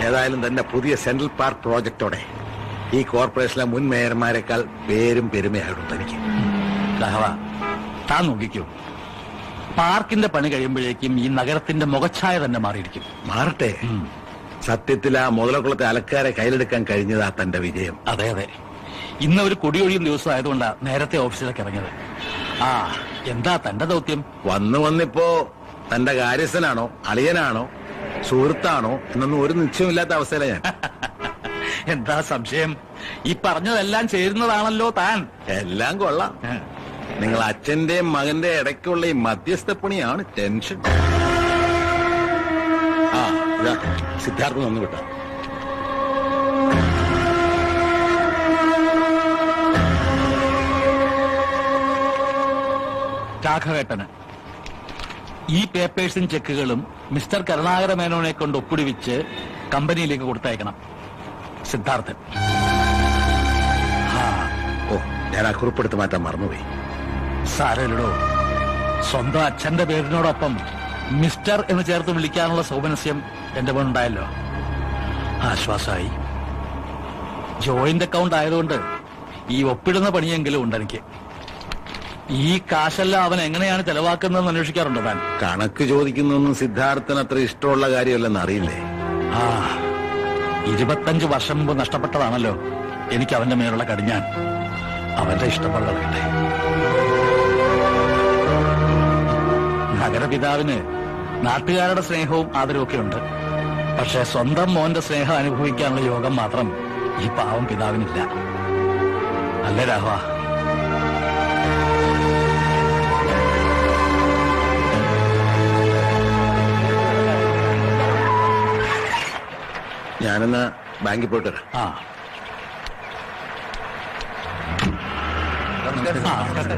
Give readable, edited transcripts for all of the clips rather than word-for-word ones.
ഏതായാലും തന്നെ പുതിയ സെൻട്രൽ പാർക്ക് പ്രോജക്റ്റോടെ ഈ കോർപ്പറേഷനിലെ മുൻ മേയർമാരെക്കാൾ പേരും പെരുമയാകും തനിക്ക്. താൻ നോക്കിക്കോ, പാർക്കിന്റെ പണി കഴിയുമ്പോഴേക്കും ഈ നഗരത്തിന്റെ മുഖച്ഛായ തന്നെ മാറിയിരിക്കും. മാറട്ടെ. സത്യത്തിൽ ആ മുതലക്കുളത്തെ അലക്കാരെ കയ്യിലെടുക്കാൻ കഴിഞ്ഞതാ തന്റെ വിജയം. അതെ അതെ, ഇന്ന് ഒരു കൊടിയൊഴിയും ദിവസം ആയതുകൊണ്ടാ നേരത്തെ ഓഫീസിലേക്ക് ഇറങ്ങിയത്. ആ, എന്താ തന്റെ ദൗത്യം? വന്നിപ്പോ തന്റെ കാര്യസ്ഥനാണോ അളിയനാണോ സുഹൃത്താണോ എന്നൊന്നും ഒരു നിശ്ചയമില്ലാത്ത അവസ്ഥയില ഞാൻ. എന്താ സംശയം? ഈ പറഞ്ഞതെല്ലാം ചേരുന്നതാണല്ലോ താൻ. എല്ലാം കൊള്ളാം. നിങ്ങൾ അച്ഛന്റെയും മകന്റെ ഇടയ്ക്കുള്ള ഈ മധ്യസ്ഥപ്പണിയാണ് ടെൻഷൻ. ആ, ഇതാ സിദ്ധാർത്ഥൻ വന്നു വിട്ട. രാഘവേട്ടന് ഈ പേപ്പേഴ്സും ചെക്കുകളും മിസ്റ്റർ കരുണാകര മേനോനെ കൊണ്ട് ഒപ്പിടിവിച്ച് കമ്പനിയിലേക്ക് കൊടുത്തയക്കണം. സിദ്ധാർത്ഥൻ. ഓ, ഞാൻ ആ കുറിപ്പെടുത്ത് മാറ്റാൻ മറന്നുപോയി. സാരല്ലോ, സ്വന്തം അച്ഛന്റെ പേരിനോടൊപ്പം മിസ്റ്റർ എന്ന് ചേർത്ത് വിളിക്കാനുള്ള സൗമനസ്യം എന്റെ മുന്നുണ്ടായല്ലോ. ആശ്വാസമായി. ജോയിന്റ് അക്കൗണ്ട് ആയതുകൊണ്ട് ഈ ഒപ്പിടുന്ന പണിയെങ്കിലും ഉണ്ടെനിക്ക്. ഈ കാശെല്ലാം അവൻ എങ്ങനെയാണ് ചെലവാക്കുന്നതെന്ന് അന്വേഷിക്കാറുണ്ടോ താൻ? കണക്ക് ചോദിക്കുന്നൊന്നും സിദ്ധാർത്ഥൻ അത്ര ഇഷ്ടമുള്ള കാര്യമല്ലെന്ന് അറിയില്ലേ? 25 വർഷം മുമ്പ് നഷ്ടപ്പെട്ടതാണല്ലോ എനിക്ക് അവന്റെ മേലുള്ള കടിഞ്ഞാൻ. അവന്റെ ഇഷ്ടമുള്ളവരുടെ നഗരപിതാവിന് നാട്ടുകാരുടെ സ്നേഹവും ആദരവും ഒക്കെ ഉണ്ട്. പക്ഷെ സ്വന്തം മോന്റെ സ്നേഹം അനുഭവിക്കാനുള്ള യോഗം മാത്രം ഈ പാവം പിതാവിനില്ല. അല്ലേ രാഘവ? ഞാനെന്നാ ബാങ്കിൽ പോയിട്ട് വരാം.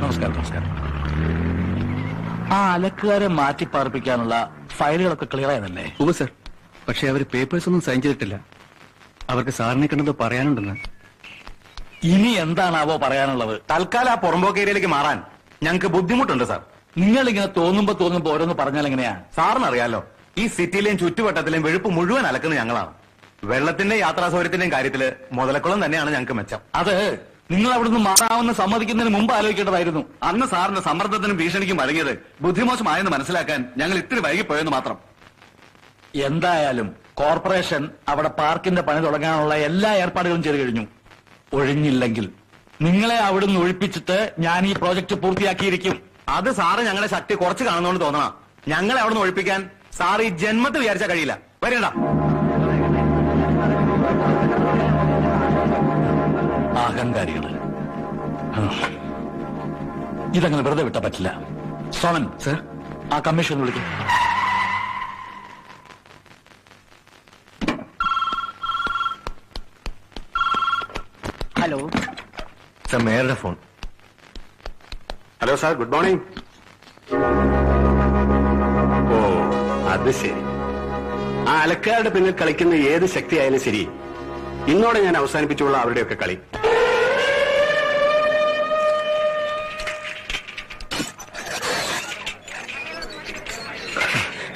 നമസ്കാരം. നമസ്കാരം. ആ അലക്കുകാരെ മാറ്റിപ്പാർപ്പിക്കാനുള്ള ഫയലുകളൊക്കെ ക്ലിയർ ആയതല്ലേ? ഉവ്വ് സർ, പക്ഷെ അവർ പേപ്പേഴ്സ് ഒന്നും സൈൻ ചെയ്തിട്ടില്ല. അവർക്ക് സാറിനെ കണ്ടത് പറയാനുണ്ടെന്ന്. ഇനി എന്താണാവോ പറയാനുള്ളത്? തൽക്കാലം ആ പുറമ്പോക്ക് ഏരിയയിലേക്ക് മാറാൻ ഞങ്ങൾക്ക് ബുദ്ധിമുട്ടുണ്ട് സാർ. നിങ്ങളിങ്ങനെ തോന്നുമ്പോ ഓരോന്ന് പറഞ്ഞാൽ എങ്ങനെയാ? സാറിനറിയാലോ, ഈ സിറ്റിയിലെയും ചുറ്റുവട്ടത്തിലെയും വെഴുപ്പ് മുഴുവൻ അലക്കുന്നത് ഞങ്ങളാണ്. വെള്ളത്തിന്റെയും യാത്രാ സൗകര്യത്തിന്റെയും കാര്യത്തില് മുതലക്കുളം തന്നെയാണ് ഞങ്ങൾക്ക് മെച്ചം. അത് നിങ്ങൾ അവിടുന്ന് മാറാമെന്ന് സമ്മതിക്കുന്നതിന് മുമ്പ് ആലോചിക്കേണ്ടതായിരുന്നു. അന്ന് സാറിന്റെ സമ്മർദ്ദത്തിനും ഭീഷണിക്കും വഴങ്ങിയത് ബുദ്ധിമോശമായെന്ന് മനസ്സിലാക്കാൻ ഞങ്ങൾ ഇത്തിരി വൈകിപ്പോയെന്ന് മാത്രം. എന്തായാലും കോർപ്പറേഷൻ അവിടെ പാർക്കിന്റെ പണി തുടങ്ങാനുള്ള എല്ലാ ഏർപ്പാടുകളും ചെയ്തു കഴിഞ്ഞു. ഒഴിഞ്ഞില്ലെങ്കിൽ നിങ്ങളെ അവിടുന്ന് ഒഴിപ്പിച്ചിട്ട് ഞാൻ ഈ പ്രോജക്ട് പൂർത്തിയാക്കിയിരിക്കും. അത് സാറ് ഞങ്ങളെ ശക്തി കുറച്ച് കാണുന്നോണ്ട് തോന്നണം. ഞങ്ങളെ അവിടുന്ന് ഒഴിപ്പിക്കാൻ സാർ ഈ ജന്മത്ത് വിചാരിച്ചാൽ കഴിയില്ല. വരേണ്ട. അഹങ്കാരികള്. ഇതങ്ങനെ വെറുതെ വിട്ടാ പറ്റില്ല. സോമൻ സർ, ആ കമ്മീഷൻ വിളിക്കും. ഹലോ സർ, മേയറുടെ phone. Hello sir, good morning. ഓ, അത് ശരി. ആ അലക്കാരുടെ പിന്നിൽ കളിക്കുന്ന ഏത് ശക്തിയായാലും ശരി, ഇന്നോടെ ഞാൻ അവസാനിപ്പിച്ചുള്ള അവരുടെയൊക്കെ കളി.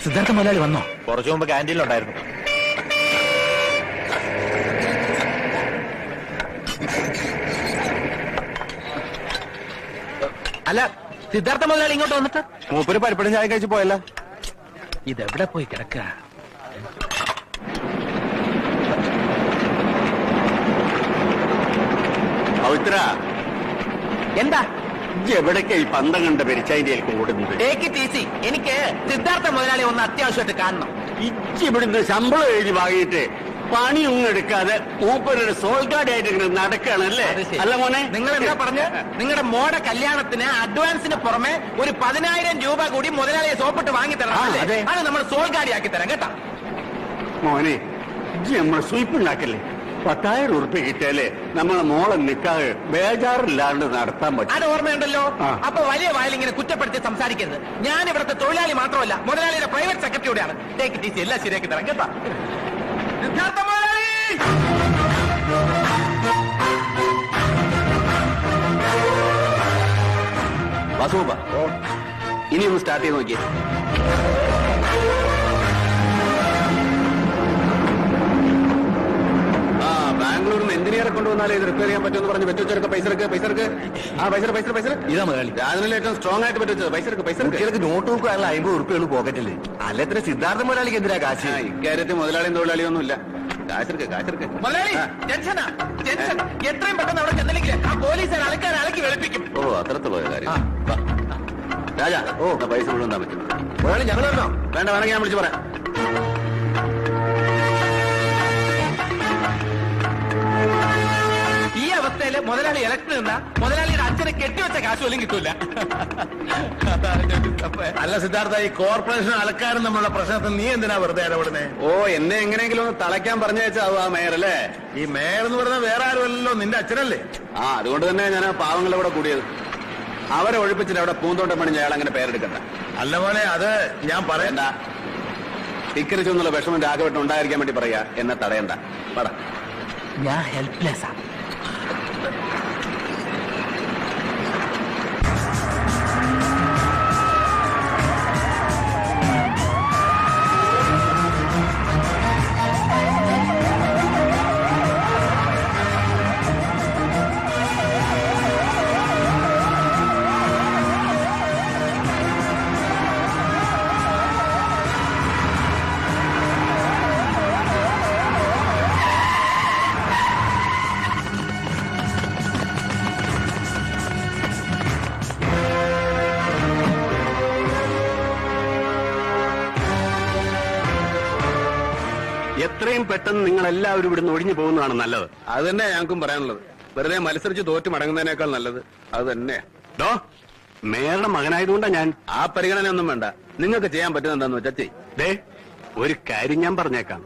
സിദ്ധാർത്ഥ മുതലാളി വന്നോ? കുറച്ചു മുമ്പ് ക്യാൻറ്റീനിലുണ്ടായിരുന്നു. അല്ല, സിദ്ധാർത്ഥ മുതലാളി ഇങ്ങോട്ട് വന്നിട്ട് മൂപ്പര് പരിപ്പടും ചായ കഴിച്ച് പോയല്ല. ഇതെവിടെ പോയി കിടക്കുക? പവിത്ര, എന്താ എവിടേക്കാ ഈ പന്തം കണ്ട പെരിച്ചായിന്റെ കൂടുന്നത്? Take it easy. എനിക്ക് സിദ്ധാർത്ഥ മുതലാളി ഒന്ന് അത്യാവശ്യമായിട്ട് കാണണം. ഇച്ചി ഇവിടുന്ന് ശമ്പളം എഴുതി വാങ്ങിയിട്ട് പണിയൊന്നും എടുക്കാതെ മൂപ്പരുടെ സോൾഗാർഡായിട്ട് ഇങ്ങനെ നടക്കുകയാണല്ലേ? അത് ശരി. അല്ല മോനെ, നിങ്ങൾ എന്താ പറഞ്ഞ്? നിങ്ങളുടെ മോടെ കല്യാണത്തിന് അഡ്വാൻസിന് പുറമെ ഒരു 10,000 രൂപ കൂടി മുതലാളിയെ സോപ്പിട്ട് വാങ്ങി തരണം ആ, അല്ലേ? അതെ. അത് നമ്മൾ സോൾഗാഡി ആക്കി തരാം കേട്ടാ. മോനെ, ഇജ്ജ് നമ്മളെ സ്വീപ്പ് ഉണ്ടാക്കല്ലേ? 10,000 ഉറുപ്പ്യ കിട്ടിയാലേ നമ്മളെ മോളെ നിക്കാതെ ബേജാറില്ലാണ്ട് നടത്താൻ പറ്റും. അത് ഓർമ്മയുണ്ടല്ലോ. ആ. അപ്പൊ വലിയ വായിൽ ഇങ്ങനെ കുറ്റപ്പെടുത്തി സംസാരിക്കരുത്. ഞാൻ ഇവിടുത്തെ തൊഴിലാളി മാത്രമല്ല, മുതലാളിയുടെ പ്രൈവറ്റ് സെക്രട്ടറിയോടെയാണ്. ടേക്ക് ഇറ്റ് ഈസി, എല്ലാം ശരിയാക്കി തരാം കേട്ടാ. സിദ്ധാർത്ഥ മുതലാളി! വാസുപ്പ, ഇനി ഒന്ന് സ്റ്റാർട്ട് ചെയ്ത് നോക്കിയേ. ബാംഗ്ലൂരിൽ നിന്ന് എഞ്ചിനീയറെ കൊണ്ടുവന്നാലേ ഇത് റിപ്പയർ ചെയ്യാൻ പറ്റുമെന്ന് പറഞ്ഞ് വെച്ചൊക്കെ പൈസ ആ പൈസ ഇതാ മുതലാളി. രാജനിലെ ഏറ്റവും സ്ട്രോങ് ആയിട്ട് പറ്റുന്നത് പൈസ നോട്ട് ബുക്കാണല്ലോ 50 ഉറുപ്പികൾ പോക്കറ്റില്. അല്ലത്ര സിദ്ധാർത്ഥ മുതലാളിക്ക് എന്തിനാ കാശ്? ഇക്കാര്യത്തിൽ മുതലാളിയും തൊഴിലാളിയൊന്നും ഇല്ല. കാശെടുക്ക്. മുതലാളി, ടെൻഷനാ, ടെൻഷൻ. എത്രയും പെട്ടെന്ന് അവിടെ ചെന്നില്ലെങ്കിൽ ആ പോലീസുകാർ ആൾക്കാരെ അലക്കി വെളുപ്പിക്കും. ഓ, അത്രത്ത് പോയ കാര്യം. രാജാ, പൈസ മുഴുവൻ താൻ പറ്റും. മുതലാളി, ഞങ്ങൾ വരണോ? വേണ്ട, വേണമെങ്കിൽ ഞാൻ വിളിച്ചു പറയാം. ഈ അവസ്ഥയില് മുതലാളി ഇലക്ഷൻ നിന്നാ മുതലാളിയുടെ അച്ഛനെ കെട്ടിവെച്ച കാശ് പോലും കിട്ടൂല. അല്ല സിദ്ധാർത്ഥ, ഈ കോർപ്പറേഷൻ ആൾക്കാരും നമ്മളുടെ പ്രശ്നത്തിൽ നീ എന്തിനാ വെറുതെ ഇടപെടുന്നേ? ഓ, എന്നെ എങ്ങനെയെങ്കിലും ഒന്ന് തളയ്ക്കാൻ പറഞ്ഞയച്ചാവും ആ മേയർ അല്ലേ? ഈ മേയർ എന്ന് പറഞ്ഞാൽ വേറെ ആരുമല്ലല്ലോ, നിന്റെ അച്ഛനല്ലേ? ആ, അതുകൊണ്ട് തന്നെ ഞാൻ ആ പാവങ്ങളുടെ കൂടെ കൂടിയത്. അവരെ ഒഴിപ്പിച്ചിട്ട് അവിടെ പൂന്തോട്ടം പണി അയാൾ അങ്ങനെ പേരെടുക്കണ്ട. അല്ല മോനെ, അത് ഞാൻ പറയണ്ട. ഇക്കരിച്ചൊന്നുള്ള വിഷമം രാഘവട്ടം ഉണ്ടായിരിക്കാൻ വേണ്ടി പറയാ, എന്നെ തടയണ്ട. പട. ഞാൻ ഹെൽപ്ലെസ്സാ. എത്രയും പെട്ടെന്ന് നിങ്ങൾ എല്ലാവരും ഇവിടുന്ന് ഒഴിഞ്ഞു പോകുന്നതാണ് നല്ലത്. അത് തന്നെ ഞങ്ങൾക്കും പറയാനുള്ളത്. വെറുതെ മത്സരിച്ച് തോറ്റു മടങ്ങുന്നതിനേക്കാൾ നല്ലത് അത് തന്നെയാ. മേയറുടെ മകനായതുകൊണ്ടാ ഞാൻ. ആ പരിഗണനയൊന്നും വേണ്ട. നിങ്ങൾക്ക് ചെയ്യാൻ പറ്റുന്ന എന്താന്ന് വെച്ചാ ചെയ്. ഒരു കാര്യം ഞാൻ പറഞ്ഞേക്കാം.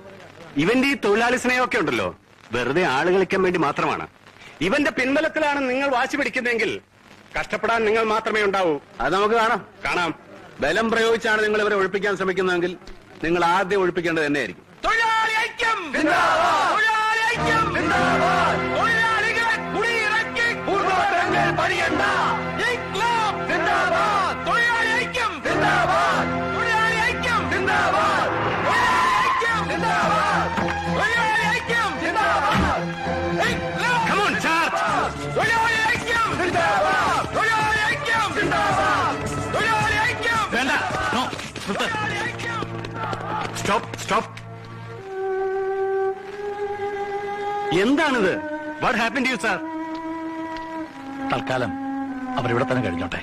ഇവന്റെ ഈ തൊഴിലാളി സ്നേഹമൊക്കെ ഉണ്ടല്ലോ, വെറുതെ ആള് കളിക്കാൻ വേണ്ടി മാത്രമാണ്. ഇവന്റെ പിൻബലത്തിലാണ് നിങ്ങൾ വാശി പിടിക്കുന്നതെങ്കിൽ കഷ്ടപ്പെടാൻ നിങ്ങൾ മാത്രമേ ഉണ്ടാവൂ. അത് നമുക്ക് കാണാം. ബലം പ്രയോഗിച്ചാണ് നിങ്ങൾ ഇവരെ ഒഴിപ്പിക്കാൻ ശ്രമിക്കുന്നതെങ്കിൽ നിങ്ങൾ ആദ്യം ഒഴിപ്പിക്കേണ്ടത് തന്നെയായിരിക്കും. തൊഴിലാളി ഐക്യം സിന്ദാബാദ്! തൊഴിലാളി ഐക്യം സിന്ദാബാദ്! തൊഴിലാളികളെ കുടിയിറക്കി പൂർവ്വതങ്ങൾ പണിയണ്ട! ഇൻക്ലാബ് സിന്ദാബാദ്! തൊഴിലാളി ഐക്യം സിന്ദാബാദ്! തൊഴിലാളി ഐക്യം സിന്ദാബാദ്! തൊഴിലാളി ഐക്യം സിന്ദാബാദ്! തൊഴിലാളി ഐക്യം സിന്ദാബാദ്! ഇൻക്ലാബ്! Come on, charge! തൊഴിലാളി സ്റ്റോപ്പ് സ്റ്റോപ്പ്. എന്താണിത്? What happen to you sir? തൽക്കാലം അവരിവിടെ തന്നെ കഴിഞ്ഞോട്ടെ.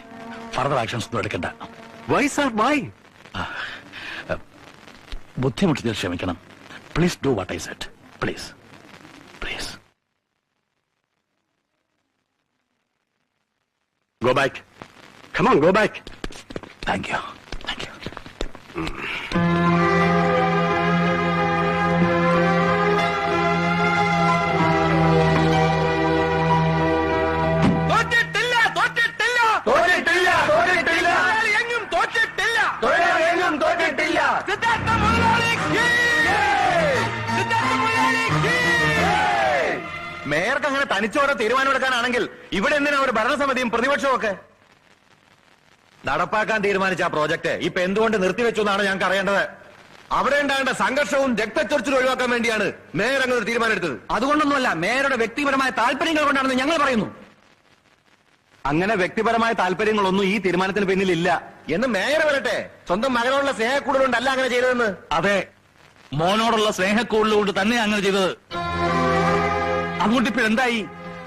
ഫർദർ ആക്ഷൻസ് ഒന്നും എടുക്കണ്ട. Y sir why? ബുദ്ധിമുട്ടിച്ച് ക്ഷമിക്കണം. Please do what I said. Please please. Go back. Come on, go back. Thank you thank you. തോറ്റിട്ടില്ല തോറ്റിട്ടില്ല തോറ്റിട്ടില്ല തോറ്റിട്ടില്ല തൊഴിലാളി എങ്ങും തോറ്റിട്ടില്ല. തൊഴിലാളിയെങ്ങും തോറ്റിട്ടില്ല. സിദ്ധാർത്ഥ മുതലാളിക്ക് സിദ്ധാർത്ഥ മുതലാളിക്ക്. മേയർക്ക് അങ്ങനെ തനിച്ചോടെ തീരുമാനമെടുക്കാനാണെങ്കിൽ ഇവിടെ എന്തിനാ ഒരു ഭരണസമിതിയും പ്രതിപക്ഷവും ഒക്കെ? നടപ്പാക്കാൻ തീരുമാനിച്ച ആ പ്രോജക്ട് ഇപ്പൊ എന്തുകൊണ്ട് നിർത്തിവെച്ചു എന്നാണ് ഞങ്ങൾക്ക് അറിയേണ്ടത്. അവിടെ ഉണ്ടാകേണ്ട സംഘർഷവും രക്തച്ചൊരിച്ചിലും ഒഴിവാക്കാൻ വേണ്ടിയാണ് മേയർ അങ്ങനെ ഒരു തീരുമാനം എടുത്തത്. അതുകൊണ്ടൊന്നുമല്ല, മേയറുടെ വ്യക്തിപരമായ താല്പര്യങ്ങൾ കൊണ്ടാണെന്ന് ഞങ്ങൾ പറയുന്നു. അങ്ങനെ വ്യക്തിപരമായ താല്പര്യങ്ങളൊന്നും ഈ തീരുമാനത്തിന് പിന്നിലില്ല എന്ന് മേയർ വരട്ടെ. സ്വന്തം മകനോടുള്ള സ്നേഹക്കൂടുതലുണ്ടല്ല അങ്ങനെ ചെയ്തതെന്ന്. അതെ, മോനോടുള്ള സ്നേഹക്കൂടുതലുകൊണ്ട് തന്നെ അങ്ങനെ ചെയ്തത്. അതുകൊണ്ട് ഇപ്പൊ എന്തായി?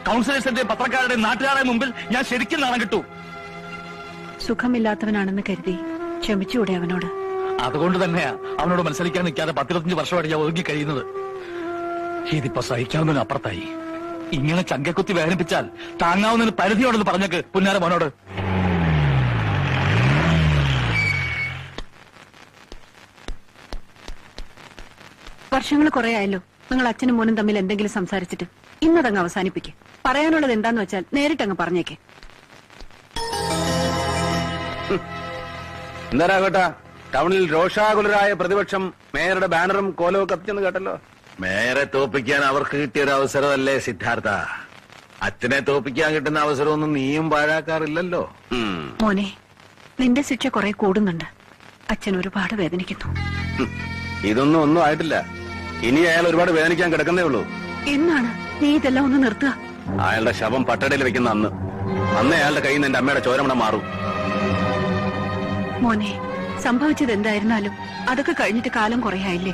കൗൺസിലേഴ്സിന്റെ പത്രക്കാരുടെ നാട്ടുകാരുടെ മുമ്പിൽ ഞാൻ ശരിക്കും നാണം കിട്ടു. സുഖമില്ലാത്തവനാണെന്ന് കരുതി ക്ഷമിച്ചുകൂടെ അവനോട്? അതുകൊണ്ട് തന്നെയാ അവനോട് മത്സരിക്കാൻ നിൽക്കാതെ 10-25 വർഷമായിട്ട് ഞാൻ ഒതുങ്ങി കഴിയുന്നത്. ഇതിപ്പോ സഹിക്കാവുന്നതിന് അപ്പുറത്തായി. ഇങ്ങനെ ചങ്കക്കുത്തി വേദനിപ്പിച്ചാൽ താങ്ങാവുന്നതിന് പരിധിയോടെന്ന് പറഞ്ഞേക്ക് പുന്നാര മോനോട്. വർഷങ്ങൾ കുറെ ആയല്ലോ നിങ്ങൾ അച്ഛനും മോനും തമ്മിൽ എന്തെങ്കിലും സംസാരിച്ചിട്ട്. ഇന്നതങ്ങ് അവസാനിപ്പിക്ക്. പറയാനുള്ളത് എന്താന്ന് വെച്ചാൽ നേരിട്ടങ്ങ് പറഞ്ഞേക്ക്. എന്താരാകട്ടാ, ടൗണിൽ രോഷാകുലരായ പ്രതിപക്ഷം മേയറുടെ ബാനറും കോലവും കത്തിച്ചെന്ന് കേട്ടല്ലോ. മേയറെ തോപ്പിക്കാൻ അവർക്ക് കിട്ടിയൊരു അവസരമല്ലേ സിദ്ധാർത്ഥ? അച്ഛനെ തോപ്പിക്കാൻ കിട്ടുന്ന അവസരമൊന്നും നീയും പാഴാക്കാറില്ലല്ലോ. മോനെ, നിന്റെ ശിക്ഷ കുറെ കൂടുന്നുണ്ട്. അച്ഛൻ ഒരുപാട് വേദനിക്കുന്നു. ഒന്നും ആയിട്ടില്ല. ഇനി അയാൾ ഒരുപാട് വേദനിക്കാൻ കിടക്കുന്നേ ഉള്ളൂ. എന്നാണ് നീ ഇതെല്ലാം ഒന്ന് നിർത്തുക? അയാളുടെ ശവം പട്ടടയിൽ വെക്കുന്ന അന്ന് അയാളുടെ കയ്യിൽ നിന്ന് എന്റെ അമ്മയുടെ ചോരമണം മാറും. മോനെ, സംഭവിച്ചത് എന്തായിരുന്നാലും അതൊക്കെ കഴിഞ്ഞിട്ട് കാലം കുറെ ആയില്ലേ?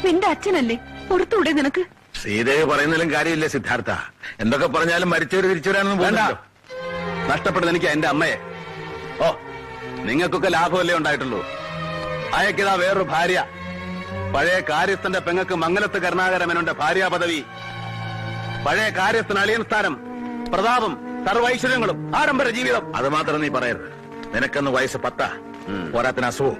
നിന്റെ അച്ഛനല്ലേ, പുറത്തൂടെ നിനക്ക്? സീതയെ പറയുന്നതിലും കാര്യമില്ല സിദ്ധാർത്ഥ. എന്തൊക്കെ പറഞ്ഞാലും മരിച്ചവര് തിരിച്ചു വരാനൊന്നും വേണ്ട. വേണ്ട. നഷ്ടപ്പെടുന്നത് എനിക്ക് എന്റെ അമ്മയെ. ഓ, നിങ്ങൾക്കൊക്കെ ലാഭമല്ലേ ഉണ്ടായിട്ടുള്ളൂ. അയക്കിതാ വേറൊരു ഭാര്യ. പഴയ കാര്യസ്ഥന്റെ പെങ്ങക്ക് മംഗലത്ത് കരുണാകരമേനോന്റെ ഭാര്യാ പദവി, പഴയ കാര്യസ്ഥന് അളിയൻ സ്ഥാനം, പ്രതാപം, സർവൈശ്വര്യങ്ങളും, ആഡംബര ജീവിതം. അത് മാത്രം നീ പറയരുത്. നിനക്കൊന്ന് വയസ്സ് 10, പോരാത്തിന് അസുഖവും.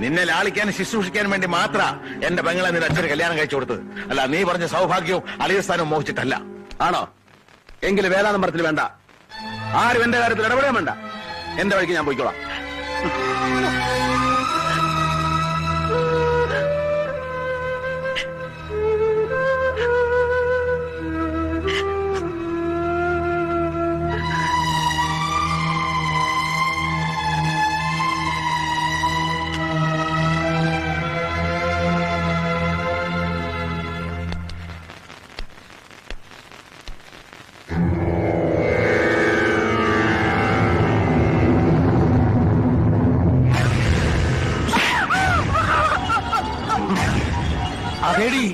നിന്നെ ലാളിക്കാനും ശുശ്രൂഷിക്കാനും വേണ്ടി മാത്ര എന്റെ പെങ്ങളെ നിന്റെ അച്ഛന് കല്യാണം കഴിച്ചു കൊടുത്തത്. അല്ല, നീ പറഞ്ഞ സൗഭാഗ്യവും അളിയസ്ഥാനവും മോഹിച്ചിട്ടല്ല. ആണോ? എങ്കിൽ വേദാനമ്പരത്തിൽ വേണ്ട. ആരും എന്റെ കാര്യത്തിൽ ഇടപെടാൻ വേണ്ട. എന്റെ വഴിക്ക് ഞാൻ പോയിക്കോളാം. അതേടി,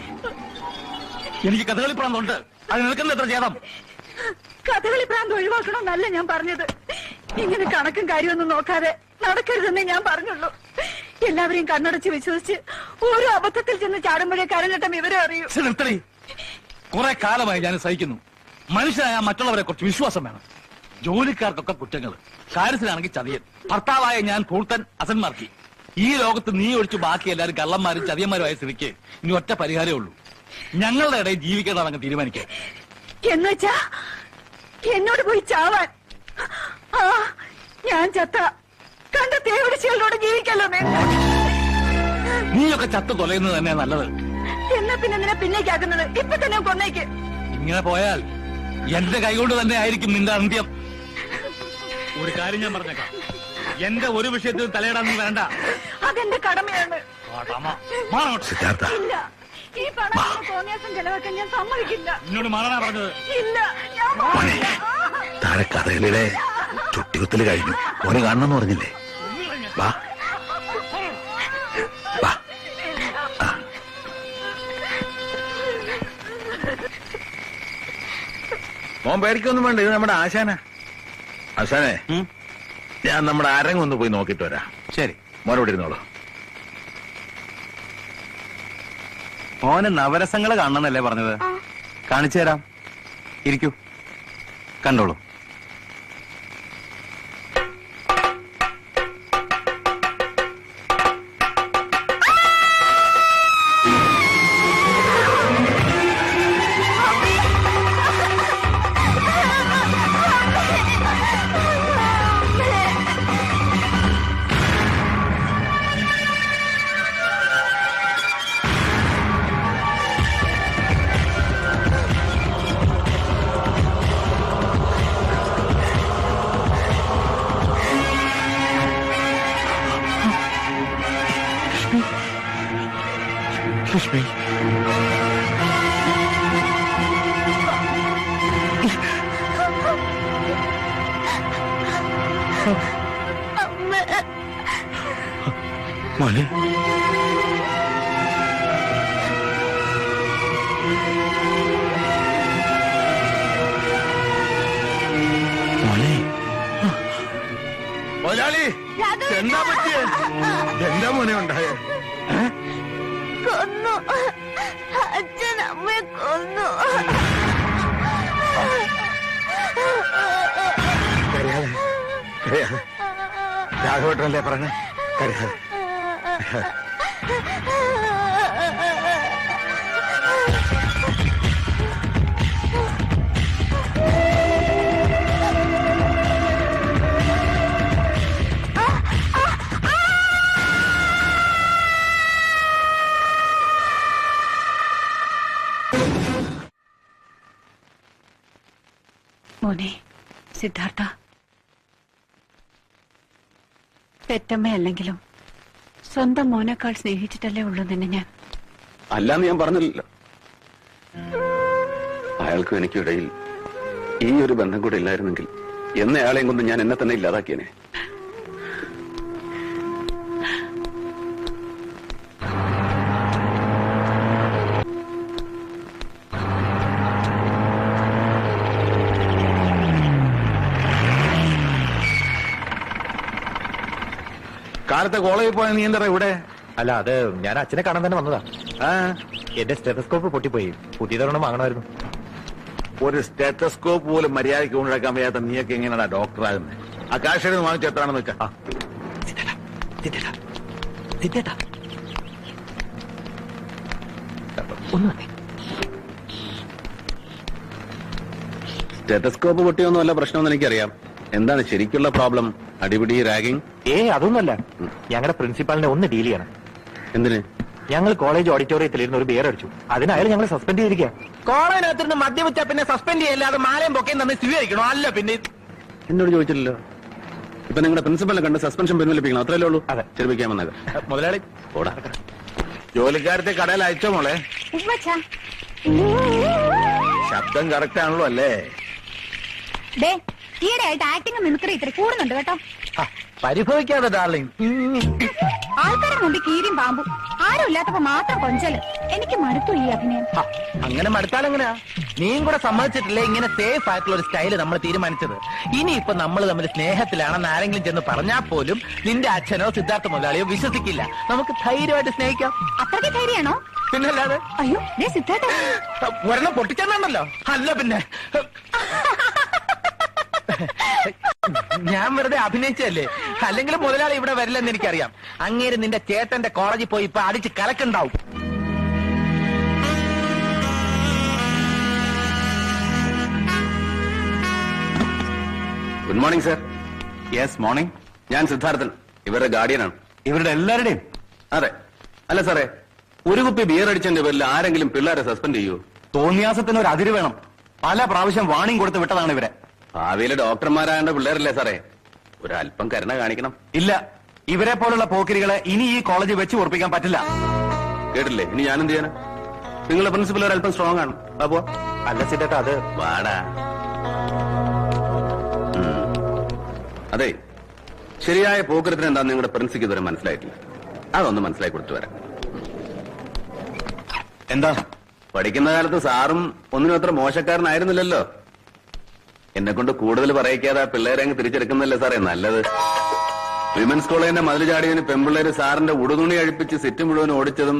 എനിക്ക് കഥകളി പ്രാന്തുണ്ട്. അത് നിൽക്കുന്ന എത്ര ചേതം. കഥകളി പ്രാന്ത് ഒഴിവാക്കണമെന്നല്ല ഞാൻ പറഞ്ഞത്. ഇങ്ങനെ കണക്കും കാര്യമൊന്നും നോക്കാതെ നടക്കരുതെന്നേ ഞാൻ പറഞ്ഞുള്ളൂ. എല്ലാവരെയും കണ്ണടച്ച് വിശ്വസിച്ച് ഓരോ അബദ്ധത്തിൽ ചെന്ന് ചാടുമ്പോഴേ കരഞ്ഞിട്ടം ഇവരെ അറിയൂ. നിർത്തടി. കുറെ കാലമായി ഞാൻ സഹിക്കുന്നു. മനുഷ്യനായ മറ്റുള്ളവരെ കുറിച്ച് വിശ്വാസം വേണം. ജോലിക്കാർക്കൊക്കെ കുറ്റങ്ങൾ, കാര്യത്തിലാണെങ്കിൽ ചതിയൻ. ഭർത്താവായ ഞാൻ പൂർത്തൻ അസന്മാർക്കി. ഈ ലോകത്ത് നീ ഒഴിച്ച് ബാക്കി എല്ലാവരും കള്ളന്മാരും ചതിയന്മാരുമായ സ്ഥിതിക്ക് ഇനി ഒറ്റ പരിഹാരമേ ഉള്ളൂ. ഞങ്ങളുടെ ഇടയിൽ ജീവിക്കേണ്ടതങ്ങ് തീരുമാനിക്കുക. എന്നുവെച്ചാ എന്നോട് പോയി ചാവാൻ? ആ, ഞാൻ ചത്ത കണ്ട തേവിടിച്ചുകളോട് ജീവിക്കല്ലോ. നീയൊക്കെ ചത്ത് തൊലയുന്നത് തന്നെ നല്ലത്. എന്നാ പിന്നെ നിന്നെ പിന്നേക്കാക്കുന്നത്? ഇപ്പൊ തന്നെ കൊന്നേക്ക്. ഇങ്ങനെ പോയാൽ എന്റെ കൈകൊണ്ട് തന്നെ ആയിരിക്കും നിന്റെ അന്ത്യം. ഒരു കാര്യം ഞാൻ പറഞ്ഞേക്കാം, എന്റെ ഒരു വിഷയത്തിൽ തലയിടാൻ നീ വേണ്ട. അതെന്റെ കടമയാണ്. സിദ്ധാർത്ഥ, ഇല്ല, ഈ പണം തോന്നിയാസം ചെലവാക്കാൻ ഞാൻ സമ്മതിക്കില്ല. എന്നോട് മാറാനാ പറഞ്ഞത്? ഇല്ല, ഞാൻ മോനെ, മാറില്ല. താഴെ കഥകളിയുടെ ചുട്ടികുത്തല് കഴിഞ്ഞു. മോനെ കാണണമെന്ന് പറഞ്ഞില്ലേ? വാ വാ. മോൻ പേടിക്കൊന്നും വേണ്ട, ഇത് നമ്മുടെ ആശാനാ. ആശാനെ, ഞാൻ നമ്മുടെ അരങ്ങൊന്ന് പോയി നോക്കിട്ട് വരാം. ശരി. മോനോട് ഇരുന്നോളൂ. മോന് നവരസങ്ങള് കാണണമെന്നല്ലേ പറഞ്ഞത്? കാണിച്ചു തരാം. ഇരിക്കൂ, കണ്ടോളൂ. ലക്ഷ്മി, മോനെ, മോനെ, മുതലാളി, എന്താ പറ്റിയേ? എന്താ മോനെ ഉണ്ടായേ? കൊന്നു. അച്ഛൻ അമ്മയെ കൊന്നു. രാഘവേട്ടനല്ലേ പറഞ്ഞ കരയാതെ. മോനെ സിദ്ധാർത്ഥ, പെറ്റമ്മയല്ലെങ്കിലും സ്വന്തം മോനേക്കാൾ സ്നേഹിച്ചിട്ടല്ലേ ഉള്ളൂ നിന്നെ ഞാൻ. അല്ലാന്ന് ഞാൻ പറഞ്ഞില്ലല്ലോ. അയാൾക്കും എനിക്കും ഇടയിൽ ഈ ഒരു ബന്ധം കൂടെ ഇല്ലായിരുന്നെങ്കിൽ എന്നയാളെയും കൊണ്ട് ഞാൻ എന്നെ തന്നെ ഇല്ലാതാക്കിയനെ. കാലത്തെ കോളേജിൽ പോയ നീ എന്താ ഇവിടെ? അല്ല, അത് ഞാൻ അച്ഛനെ കാണാൻ തന്നെ വന്നതാ. എന്റെ സ്റ്റെതസ്കോപ്പ് പൊട്ടിപ്പോയി, പുതിയതൊരെണ്ണം വാങ്ങണമായിരുന്നു. ഒരു സ്റ്റെറ്റസ്കോപ്പ് പോലും മര്യാദയ്ക്ക് കൊണ്ടുനടക്കാൻ വയ്യാത്ത നീയൊക്കെ എങ്ങനെയാ ഡോക്ടറാകുന്നത്? ആ കാശ് വാങ്ങിച്ച എത്രാണെന്ന് വെക്കാം. സ്റ്റെതസ്കോപ്പ് പൊട്ടിയൊന്നും അല്ല പ്രശ്നമെന്ന് എനിക്കറിയാം. എന്താണ് ശരിക്കുള്ള പ്രോബ്ലം? അടിപിടി, റാഗിംഗ്? അതൊന്നുമല്ല. ഞങ്ങളുടെ പ്രിൻസിപ്പാളിനെ ഒന്ന് ഡീൽ ചെയ്യണം. എന്തിന്? ഞങ്ങൾ കോളേജ് ഓഡിറ്റോറിയത്തിലിരുന്ന് ഒരു ബിയർ അടിച്ചു. അതിനായാലും ഞങ്ങൾ സസ്പെൻഡ് ചെയ്തിരിക്കുക. കോളേജിനകത്തിരുന്ന് മദ്യം വെച്ചാൽ പിന്നെ സസ്പെൻഡ് ചെയ്യല്ലാതെ മാലയും പൊക്കയും തന്നെ സ്വീകരിക്കണോ? അല്ല പിന്നെ എന്നോട് ചോദിച്ചില്ലല്ലോ. ഇപ്പൊ നിങ്ങളുടെ പ്രിൻസിപ്പലിനെ കണ്ട് സസ്പെൻഷൻ പിൻവലിപ്പിക്കണം, അത്രയല്ലേ ഉള്ളൂ? അതെ. ചെറുപ്പിക്കാൻ വന്നേക്കാം. മുതലാളി, ഓടാ. ജോലിക്കാരത്തെ കടയിൽ അയച്ചോ മോളെ? ശബ്ദം കറക്റ്റ് ആണല്ലോ അല്ലേ? ഈയിടെയായിട്ട് ആക്ടിങ് മിമിക്രി ഇത്തിരി കൂടുന്നുണ്ട് കേട്ടോ. പരിഭവിക്കാതെ ഡാർലിംഗ്. ആൾക്കാരുടെ മുമ്പിൽ കീരിയും പാമ്പും, ആരും ഇല്ലാത്തപ്പോ മാത്രം കൊഞ്ചല്. എനിക്ക് മടുത്തു ഈ അഭിനയം. അങ്ങനെ മടുത്താലെങ്ങനെയാ? നീയും കൂടെ സമ്മതിച്ചിട്ടില്ലേ ഇങ്ങനെ സേഫ് ആയിട്ടുള്ള ഒരു സ്റ്റൈല് നമ്മൾ തീരുമാനിച്ചത്? ഇനിയിപ്പൊ നമ്മൾ തമ്മിൽ സ്നേഹത്തിലാണെന്ന് ആരെങ്കിലും ചെന്ന് പറഞ്ഞാൽ പോലും നിന്റെ അച്ഛനോ സിദ്ധാർത്ഥ മുതലാളിയോ വിശ്വസിക്കില്ല. നമുക്ക് ധൈര്യമായിട്ട് സ്നേഹിക്കാം. അത്രയ്ക്ക് ധൈര്യമാണോ? പിന്നല്ലാതെ. അയ്യോ സിദ്ധാർത്ഥ, ഒരെണ്ണം പൊട്ടിച്ചെന്നാണല്ലോ. അല്ല പിന്നെ ഞാൻ വെറുതെ അഭിനയിച്ചല്ലേ. അല്ലെങ്കിൽ മുതലാളി ഇവിടെ വരില്ലെന്ന് എനിക്കറിയാം. അങ്ങേര് നിന്റെ ചേട്ടന്റെ കോളേജിൽ പോയി ഇപ്പൊ അടിച്ച് കലക്കുണ്ടാവും. Good morning sir. Yes, morning. ഞാൻ സിദ്ധാർത്ഥൻ, ഇവരുടെ ഗാർഡിയനാണ്. ഇവരുടെ എല്ലാവരുടെയും? അതെ. അല്ല സാറേ, ഒരു കുപ്പി ബിയർ അടിച്ചതിന്റെ പേരിൽ ആരെങ്കിലും പിള്ളേരെ സസ്പെൻഡ് ചെയ്യൂ? തോന്നിയാസത്തിന് ഒരു അതിര് വേണം. പല പ്രാവശ്യം വാണിംഗ് കൊടുത്ത് വിട്ടതാണ് ഇവരെ. ഭാവിയിലെ ഡോക്ടർമാരാകേണ്ട പിള്ളേരല്ലേ സാറേ? ഒരല്പം കരുണ കാണിക്കണം. ഇല്ല, ഇവരെ പോലുള്ള പോക്കിരികളെ ഇനി ഈ കോളേജിൽ വെച്ച് ഉറപ്പിക്കാൻ പറ്റില്ല. കേട്ടില്ലേ? ഇനി ഞാനെന്ത് ചെയ്യാനാ? നിങ്ങളുടെ പ്രിൻസിപ്പൽ ഒരല്പം സ്ട്രോങ് ആണ്. അപ്പോ അല്ല സിദ്ധേട്ടാ, അത് വാടാ. അതെ, ശരിയായ പോക്കരത്തിന് എന്താ നിങ്ങളുടെ പ്രിൻസിക്ക് ഇതുവരെ മനസ്സിലായിട്ടില്ല. അതൊന്ന് മനസ്സിലാക്കി കൊടുത്തു വരാം. എന്താ? പഠിക്കുന്ന കാലത്ത് സാറും ഒന്നിനും അത്ര മോശക്കാരനായിരുന്നില്ലല്ലോ. എന്നെ കൊണ്ട് കൂടുതൽ പറയിക്കാതെ ആ പിള്ളേരെ അങ്ങ് തിരിച്ചെടുക്കുന്നല്ലേ സാറേ നല്ലത്. വിമൻസ് കോളേജിന്റെ മതിൽ ചാടിയതിന് പെൺപിള്ളേര് സാറിന്റെ ഉടുതുണി അഴിപ്പിച്ച് സിറ്റ് മുഴുവൻ ഓടിച്ചതും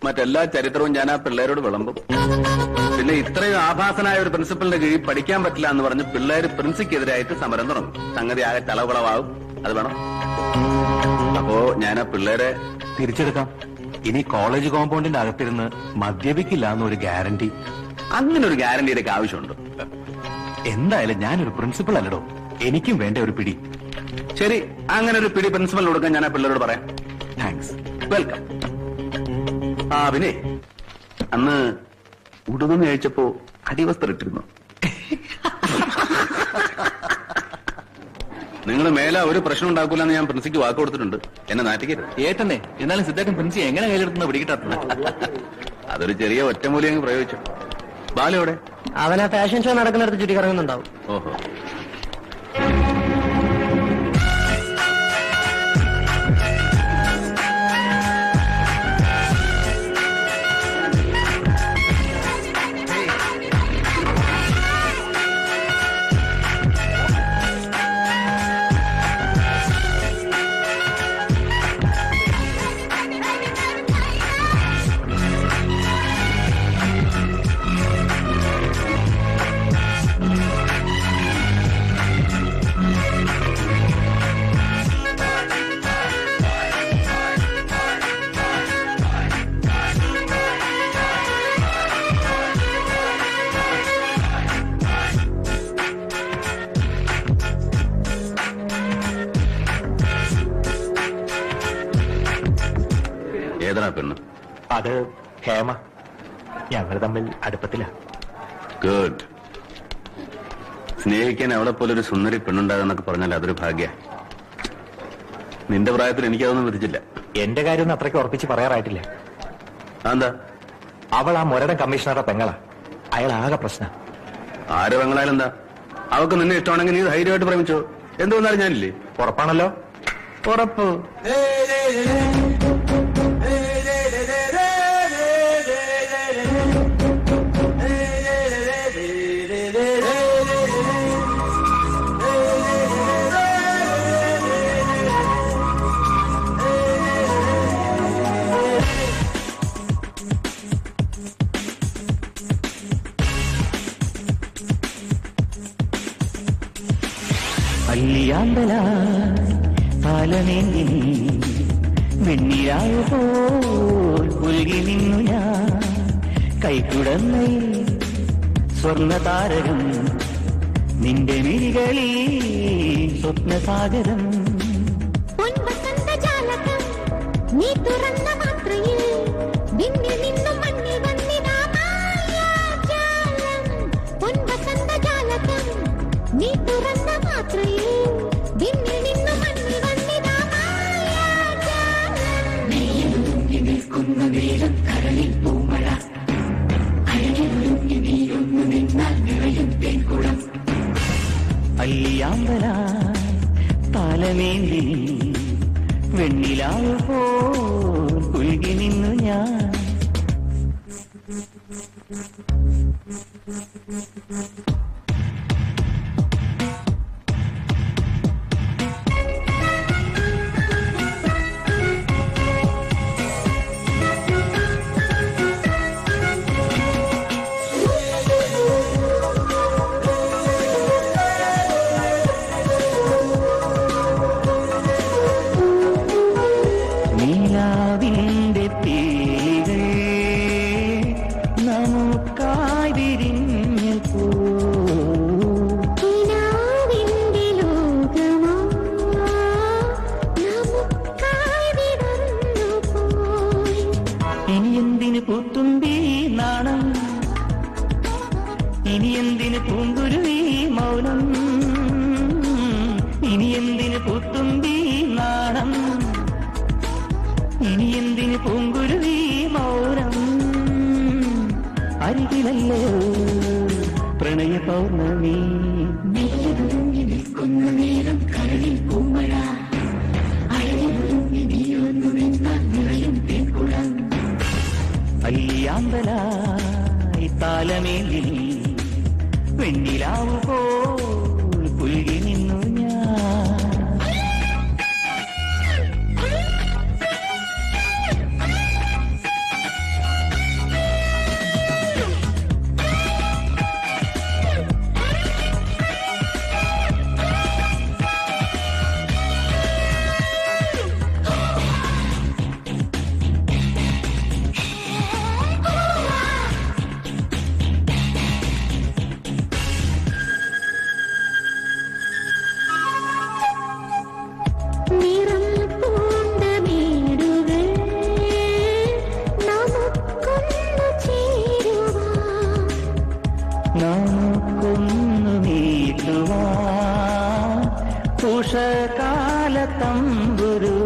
മറ്റെല്ലാ ചരിത്രവും ഞാൻ ആ പിള്ളേരോട് വിളമ്പും. പിന്നെ ഇത്രയും ആഭാസനായ ഒരു പ്രിൻസിപ്പലിന്റെ കീഴിൽ പഠിക്കാൻ പറ്റില്ല എന്ന് പറഞ്ഞ് പിള്ളേര് പ്രിൻസിക്കെതിരായിട്ട് സമരം തുടങ്ങും. സംഗതി ആകെ ചളവളവാകും. അത് വേണം. അപ്പോ ഞാൻ ആ പിള്ളേരെ തിരിച്ചെടുക്കാം. ഇനി കോളേജ് കോമ്പൗണ്ടിന്റെ അകത്തിരുന്ന് മദ്യപിക്കില്ല എന്നൊരു ഗ്യാരണ്ടി. അങ്ങനെ ഒരു ഗ്യാരണ്ടിയുടെ ഒക്കെ ആവശ്യമുണ്ട്. എന്തായാലും ഞാനൊരു പ്രിൻസിപ്പൾ അല്ലടോ, എനിക്കും വേണ്ട ഒരു പിടി. ശരി, അങ്ങനെ ഒരു പിടി പ്രിൻസിപ്പലിന് കൊടുക്കാൻ ഞാൻ ആ പിള്ളേരോട് പറയാം. താങ്ക്സ്. വെൽക്കം. ആ പിന്നെ അന്ന് ഉടുതുണി അഴിച്ചപ്പോ അടിവസ്ത്രം ഇട്ടിരുന്നു. നിങ്ങൾ മേലെ ഒരു പ്രശ്നം ഉണ്ടാക്കൂലെന്ന് ഞാൻ പ്രിൻസിക്ക് വാക്ക് കൊടുത്തിട്ടുണ്ട്. എന്നെ നാറ്റിക്കരുത്. ഏട്ടനെ എന്നാലും സിദ്ധാർത്ഥൻ പ്രിൻസി എങ്ങനെ കയ്യിലെടുത്തുന്ന പിടികിട്ടാത്ത? അതൊരു ചെറിയ ഒറ്റമൂലി അങ്ങ് പ്രയോഗിച്ചു. ബാലയോടെ അവൻ ആ ഫാഷൻ ഷോ നടക്കുന്നിടത്ത് ചുറ്റി കറങ്ങുന്നുണ്ടാവും. ഓഹോ. ഏതാ പെണ്ണ്? അത് ഹേമ. ഞങ്ങൾ തമ്മിൽ അടുപ്പത്തില്ല. ഗുഡ്. സ്നേഹിക്കാൻ അവളെ പോലെ ഒരു സുന്ദരി പെണ്ണുണ്ടാകുന്നൊക്കെ പറഞ്ഞാൽ അതൊരു ഭാഗ്യ. നിന്റെ പ്രായത്തിൽ എനിക്കതൊന്നും വിധിച്ചില്ല. എന്റെ കാര്യമൊന്നും അത്രയ്ക്ക് ഉറപ്പിച്ച് പറയാറായിട്ടില്ല. എന്താ? അവൾ ആ മുരടൻ കമ്മീഷണറുടെ പെങ്ങളാ. അയാൾ ആകെ പ്രശ്നം. ആര് പെങ്ങളായാലും എന്താ? അവൾക്ക് നിന്നെ ഇഷ്ടമാണെങ്കിൽ നീ ധൈര്യമായിട്ട് പ്രേമിച്ചോ. എന്ത് വന്നാലും ഞാനില്ലേ? ഉറപ്പാണല്ലോ? ഉറപ്പ്. അല്ലിയാമ്പല പാലമേന്തി വെണ്ണിയായ പോൽ പുൽകി നിന്നു ഞാൻ കൈക്കുടന്നയിൽ സ്വർണതാരകം നിന്റെ മിഴികളിൽ സ്വപ്നസാഗരം നീ തുറന്ന മാത്രയിൽ വിണ്ണിൽ നിന്നും മണ്ണിൽ വന്നിതാ മായാജാലം. പൊൻവസന്തജാലകം നീ തുറന്ന മാത്രയിൽ വിണ്ണിൽ നിന്നും മണ്ണിൽ വന്നിതാ മായാജാലം. നെയ്യൊരുങ്ങി നിൽക്കുന്ന നേരം കരളിൽ പൂമഴ അഴകൊരുങ്ങി നീയൊന്നു നിന്നാൽ നിറയും തേൻകുളം. അല്ലിയാമ്പല പാലമേന്തി വെണ്ണിലാവ് പോൽ പുൽകി നിന്നു ഞാൻ. നീലാവിന്റെ തീകൾ നമുക്കായി വിരിഞ്ഞപ്പോ കിനാവിന്റെ ലോകമോ നമുക്കായി വിടർന്നു പോയി. ഇനി എന്തിന് പൂത്തുമ്പി നാണം, ഇനി എന്തിന് പൂങ്കുരുവി മൗനം, ഇനി എന്തിന് പൂത്തുമ്പി നാണം, ഇനി എന്തിന് പൂങ്കുരുവി മൗനം. അരികിലല്ലോ പ്രണയ പൗർണമി നെയ്യൊരുങ്ങി നിൽക്കുന്ന നേരം കരളിൽ പൂമഴ അഴകൊരുങ്ങി നീയൊന്നു നിന്നാൽ നിറയും തേൻകുളം. അല്ലിയാമ്പലായി താലമേന്തി വെണ്ണിലാവ് പോ പുൽകി നിന്നു ഞാൻ. നമുക്കൊന്നു നീട്ടുവാൻ ഉഷകാല തമ്പുരു.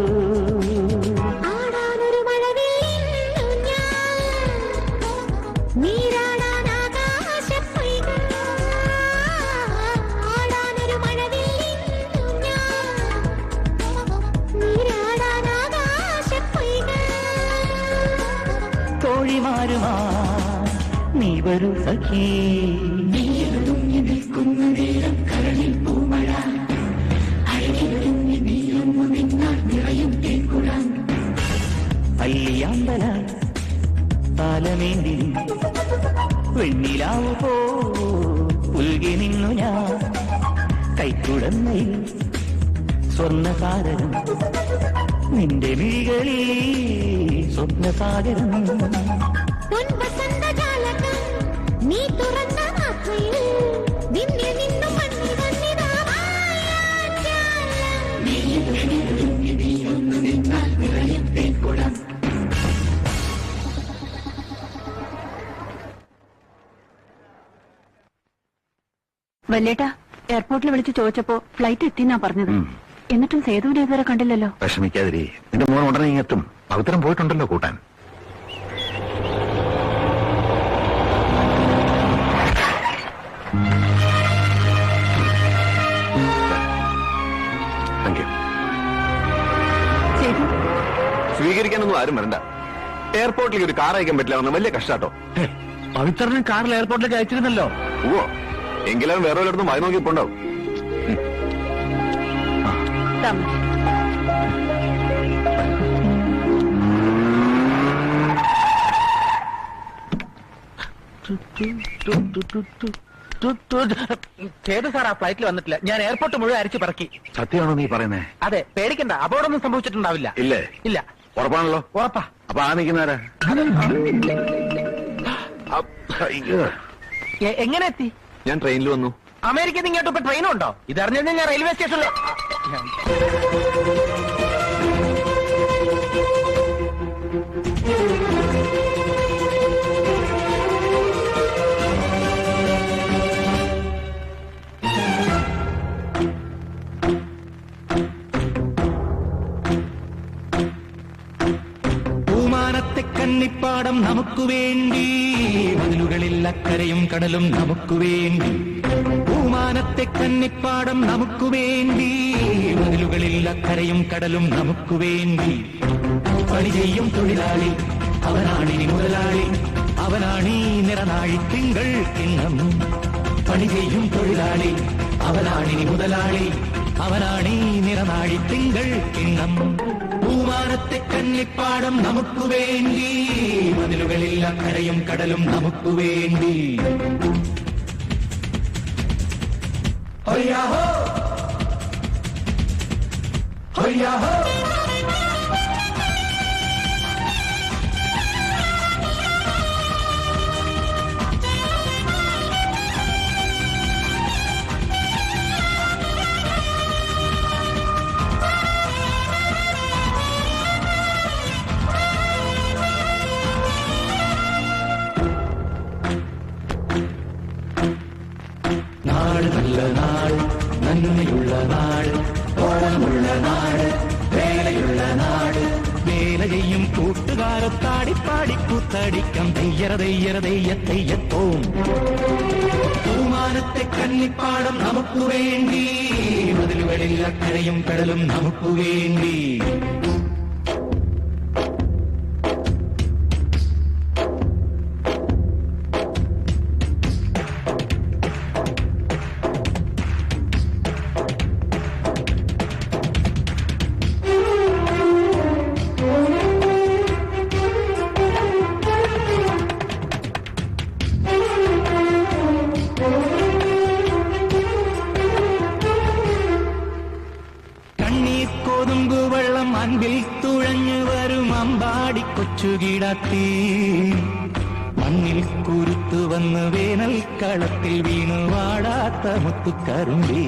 തോഴിമാരുമാ നീ വരൂ സഖി. അല്ലിയാമ്പല താലമേന്തി വെണ്ണിലാവു പോ പുൽകി നിന്നു ഞാൻ. കൈക്കുടന്നയിൽ സ്വർണ്ണസാഗരം നിന്റെ മിഴികളിൽ സ്വപ്നസാഗരം. നീ തുറന്ന മാത്രയിൽ നിന്നിൽ നിന്നും മണ്ണിൽ വന്നിതാ വല്യേട്ടാ, എയർപോർട്ടിൽ വിളിച്ച് ചോദിച്ചപ്പോ ഫ്ലൈറ്റ് എത്തിന്നാ പറഞ്ഞത്. എന്നിട്ടും സേതുവിനെ ഇതുവരെ കണ്ടില്ലല്ലോ. വിഷമിക്കാതിരി, നിന്റെ മോൻ ഉടനെ ഇങ്ങെത്തും. പവിത്രം പോയിട്ടുണ്ടല്ലോ കൂട്ടാൻ. സ്വീകരിക്കാനൊന്നും ആരും വരണ്ട. എയർപോർട്ടിൽ ഒരു കാർ അയക്കാൻ പറ്റില്ല എന്ന് വലിയ കഷ്ടാട്ടോ. പവിത്രനെ കാറിൽ എയർപോർട്ടിലേക്ക് അയച്ചിരുന്നല്ലോ. ഓ, എങ്കിലും വേറെ വല്ലയിടത്തും വായി നോക്കിപ്പോണ്ടാവും. സേതു സാർ ആ ഫ്ലൈറ്റിൽ വന്നിട്ടില്ല. ഞാൻ എയർപോർട്ട് മുഴുവൻ അരിച്ചു പറക്കി. സത്യമാണോ നീ പറയുന്നേ? അതെ, പേടിക്കണ്ട, അപകടമൊന്നും സംഭവിച്ചിട്ടുണ്ടാവില്ല. ഇല്ലേ? ഇല്ല. ഉറപ്പാണല്ലോ? ഉറപ്പാ. അപ്പൊ ആ നിൽക്കുന്നാരാ? എങ്ങനെ എത്തി? ഞാൻ ട്രെയിനിൽ വന്നു. അമേരിക്കയിൽ നിന്ന് ഇങ്ങോട്ട് ഇപ്പൊ ട്രെയിനും ഉണ്ടോ? ഇതറിഞ്ഞാൽ ഞാൻ റെയിൽവേ സ്റ്റേഷനിൽ. കന്നിപ്പാടം നമുക്ക് വേണ്ടി, മതിലുകളിൽ അക്കരയും കടലും നമുക്ക് വേണ്ടി. പൂമാനത്തെ കന്നിപ്പാടം നമുക്ക് വേണ്ടി, മതിലുകളിൽ അക്കരയും കടലും നമുക്ക് വേണ്ടി. പണി ചെയ്യും തൊഴിലാളി അവനാണിനി മുതലാളി, അവനാണീ നിറനാഴി തിങ്കൾ കിണ്ണം. പണി ചെയ്യും തൊഴിലാളി അവനാണിനി മുതലാളി, അവനാണീ നിറനാഴി തിങ്കൾ കിണ്ണം. പൂമാനത്തെ കന്നിപ്പാടം നമുക്ക് വേണ്ടി, മതിലുകളിൽ അക്കരയും കടലും നമുക്ക് വേണ്ടി. ഹൊയ്യാഹോ ഹൊയ്യാഹോ. നാട് നല്ല നാട്, നന്മയുള്ള നാട്, ഓണമുള്ള നാട്, വേലയുള്ള നാട്. വേല ചെയ്യും കൂട്ടുകാരത്താടിപ്പാടി കൂത്തടിക്കാം തെയ്യറ തെയ്യറ തെയ്യ തെയ്യത്തോം. പൂമാനത്തെ കന്നിപ്പാടം നമുക്ക് വേണ്ടി, മതിലുകളിൽ അക്കരയും കടലും നമുക്ക് വേണ്ടി. ചൂടാത്തി മണ്ണിൽ കുരുത്തു വന്ന് വേനൽക്കളത്തിൽ വീണു വാടാത്ത മുത്തുക്കറുമ്പി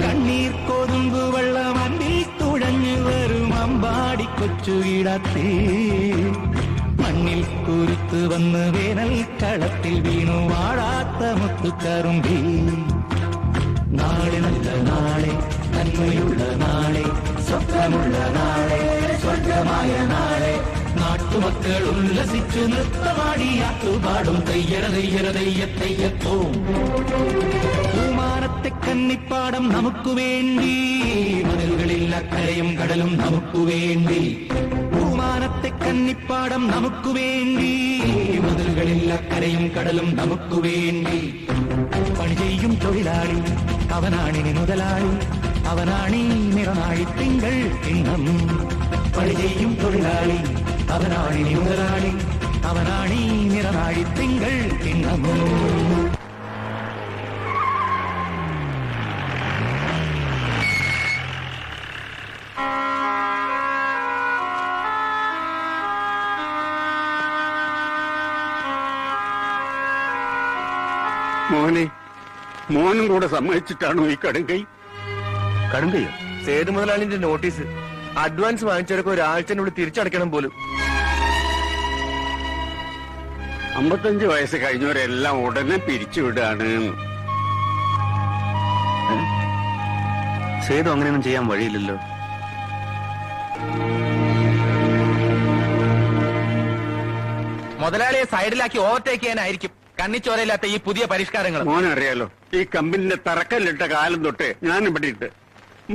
കണ്ണീർ കൊതുമ്പ് വെള്ളം അന്നിൽ തുഴഞ്ഞു വരും അമ്പാടി കൊച്ചു കിടത്തി മണ്ണിൽ കുരുത്തു വന്ന് വേനൽക്കളത്തിൽ വീണു വാടാത്ത മുത്തുക്കറുമ്പി നാളെ നല്ല നാളെ നന്മയുള്ള നാളെ സ്വപ്നമുള്ള നാളെ സ്വർഗമായ നാളെ നാട്ടുമക്കൾ ഉല്ലസിച്ചു നൃത്തമാടിയാട്ടുപാടും തെയ്യര തെയ്യര തെയ്യ തെയ്യത്തോം പൂമാനത്തെ കന്നിപ്പാടം നമുക്ക് വേണ്ടി മതിലുകളിൽ അക്കരയും കടലും നമുക്ക് വേണ്ടി പൂമാനത്തെ കന്നിപ്പാടം നമുക്ക് വേണ്ടി മതിലുകളിൽ അക്കരയും കടലും നമുക്ക് വേണ്ടി പണി ചെയ്യും തൊഴിലാളി അവനാണിനി മുതലാളി അവനാണീ നിറനാഴി തിങ്കൾ കിണ്ണം പണി ചെയ്യും തൊഴിലാളി അവനാണിനി മുതലാളി അവനാണീ നിറനാഴി തിങ്കൾ കിണ്ണം മോനെ, മോനും കൂടെ സമ്മതിച്ചിട്ടാണോ ഈ കടുങ്കൈ? കടുങ്കയോ? സേതു മുതലാളിന്റെ നോട്ടീസ് അഡ്വാൻസ് വാങ്ങിച്ചവരൊക്കെ ഒരാഴ്ചനുള്ളിൽ തിരിച്ചടയ്ക്കണം പോലും. 55 വയസ്സ് കഴിഞ്ഞവരെല്ലാം ഉടനെ പിരിച്ചുവിടാണ്. സേതു അങ്ങനെയൊന്നും ചെയ്യാൻ വഴിയില്ലല്ലോ. മുതലാളിയെ സൈഡിലാക്കി ഓവർടേക്ക് ചെയ്യാനായിരിക്കും കണ്ണിച്ചോരയില്ലാത്ത ഈ പുതിയ പരിഷ്കാരങ്ങൾ. മോനറിയാലോ, ഈ കമ്പനിന്റെ തറക്കല്ലിട്ട കാലം തൊട്ട് ഞാൻ ഇവിടെ ഇട്ട്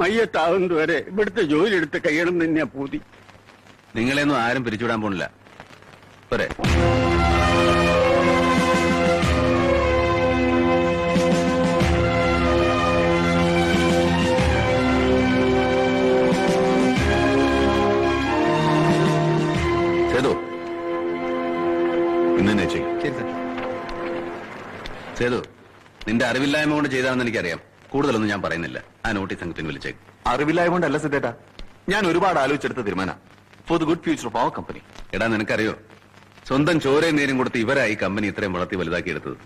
മയ്യത്താവുന്നതുവരെ ഇവിടുത്തെ ജോലി എടുത്ത് കഴിയണം തന്നെയാ പൂതി. നിങ്ങളെയൊന്നും ആരും പിരിച്ചുവിടാൻ പോണില്ല. പോരെ? സേതു, ഇന്നെ ചെയ്യും. സേതു, നിന്റെ അറിവില്ലായ്മ കൊണ്ട് ചെയ്താണെന്ന് എനിക്കറിയാം. കൂടുതലൊന്നും ഞാൻ പറയുന്നില്ല. ആ നോട്ടീസ് സംഘത്തിന് വിളിച്ചേക്കും. അറിവില്ലായ്മ കൊണ്ടല്ല സിദ്ധേട്ടാ, ഞാൻ ഒരുപാട് ആലോചിച്ചെടുത്ത തീരുമാനം. For the good future of our company. എടാ, നിനക്കറിയോ, സ്വന്തം ചോരയും നേരും കൊടുത്ത് ഇവരായി കമ്പനി ഇത്രയും വളർത്തി വലുതാക്കി എടുത്തത്.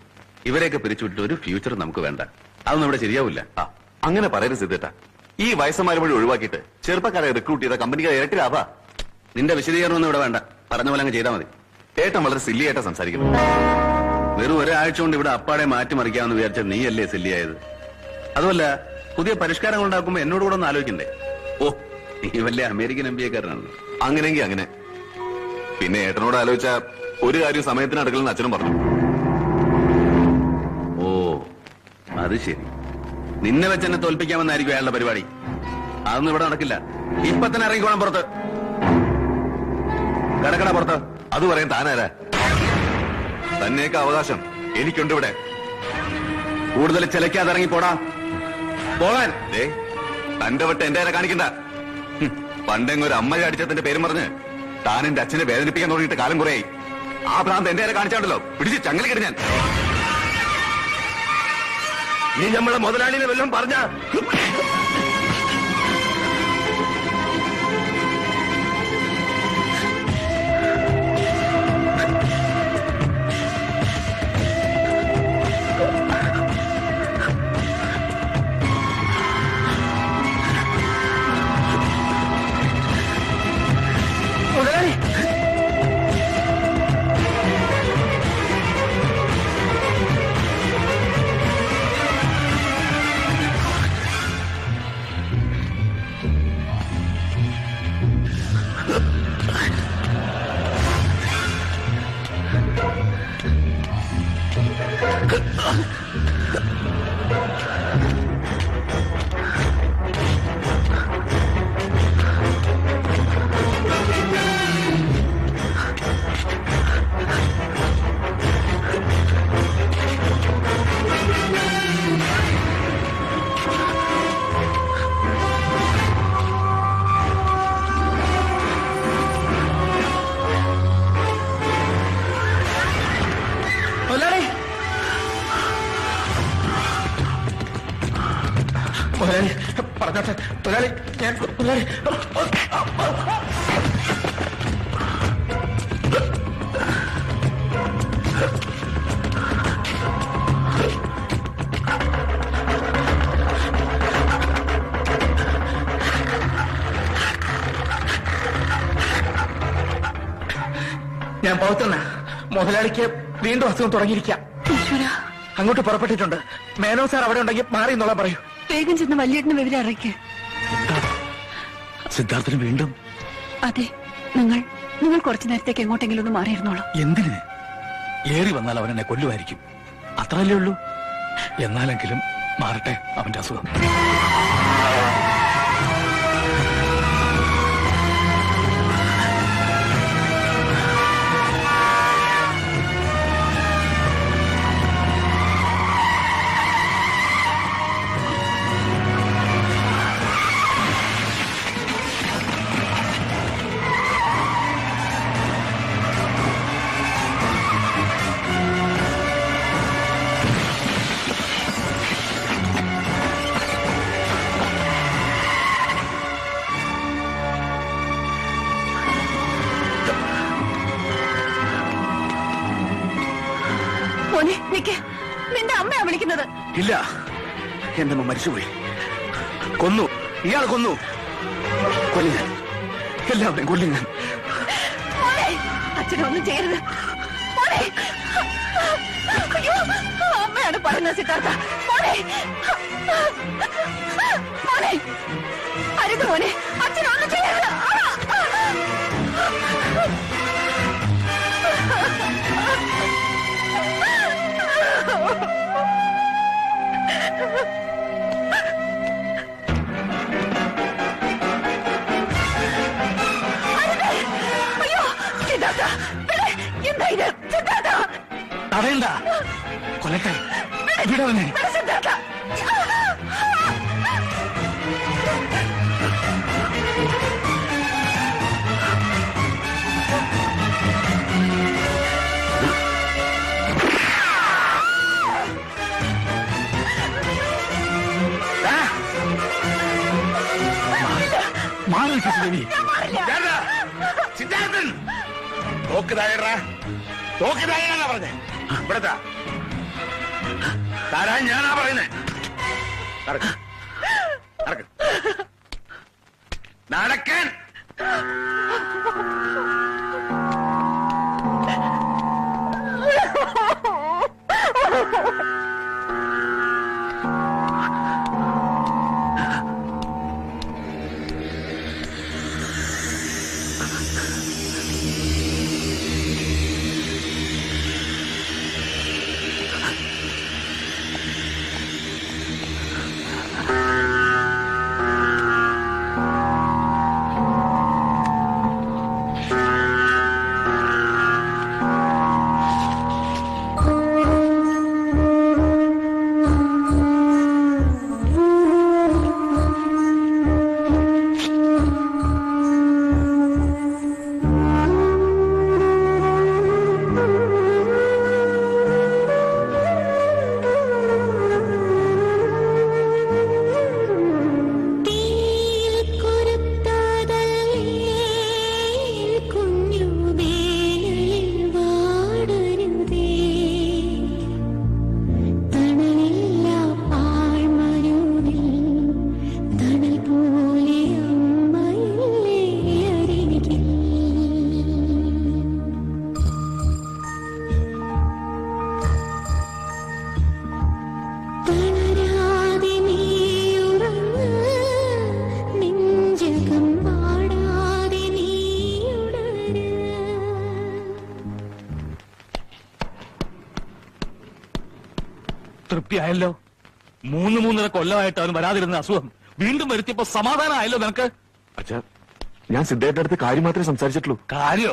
ഇവരെയൊക്കെ പിരിച്ചുവിട്ടിട്ട് ഒരു ഫ്യൂച്ചർ നമുക്ക് വേണ്ട. അതൊന്നും ഇവിടെ ശരിയാവില്ല. അങ്ങനെ പറയരുത് സിദ്ധേട്ടാ. ഈ വയസ്സന്മാരെ വഴി ഒഴിവാക്കിയിട്ട് ചെറുപ്പക്കാരെ റിക്രൂട്ട് ചെയ്ത കമ്പനിക്ക് ഇരട്ടി ലാഭാ. നിന്റെ വിശദീകരണം ഒന്നും ഇവിടെ വേണ്ട. പറഞ്ഞ പോലെ അങ്ങ് ചെയ്താൽ മതി. ഏട്ടൻ വളരെ സില്ലി ആയിട്ടാ സംസാരിക്കുന്നു. വെറും ഒരാഴ്ച കൊണ്ട് ഇവിടെ അപ്പാടെ മാറ്റിമറിക്കാമെന്ന് വിചാരിച്ച നീയല്ലേ സില്ലിയായത്? അതുമല്ല, പുതിയ പരിഷ്കാരങ്ങൾ ഉണ്ടാക്കുമ്പോ എന്നോട് കൂടെ ഒന്ന് ആലോചിക്കണ്ടേ? ഓ, നീ വലിയ അമേരിക്കൻ MBA-കാരനാണല്ലോ. അങ്ങനെയെങ്കിൽ അങ്ങനെ. പിന്നെ ഏട്ടനോട് ആലോചിച്ച ഒരു കാര്യം സമയത്തിന് അടുക്കലെന്ന് അച്ഛനും പറഞ്ഞു. ഓ, അത് ശരി. നിന്നെ വെച്ച് എന്നെ തോൽപ്പിക്കാമെന്നായിരിക്കും അയാളുടെ പരിപാടി. അതൊന്നും ഇവിടെ നടക്കില്ല. ഇപ്പൊ തന്നെ ഇറങ്ങിക്കോണം പുറത്ത്. കടക്കട പുറത്ത്. അത് പറയാൻ താനാരാ? തന്നെയൊക്കെ അവകാശം എനിക്കുണ്ട് ഇവിടെ. കൂടുതൽ ചിലക്കാതെ ഇറങ്ങിപ്പോടാ. പോകാൻ. തന്റെ വട്ടം എന്റെ നേരെ കാണിക്കണ്ട. പണ്ടെങ്ങ ഒരു അമ്മ അടിച്ചതിന്റെ പേരും പറഞ്ഞ് താൻ എന്റെ അച്ഛനെ വേദനിപ്പിക്കാൻ തുടങ്ങിയിട്ട് കാലം കുറയായി. ആ ഭ്രാന്ത് എന്റെ നേരെ കാണിച്ചാണ്ടല്ലോ പിടിച്ച് ചങ്ങലിക്കിട്ട് ഞാൻ. നീ നമ്മളെ മുതലാളിനെ വല്ലതും പറഞ്ഞ മുതലാളി പറഞ്ഞോട്ടെ. മുതലാളി, ഞാൻ മുതലാളി ഞാൻ പൗത്തന്ന മുതലാളിക്ക് വീണ്ടും അസുഖം തുടങ്ങിയിരിക്കാം. അങ്ങോട്ട് പുറപ്പെട്ടിട്ടുണ്ട്. മേനോ സാർ അവിടെ ഉണ്ടെങ്കിൽ മാറി എന്നുള്ള പറയൂ. വേഗം ചെന്ന് വല്യേട്ടന് വിവരം അറിയിക്കേ. സിദ്ധാർത്ഥന് വീണ്ടും? അതെ, നിങ്ങൾ കുറച്ചു നേരത്തേക്ക് എങ്ങോട്ടെങ്കിലും ഒന്ന് മാറിയിരുന്നോളൂ. എന്തിന്? ഏറി വന്നാൽ അവൻ എന്നെ കൊല്ലുമായിരിക്കും, അത്രയല്ലേ ഉള്ളൂ. എന്നാലെങ്കിലും മാറട്ടെ അവന്റെ അസുഖം. മോനെ നിക്ക്, നിന്റെ അമ്മയാ വിളിക്കുന്നത്. ഇല്ല, എന്റെ അമ്മ മരിച്ചുപോയി. കൊന്നു, ഇയാൾ കൊന്നു. കൊല്ലുങ്ങാൻ, എല്ലാവരെയും കൊല്ലുങ്ങാൻ. അച്ഛനൊന്നും ചെയ്യരുത് മോനെ. അയ്യോ, അമ്മയാണ് പറയുന്നത് സിദ്ധാർത്ഥ. മോനെ മോനെ അരുത് മോനെ, അച്ഛനൊന്നും ചെയ്യരുത്. അയ്യോ സിദ്ധാർത്ഥ, എന്താ ഇത് സിദ്ധാർത്ഥ? തടയണ്ട, കൊല്ലട്ടെ, വിടവനെ. സിദ്ധാർത്ഥ, മാറി ദേവി. സിദ്ധാർത്ഥൻ തോക്കുതായടാ, തോക്കുതായാ പറഞ്ഞേ. ഇവിടത്താ താരാ ഞാനാ പറയുന്നേ. നടക്കാൻ. തൃപ്തിയായല്ലോ. 3-3.5 കൊല്ലമായിട്ട് അവൻ വരാതിരുന്ന അസുഖം വീണ്ടും വരുത്തിയപ്പോ സമാധാനമായല്ലോ നിനക്ക്? അച്ഛാ, ഞാൻ സിദ്ധേട്ടന്റെ അടുത്ത് കാര്യം മാത്രമേ സംസാരിച്ചിട്ടുള്ളൂ. കാര്യോ?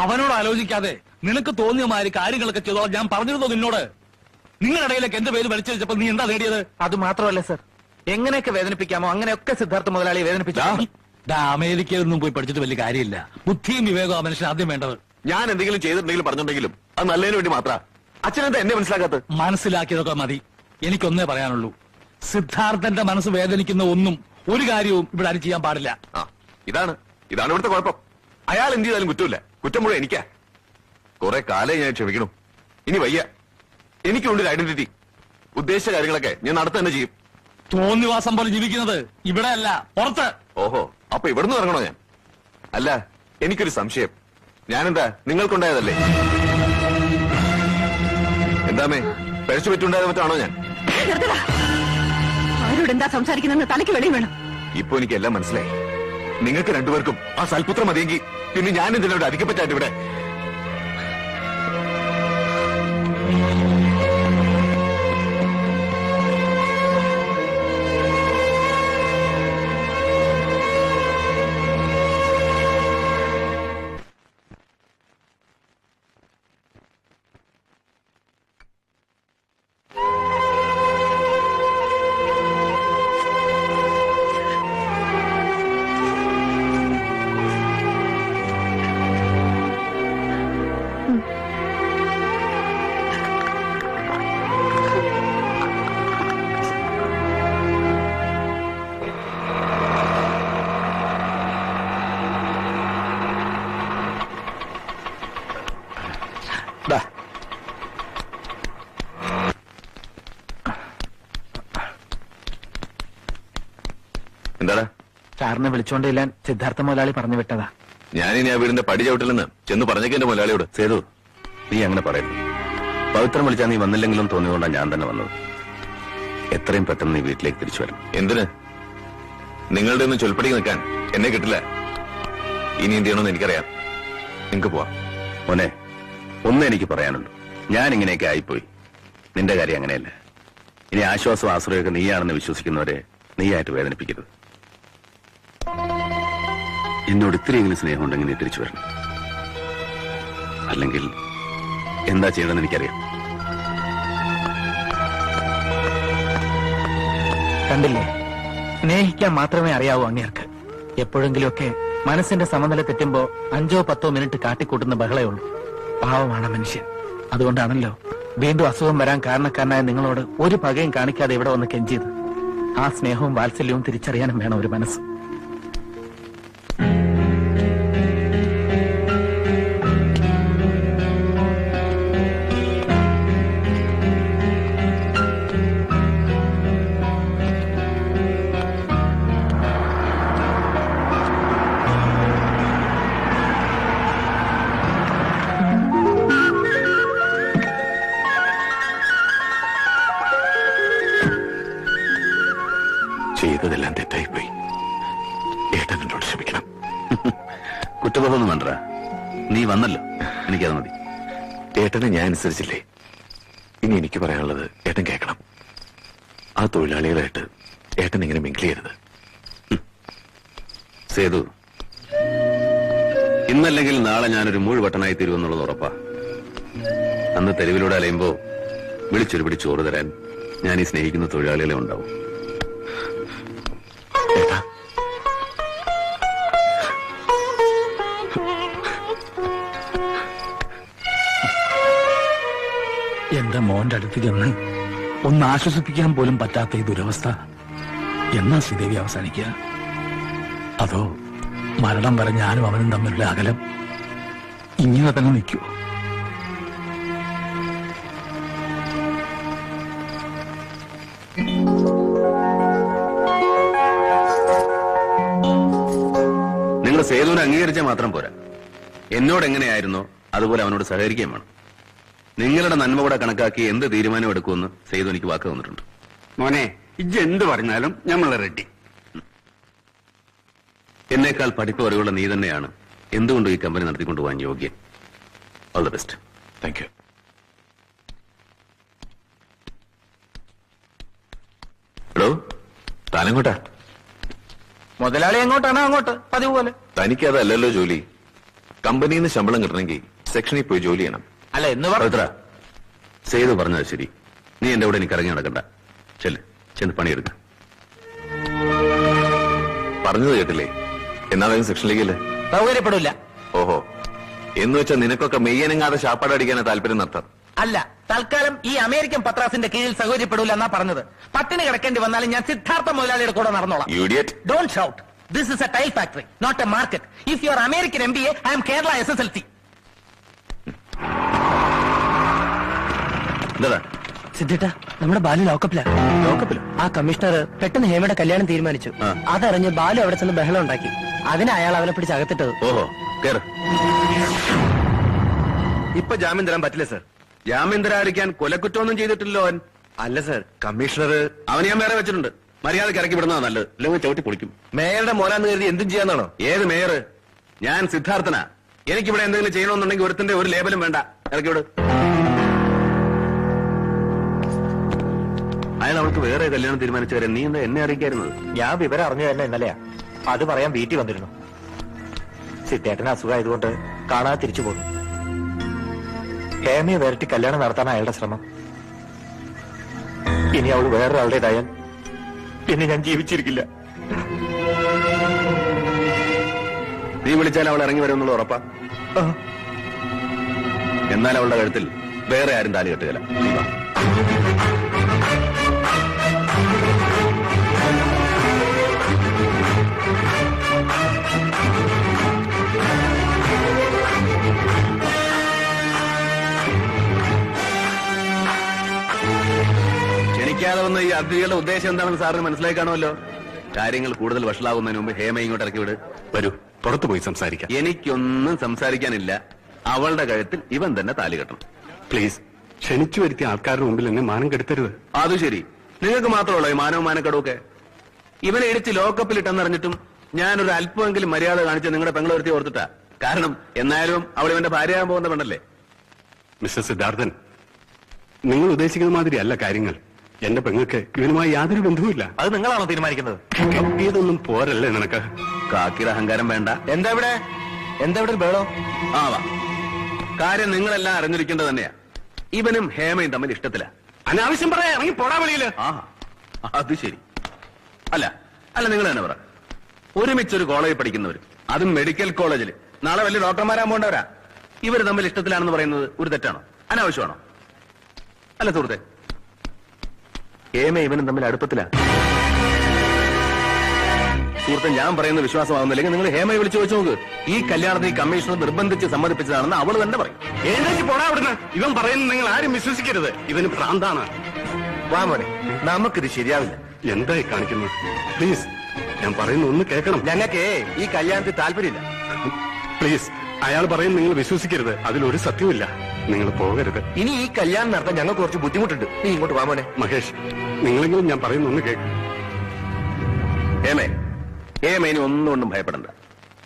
അവനോട് ആലോചിക്കാതെ നിനക്ക് തോന്നിയ മാതിരി കാര്യങ്ങളൊക്കെ ചെയ്തോളാം ഞാൻ പറഞ്ഞിരുന്നോ നിന്നോട്? നിങ്ങളിടയിലേക്ക് എന്റെ പേര് വലിച്ചു വെച്ചപ്പോ നീ എന്താ നേടിയത്? അത് മാത്രമല്ല സർ, എങ്ങനെയൊക്കെ വേദനിപ്പിക്കാമോ അങ്ങനെയൊക്കെ സിദ്ധാർത്ഥ മുതലാളി വേദനിപ്പിച്ചു. അമേരിക്കയിലൊന്നും പോയി പഠിച്ചിട്ട് വലിയ കാര്യമില്ല. ബുദ്ധിയും വിവേകവും ആ മനുഷ്യൻ ആദ്യം വേണ്ടത്. ഞാൻ എന്തെങ്കിലും ചെയ്തിട്ടുണ്ടെങ്കിലും പറഞ്ഞിട്ടുണ്ടെങ്കിലും അത് നല്ലതിന് വേണ്ടി മാത്രം. അച്ഛനെന്താ എന്നെ മനസ്സിലാക്കാത്തത്? മനസ്സിലാക്കിയതൊക്കെ മതി. എനിക്കൊന്നേ പറയാനുള്ളൂ, സിദ്ധാർത്ഥന്റെ മനസ്സ് വേദനിക്കുന്ന ഒന്നും ഒരു കാര്യവും ഇവിടെ ആരും ചെയ്യാൻ പാടില്ല. ഇതാണ് ഇവിടുത്തെ കുഴപ്പം. അയാൾ എന്ത് ചെയ്താലും കുറ്റമില്ല, കുറ്റം മുഴുവൻ എനിക്കാ. കുറെ കാലം ഞാൻ ക്ഷമിക്കണം. ഇനി വയ്യ. എനിക്കുണ്ട് ഒരു ഐഡന്റിറ്റി. ഉദ്ദേശിച്ച കാര്യങ്ങളൊക്കെ ഞാൻ നടത്ത തന്നെ ചെയ്യും. തോന്നിവാസം പോലെ ജീവിക്കുന്നത് ഇവിടെ അല്ല, പുറത്ത്. ഓഹോ, അപ്പൊ ഇവിടുന്ന് ഇറങ്ങണോ ഞാൻ? അല്ല, എനിക്കൊരു സംശയം. ഞാനെന്താ നിങ്ങൾക്കുണ്ടായതല്ലേ? എന്താമേ പഴിച്ചു പറ്റുണ്ടായത് മറ്റാണോ ഞാൻ? ആരോട് എന്താ സംസാരിക്കുന്നെന്ന് തലയ്ക്ക് വെളിയും വേണം. ഇപ്പൊ എനിക്കെല്ലാം മനസ്സിലായി. നിങ്ങൾക്ക് രണ്ടുപേർക്കും ആ സൽപുത്രം മതിയെങ്കിൽ പിന്നെ ഞാൻ എന്തിനോട് അധികപ്പറ്റായിട്ട് ഇവിടെ? എന്താടാ? സാറിനെ വിളിച്ചോണ്ടില്ല സിദ്ധാർത്ഥ മുതലാളി പറഞ്ഞു വിട്ടതാ. ഞാനിനി ആ വീടിന്റെ പടി ചവിട്ടില്ലെന്ന് ചെന്ന് പറഞ്ഞേക്ക് എന്റെ മുതലാളിയോട്. സേതു, നീ അങ്ങനെ പറയരുത്. പവിത്രം വിളിച്ചാൽ നീ വന്നില്ലെങ്കിലും തോന്നിയതുകൊണ്ടാണ് ഞാൻ തന്നെ വന്നത്. എത്രയും പെട്ടെന്ന് നീ വീട്ടിലേക്ക് തിരിച്ചു വരണം. എന്തിന്? നിങ്ങളുടെ ഒന്നും ചൊൽപ്പടിക്ക് നിൽക്കാൻ എന്നെ കിട്ടില്ല. ഇനി എന്ത് ചെയ്യണമെന്ന് എനിക്കറിയാം. നിങ്ങൾക്ക് പോവാം. മോനെ, ഒന്നും എനിക്ക് പറയാനുണ്ട്. ഞാൻ ഇങ്ങനെയൊക്കെ ആയിപ്പോയി. നിന്റെ കാര്യം അങ്ങനെയല്ല. ഇനി ആശ്വാസം ആശ്രയമൊക്കെ നീയാണെന്ന് വിശ്വസിക്കുന്നവരെ നീയായിട്ട് വേദനിപ്പിക്കരുത്. എന്നോട് ഇത്രയെങ്കിലും സ്നേഹമുണ്ടെങ്കിൽ നീ തിരിച്ചു വരണം. അല്ലെങ്കിൽ എന്താ ചെയ്യണമെന്ന് എനിക്കറിയാം. കണ്ടില്ലേ, സ്നേഹിക്കാൻ മാത്രമേ അറിയാവൂ അങ്ങേർക്ക്. എപ്പോഴെങ്കിലുമൊക്കെ മനസ്സിന്റെ സമനില തെറ്റുമ്പോ 5-10 മിനിറ്റ് കാട്ടിക്കൂട്ടുന്ന ബഹളേ ഉള്ളൂ. പാവമാണ് മനുഷ്യൻ. അതുകൊണ്ടാണല്ലോ വീണ്ടും അസുഖം വരാൻ കാരണക്കാരനായ നിങ്ങളോട് ഒരു പകയും കാണിക്കാതെ ഇവിടെ വന്ന് കെഞ്ചിയത്. ആ സ്നേഹവും വാത്സല്യവും തിരിച്ചറിയാനും വേണം ഒരു മനസ്സ്. ചെയ്തതെല്ലാം തെറ്റായിപ്പോയി. ഏട്ടൻ എന്നോട് ക്ഷമിക്കണം. കുറ്റബോധമൊന്നും വേണ്ട. നീ വന്നല്ലോ, എനിക്കത് മതി. ഏട്ടനെ ഞാൻ അനുസരിച്ചില്ലേ? ഇനി എനിക്ക് പറയാനുള്ളത് ഏട്ടൻ കേൾക്കണം. ആ തൊഴിലാളികളായിട്ട് ഏട്ടൻ ഇങ്ങനെ മിങ്കിൾ ചെയ്യരുത്. സേതു, ഇന്നല്ലെങ്കിൽ നാളെ ഞാനൊരു മൂഴ്പട്ടനായി തീരുമെന്നുള്ളത് ഉറപ്പാ. അന്ന് തെരുവിലൂടെ അലയുമ്പോ വിളിച്ചൊരു പിടി ചോറ് തരാൻ ഞാൻ ഈ സ്നേഹിക്കുന്ന തൊഴിലാളികളെ ഉണ്ടാവും. ഏട്ടാ, എന്റെ മോന്റെ അടുത്ത് ചെന്ന് ഒന്ന് ആശ്വസിപ്പിക്കാൻ പോലും പറ്റാത്ത ഈ ദുരവസ്ഥ എന്നാ ശ്രീദേവി അവസാനിക്കുക? അതോ മരണം വരെ ഞാനും അവനും തമ്മിലുള്ള അകലം ഇങ്ങനെ തന്നെ നിൽക്കൂ? നിങ്ങൾ സേതുവിനെ അംഗീകരിച്ചാൽ മാത്രം പോരാ. എന്നോട് എങ്ങനെയായിരുന്നോ അതുപോലെ അവനോട് സഹകരിക്കുകയും വേണം. നിങ്ങളുടെ നന്മ കൂടെ കണക്കാക്കി എന്ത് തീരുമാനം എടുക്കുമെന്ന് സേതു എനിക്ക് വാക്ക് തന്നിട്ടുണ്ട്. മോനെ, ഇജ്ജ് എന്ത് പറഞ്ഞാലും ഞമ്മൾ റെഡി. എന്നേക്കാൾ പഠിപ്പ് അറിവുള്ള നീ തന്നെയാണ് എന്തുകൊണ്ടും ഈ കമ്പനി നടത്തിക്കൊണ്ടുപോകാൻ യോഗ്യൻ. All the best. Thank U. എടോ, താനെങ്ങോട്ടാ? മുതലാളി എങ്ങോട്ടാണോ അങ്ങോട്ട്, പതിവ് പോലെ. തനിക്കതല്ലല്ലോ ജോലി. കമ്പനിയിൽ നിന്ന് ശമ്പളം കിട്ടണമെങ്കിൽ സെക്ഷനിൽ പോയി ജോലി ചെയ്യണം. അല്ല എന്ന് പവിത്ര, സേതു പറഞ്ഞത് ശരി. നീ എന്റെ കൂടെ എനിക്ക് ഇറങ്ങി നടക്കണ്ട. ചെന്ന് പണിയെടുക്ക. പറഞ്ഞത് കേട്ടില്ലേ? എന്നാ വേഗം സെക്ഷനിലേക്കല്ലേ? സൗകര്യപ്പെടില്ല. ഓഹോ, എന്ന് വെച്ചാൽ നിനക്കൊക്കെ മെയ്യനങ്ങാതെ ശാപ്പാടടിക്കാനാ താല്പര്യം നടത്താം. അല്ല, തൽക്കാലം ഈ അമേരിക്കൻ പത്രാസിന്റെ കീഴിൽ സൗകര്യപ്പെടില്ല എന്നാ പറഞ്ഞത്. പട്ടിണി കിടക്കേണ്ടി വന്നാലും ഞാൻ സിദ്ധാർത്ഥ മുതലാളിയുടെ കൂടെ നടന്നോളാം. Idiot. Don't shout. This is a tile factory, not a market. If you are American MBA, I am Kerala SSLC. എന്താ സിദ്ധിട്ട, നമ്മുടെ ബാലു ലോക്കപ്പില. ആ കമ്മീഷണർ പെട്ടെന്ന് ഹേമയുടെ കല്യാണം തീരുമാനിച്ചു. അതറിഞ്ഞ് ബാലു അവിടെ ചെന്ന് ബഹളം ഉണ്ടാക്കി. അതിന് അയാൾ അവനെ പിടിച്ച് അകത്തിട്ടത്. ഓഹോ, കേറ്. ഇപ്പൊ ജാമ്യം തരാൻ പറ്റില്ല സർ. ജാമ്യം തരാതിരിക്കാൻ കൊലക്കുറ്റമൊന്നും ചെയ്തിട്ടില്ലോ അവൻ. അല്ല സർ, കമ്മീഷണർ അവൻ ഞാൻ വേറെ വെച്ചിട്ടുണ്ട്. മര്യാദക്ക് ഇറക്കി വിടുന്നതാ നല്ലത്, അല്ലെങ്കിൽ ചവിട്ടി പൊളിക്കും. മേയറുടെ മോനാന്ന് കരുതി എന്തും ചെയ്യാന്നാണോ? ഏത് മേയർ? ഞാൻ സിദ്ധാർത്ഥനാ. എനിക്കിവിടെ എന്തെങ്കിലും ചെയ്യണമെന്നുണ്ടെങ്കിൽ ഒരുത്തിന്റെ ഒരു ലേബലും വേണ്ട. ഇറക്കി വിട്. അയാൾ അവൾക്ക് വേറെ കല്യാണം തീരുമാനിച്ചവരെ നീ എന്താ എന്നെ അറിയിക്കായിരുന്നത്? ഞാൻ വിവരം അറിഞ്ഞു തന്നെ ഇന്നലെയാ. അത് പറയാൻ വീട്ടിൽ വന്നിരുന്നു. സിദ്ധേട്ടന് അസുഖമായതുകൊണ്ട് കാണാതെ തിരിച്ചു പോന്നു. ഹേമയെ വരട്ടി കല്യാണം നടത്താൻ അയാളുടെ ശ്രമം. ഇനി അവൾ വേറൊരാളുടേതായാൽ പിന്നെ ഞാൻ ജീവിച്ചിരിക്കില്ല. നീ വിളിച്ചാൽ അവൾ ഇറങ്ങി വരുമെന്നുള്ള ഉറപ്പാ? എന്നാൽ അവളുടെ കഴുത്തിൽ വേറെ ആരും താലി കെട്ടുകയില്ല. നീ വാ. ക്ഷണിക്കാതെ വന്ന ഈ അതിഥികളുടെ ഉദ്ദേശം എന്താണെന്ന് സാറിന് മനസ്സിലായി കാണുമല്ലോ. കാര്യങ്ങൾ കൂടുതൽ വഷളാകുന്നതിന് മുമ്പ് ഹേമ ഇങ്ങോട്ട് ഇറക്കി വിട്. വരൂ, പുറത്തു പോയി സംസാരിക്കാം. എനിക്കൊന്നും സംസാരിക്കാനില്ല. അവളുടെ കഴുത്തിൽ ഇവൻ തന്നെ താലി കെട്ടണം. പ്ലീസ്, ക്ഷണിച്ചു വരുത്തിയ ആൾക്കാരുടെ മുമ്പിൽ എന്നെ മാനം കെടുത്തരുത്. അത് ശരി, നിങ്ങൾക്ക് മാത്രമല്ലോ ഈ മാനവും മാനക്കടവുമൊക്കെ. ഇവനെ ഇടിച്ച് ലോക്കപ്പിലിട്ടെന്നറിഞ്ഞിട്ടും ഞാനൊരു അല്പമെങ്കിലും മര്യാദ കാണിച്ച് നിങ്ങളുടെ പെങ്ങളൊരുത്തി ഓർത്തിട്ടാ. കാരണം എന്നാലും അവൾ ഇവന്റെ ഭാര്യയാകാൻ പോകുന്ന പെണ്ണല്ലേ. മിസ്റ്റർ സിദ്ധാർത്ഥൻ, നിങ്ങൾ ഉദ്ദേശിക്കുന്ന മാതിരി അല്ല കാര്യങ്ങൾ. എന്റെ പെങ്ങൾക്ക് ഇവനുമായി യാതൊരു ബന്ധവുമില്ല. അത് നിങ്ങളാണോ തീരുമാനിക്കുന്നത്? ഇതൊന്നും പോരല്ലേ നിനക്ക്? കാക്കിയുടെ അഹങ്കാരം വേണ്ട. എന്താ ഇവിടെ ബേളോ? വാ. കാര്യം നിങ്ങളെല്ലാം അറിഞ്ഞിരിക്കേണ്ടത് തന്നെയാ. ഇവനും ഹേമയും തമ്മിൽ ഇഷ്ടത്തില. അനാവശ്യം പറയാ, ഇറങ്ങി പോടാ വെളിയില്. ആ, അത് ശരി. അല്ല നിങ്ങൾ തന്നെ പറ. ഒരുമിച്ചൊരു കോളേജിൽ പഠിക്കുന്നവര്, അതും മെഡിക്കൽ കോളേജിൽ, നാളെ വലിയ ഡോക്ടർമാരാൻ പോണ്ടവരാ. ഇവര് തമ്മിൽ ഇഷ്ടത്തിലാണെന്ന് പറയുന്നത് ഒരു തെറ്റാണോ? അനാവശ്യമാണോ? അല്ല സുഹൃത്തെ, ഹേമ ഇവനും തമ്മിൽ അടുപ്പത്തിലാ. സുഹൃത്തെ, ഞാൻ പറയുന്ന വിശ്വാസമാകുന്നില്ലെങ്കിൽ നിങ്ങൾ ഹേമയെ വിളിച്ചു വെച്ച് നോക്ക്. ഈ കല്യാണത്തിന് കമ്മീഷണർ നിർബന്ധിച്ച് സമ്മതിപ്പിച്ചതാണെന്ന് അവൾ തന്നെ പറയും. എഴുന്നേറ്റ് പോടാ അവിടുന്ന്. ഇവൻ പറയുന്നത് നിങ്ങൾ ആരും വിശ്വസിക്കരുത്. ഇവന് ഭ്രാന്താണ്. വാ മോനെ, നമുക്കിത് ശരിയാവില്ല. എന്തായി കാണിക്കുന്നത്? പ്ലീസ്, ഞാൻ പറയുന്ന ഒന്ന് കേൾക്കണം. ഞങ്ങൾക്ക് ഈ കല്യാണത്തിൽ താല്പര്യമില്ല. പ്ലീസ്, അയാൾ പറയുന്നത് നിങ്ങൾ വിശ്വസിക്കരുത്. അതിലൊരു സത്യമില്ല. നിങ്ങൾ പോകരുത്. ഇനി ഈ കല്യാണം നടത്താൻ ഞങ്ങൾക്ക് കുറച്ച് ബുദ്ധിമുട്ടുണ്ട്. നീ ഇങ്ങോട്ട് വാ മോനെ. മഹേഷ്, നിങ്ങളെങ്കിലും ഞാൻ പറയുന്ന ഒന്ന് കേൾക്കും. ഹേമ ഇനി ഒന്നുകൊണ്ടും ഭയപ്പെടണ്ട.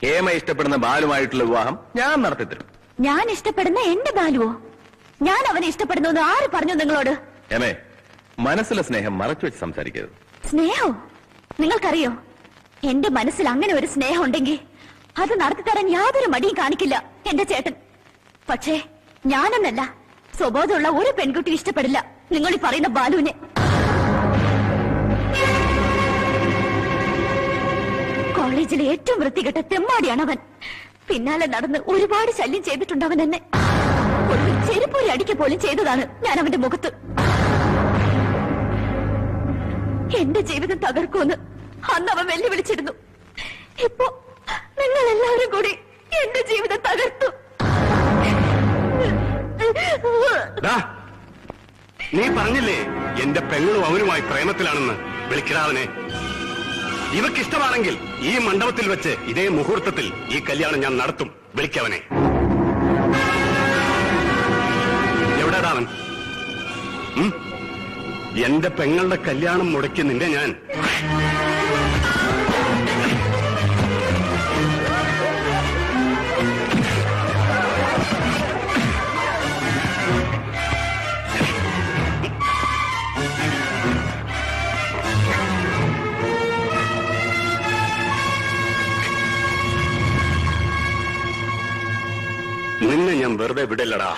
ഹേമ ഇഷ്ടപ്പെടുന്ന ബാലുമായിട്ടുള്ള വിവാഹം ഞാൻ നടത്തിത്തരും. ഞാൻ ഇഷ്ടപ്പെടുന്ന എന്റെ ബാലുവോ? ഞാൻ അവനെ ഇഷ്ടപ്പെടുന്നു ആര് പറഞ്ഞു നിങ്ങളോട്? ഹേമേ, മനസ്സിലെ സ്നേഹം മറച്ചു വെച്ച് സംസാരിക്കരുത്. സ്നേഹോ? നിങ്ങൾക്കറിയോ, എന്റെ മനസ്സിൽ അങ്ങനെ ഒരു സ്നേഹം ഉണ്ടെങ്കിൽ അത് നടത്തിത്തരാൻ യാതൊരു മടിയും കാണിക്കില്ല എന്റെ ചേട്ടൻ. പക്ഷേ ഞാനെന്നല്ല, സ്വബോധമുള്ള ഒരു പെൺകുട്ടി ഇഷ്ടപ്പെടില്ല നിങ്ങൾ ഈ പറയുന്ന ബാലുവിനെ. കോളേജിലെ ഏറ്റവും വൃത്തികെട്ട തെമ്മാടിയാണ് അവൻ. പിന്നാലെ നടന്ന് ഒരുപാട് ശല്യം ചെയ്തിട്ടുണ്ട് അവൻ എന്നെ. ഒരു ചെരുപ്പൂരി അടിക്ക പോലും ചെയ്തതാണ് ഞാൻ അവന്റെ മുഖത്ത്. എന്റെ ജീവിതം തകർക്കുമെന്ന് അന്ന് അവൻ വെല്ലുവിളിച്ചിരുന്നു. ഇപ്പോ നിങ്ങൾ എല്ലാവരും കൂടി എന്റെ ജീവിതം തകർത്തു. നീ പറഞ്ഞില്ലേ എന്റെ പെങ്ങളും അവനുമായി പ്രേമത്തിലാണെന്ന്? വിളിക്കിടാവനെ. ഇവക്കിഷ്ടമാണെങ്കിൽ ഈ മണ്ഡപത്തിൽ വെച്ച് ഇതേ മുഹൂർത്തത്തിൽ ഈ കല്യാണം ഞാൻ നടത്തും. വിളിക്കവനെ. എവിടെടാവൻ? എന്റെ പെങ്ങളുടെ കല്യാണം മുടക്കി നിന്നെ ഞാൻ നിന്നെ ഞാൻ വെറുതെ വിടില്ലടാ.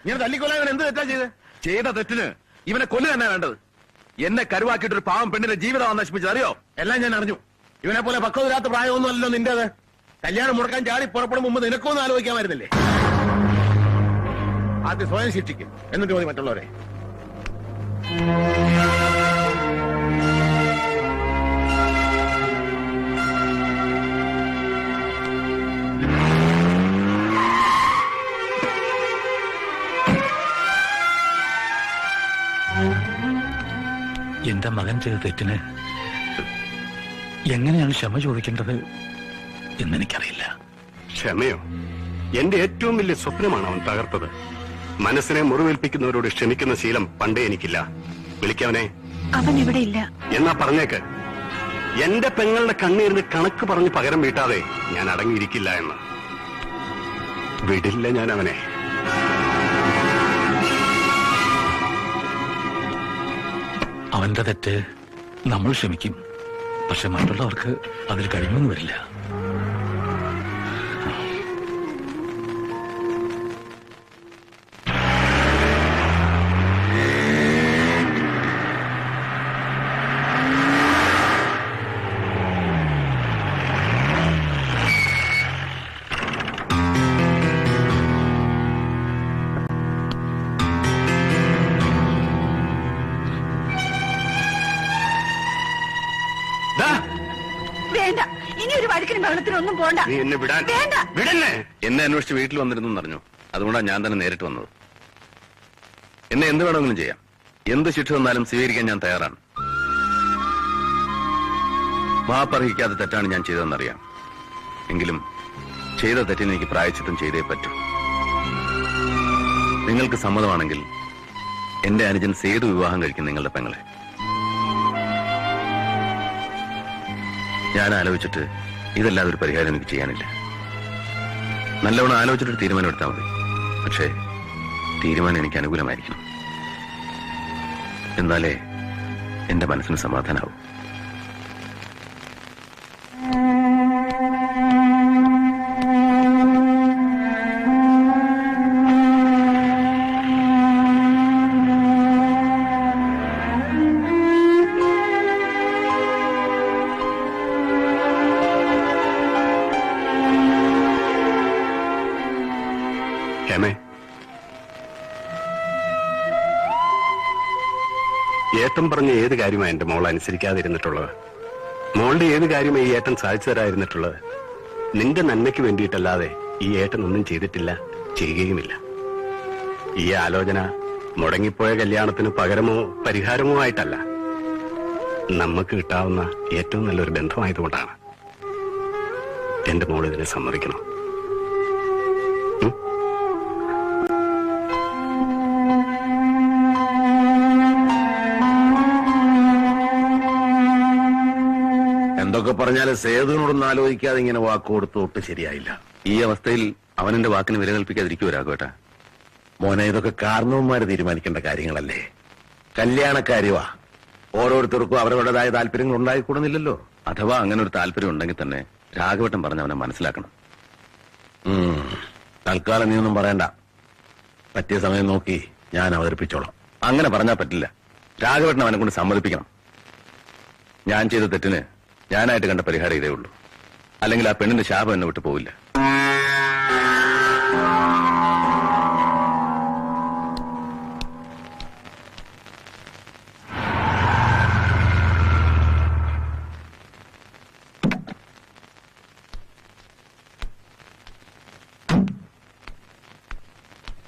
ഇങ്ങനെ തല്ലിക്കൊല്ലാൻ എന്ത് തെറ്റാ ചെയ്ത്? ചെയ്ത തെറ്റിന് ഇവനെ കൊല്ലുക തന്നെ വേണ്ടത്. എന്നെ കരുവാക്കിയിട്ട് ഒരു പാവം പെണ്ണിന്റെ ജീവിതം നശിപ്പിച്ചത് അറിയോ? എല്ലാം ഞാൻ അറിഞ്ഞു. ഇവനെ പോലെ പക്വതയില്ലാത്ത പ്രായമൊന്നും അല്ലല്ലോ നിന്റേത്. കല്യാണം മുടക്കാൻ ചാടി പുറപ്പെടും മുമ്പ് നിനക്കൊന്നും ആലോചിക്കാമായിരുന്നില്ലേ? ആദ്യം സ്വയം ശിക്ഷിക്കും, എന്നിട്ട് മതി മറ്റുള്ളവരെ. എന്റെ മകൻ ചെയ്ത തെറ്റിന് എങ്ങനെയാണ് ക്ഷമ ചോദിക്കേണ്ടത് എന്നെനിക്കറിയില്ല. ക്ഷമയോ? എന്റെ ഏറ്റവും വലിയ സ്വപ്നമാണ് അവൻ തകർത്തത്. മനസ്സിനെ മുറിവേൽപ്പിക്കുന്നവരോട് ക്ഷമിക്കുന്ന ശീലം പണ്ടേ എനിക്കില്ല. വിളിക്കവനെ. അവൻ ഇവിടെ ഇല്ല. എന്നാ പറഞ്ഞേക്ക്, എന്റെ പെങ്ങളുടെ കണ്ണീരിന് കണക്ക് പറഞ്ഞ് പകരം വീട്ടാതെ ഞാൻ അടങ്ങിയിരിക്കില്ല എന്ന്. വിടില്ല ഞാൻ അവനെ. അവന്റെ തെറ്റ് നമ്മൾ ക്ഷമിക്കും, പക്ഷെ മറ്റുള്ളവർക്ക് അതിൽ കഴിയുമെന്ന് വരില്ല. വേണ്ട, ഇനി ഒരു വഴക്കിനും ബഹളത്തിനൊന്നും പോണ്ട. നീ എന്നെ വിടാൻ. വേണ്ട. വിടല്ലേ? എന്നെ അന്വേഷിച്ച് വീട്ടിൽ വന്നിരുന്നു അറിഞ്ഞു. അതുകൊണ്ടാണ് ഞാൻ തന്നെ നേരിട്ട് വന്നത്. എന്നെ എന്ത് വേണമെങ്കിലും ചെയ്യാം. എന്ത് ശിക്ഷ വന്നാലും സ്വീകരിക്കാൻ ഞാൻ തയ്യാറാണ്. മാപ്പർഹിക്കാതെ തെറ്റാണ് ഞാൻ ചെയ്തതെന്നറിയാം. എങ്കിലും ചെയ്ത തെറ്റിന് എനിക്ക് പ്രായശ്ചിത്തം ചെയ്തേ പറ്റൂ. നിങ്ങൾക്ക് സമ്മതമാണെങ്കിൽ എന്റെ അനുജൻ സേതു വിവാഹം കഴിക്കും നിങ്ങളുടെ പെങ്ങളെ. ഞാൻ ആലോചിച്ചിട്ട് ഇതല്ലാതെ ഒരു പരിഹാരം എനിക്ക് ചെയ്യാനില്ല. നല്ലവണ്ണം ആലോചിച്ചിട്ടൊരു തീരുമാനം എടുത്താൽ മതി. പക്ഷേ തീരുമാനം എനിക്ക് അനുകൂലമായിരിക്കണം. എന്നാലേ എന്റെ മനസ്സിന് സമാധാനാവും. ഏട്ടൻ പറഞ്ഞ ഏത് കാര്യമാണ് എന്റെ മോൾ അനുസരിക്കാതിരുന്നിട്ടുള്ളത്? മോളുടെ ഏത് കാര്യമാണ് ഈ ഏട്ടൻ സാധിച്ചു തരാതിരുന്നിട്ടുള്ളത്? നിന്റെ നന്മയ്ക്ക് വേണ്ടിയിട്ടല്ലാതെ ഈ ഏട്ടൻ ഒന്നും ചെയ്തിട്ടില്ല, ചെയ്യുകയുമില്ല. ഈ ആലോചന മുടങ്ങിപ്പോയ കല്യാണത്തിന് പകരമോ പരിഹാരമോ ആയിട്ടല്ല, നമുക്ക് കിട്ടാവുന്ന ഏറ്റവും നല്ലൊരു ബന്ധമായതുകൊണ്ടാണ്. എന്റെ മോൾ ഇതിനെ സമ്മതിക്കണം. എന്തൊക്കെ പറഞ്ഞാൽ പറഞ്ഞാല് സേതുവിനോടൊന്നും ആലോചിക്കാതെ ഇങ്ങനെ വാക്ക് കൊടുത്തു ഒട്ട് ശരിയായില്ല. ഈ അവസ്ഥയിൽ അവൻ എന്റെ വാക്കിന് വില കൽപ്പിക്കാതിരിക്കുവോ രാഘവേട്ടാ? മോനെ, ഇതൊക്കെ കാരണവന്മാര് തീരുമാനിക്കേണ്ട കാര്യങ്ങളല്ലേ. കല്യാണക്കാര്യവാ. ഓരോരുത്തർക്കും അവരവരുടേതായ താല്പര്യങ്ങൾ ഉണ്ടായിക്കൂടുന്നില്ലല്ലോ. അഥവാ അങ്ങനെ ഒരു താല്പര്യം ഉണ്ടെങ്കിൽ തന്നെ രാഘവട്ടം പറഞ്ഞ് അവനെ മനസ്സിലാക്കണം. തൽക്കാലം നീ ഒന്നും പറയണ്ട. പറ്റിയ സമയം നോക്കി ഞാൻ അവതരിപ്പിച്ചോളാം. അങ്ങനെ പറഞ്ഞാൽ പറ്റില്ല. രാഘവട്ടൻ അവനെ കൊണ്ട് സമ്മതിപ്പിക്കണം. ഞാൻ ചെയ്ത തെറ്റിന് ഞാനായിട്ട് കണ്ട പരിഹാരം ഇതേ ഉള്ളൂ. അല്ലെങ്കിൽ ആ പെണ്ണിന്റെ ശാപം എന്നെ വിട്ടു പോവില്ല.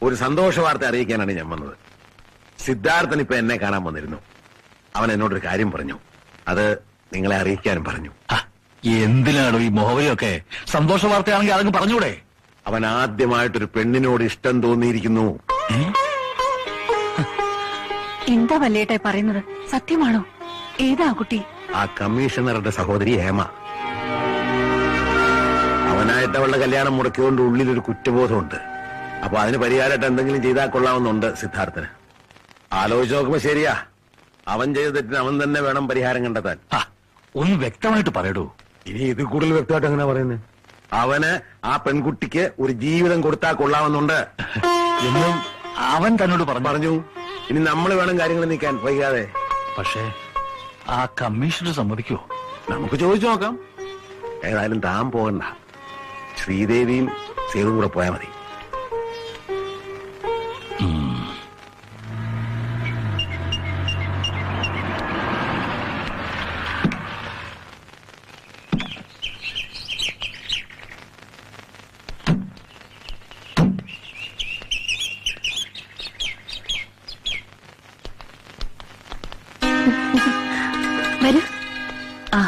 ഒരു സന്തോഷ വാർത്ത അറിയിക്കാനാണ് ഞാൻ വന്നത്. സിദ്ധാർത്ഥൻ ഇപ്പൊ എന്നെ കാണാൻ വന്നിരുന്നു. അവൻ എന്നോടൊരു കാര്യം പറഞ്ഞു. അത് നിങ്ങളെ അറിയിക്കാനും പറഞ്ഞു. എന്തിനാണോ ഈ മോഹവരിയൊക്കെ? സന്തോഷ വാർത്തയാണെങ്കിൽ അതങ്ങ് പറഞ്ഞൂടെ? അവൻ ആദ്യമായിട്ടൊരു പെണ്ണിനോട് ഇഷ്ടം തോന്നിയിരിക്കുന്നു. എന്താ വല്ലേട്ടായി പറയുന്നത്? സത്യമാണോ? ഏതാ കുട്ടി? ആ കമ്മീഷണറുടെ സഹോദരി ഹേമ. അവനായിട്ട് അവളുടെ കല്യാണം മുടക്കിയതുകൊണ്ട് ഉള്ളിലൊരു കുറ്റബോധമുണ്ട്. അപ്പൊ അതിന് പരിഹാരമായിട്ട് എന്തെങ്കിലും ചെയ്താൽ കൊള്ളാമെന്നുണ്ട് സിദ്ധാർത്ഥന്. ആലോചിച്ച് നോക്കുമ്പോ ശരിയാ. അവൻ ചെയ്ത തെറ്റിന് അവൻ തന്നെ വേണം പരിഹാരം കണ്ടെത്താൻ. ഒന്ന് വ്യക്തമായിട്ട് പറയടൂ. ഇനി ഇത് കൂടുതൽ വ്യക്തമായിട്ട് എങ്ങനെ പറയുന്നത്? അവന് ആ പെൺകുട്ടിക്ക് ഒരു ജീവിതം കൊടുത്താൽ കൊള്ളാമെന്നുണ്ട് എന്നും അവൻ തന്നോട് പറഞ്ഞു. ഇനി നമ്മൾ വേണം കാര്യങ്ങൾ നീക്കാൻ, വൈകാതെ. പക്ഷേ ആ കമ്മീഷണർ സമ്മതിക്കോ? നമുക്ക് ചോദിച്ചു നോക്കാം. ഏതായാലും താൻ പോകണ്ട. ശ്രീദേവിയും സേതും കൂടെ പോയാൽ മതി. വരൂ. ആ,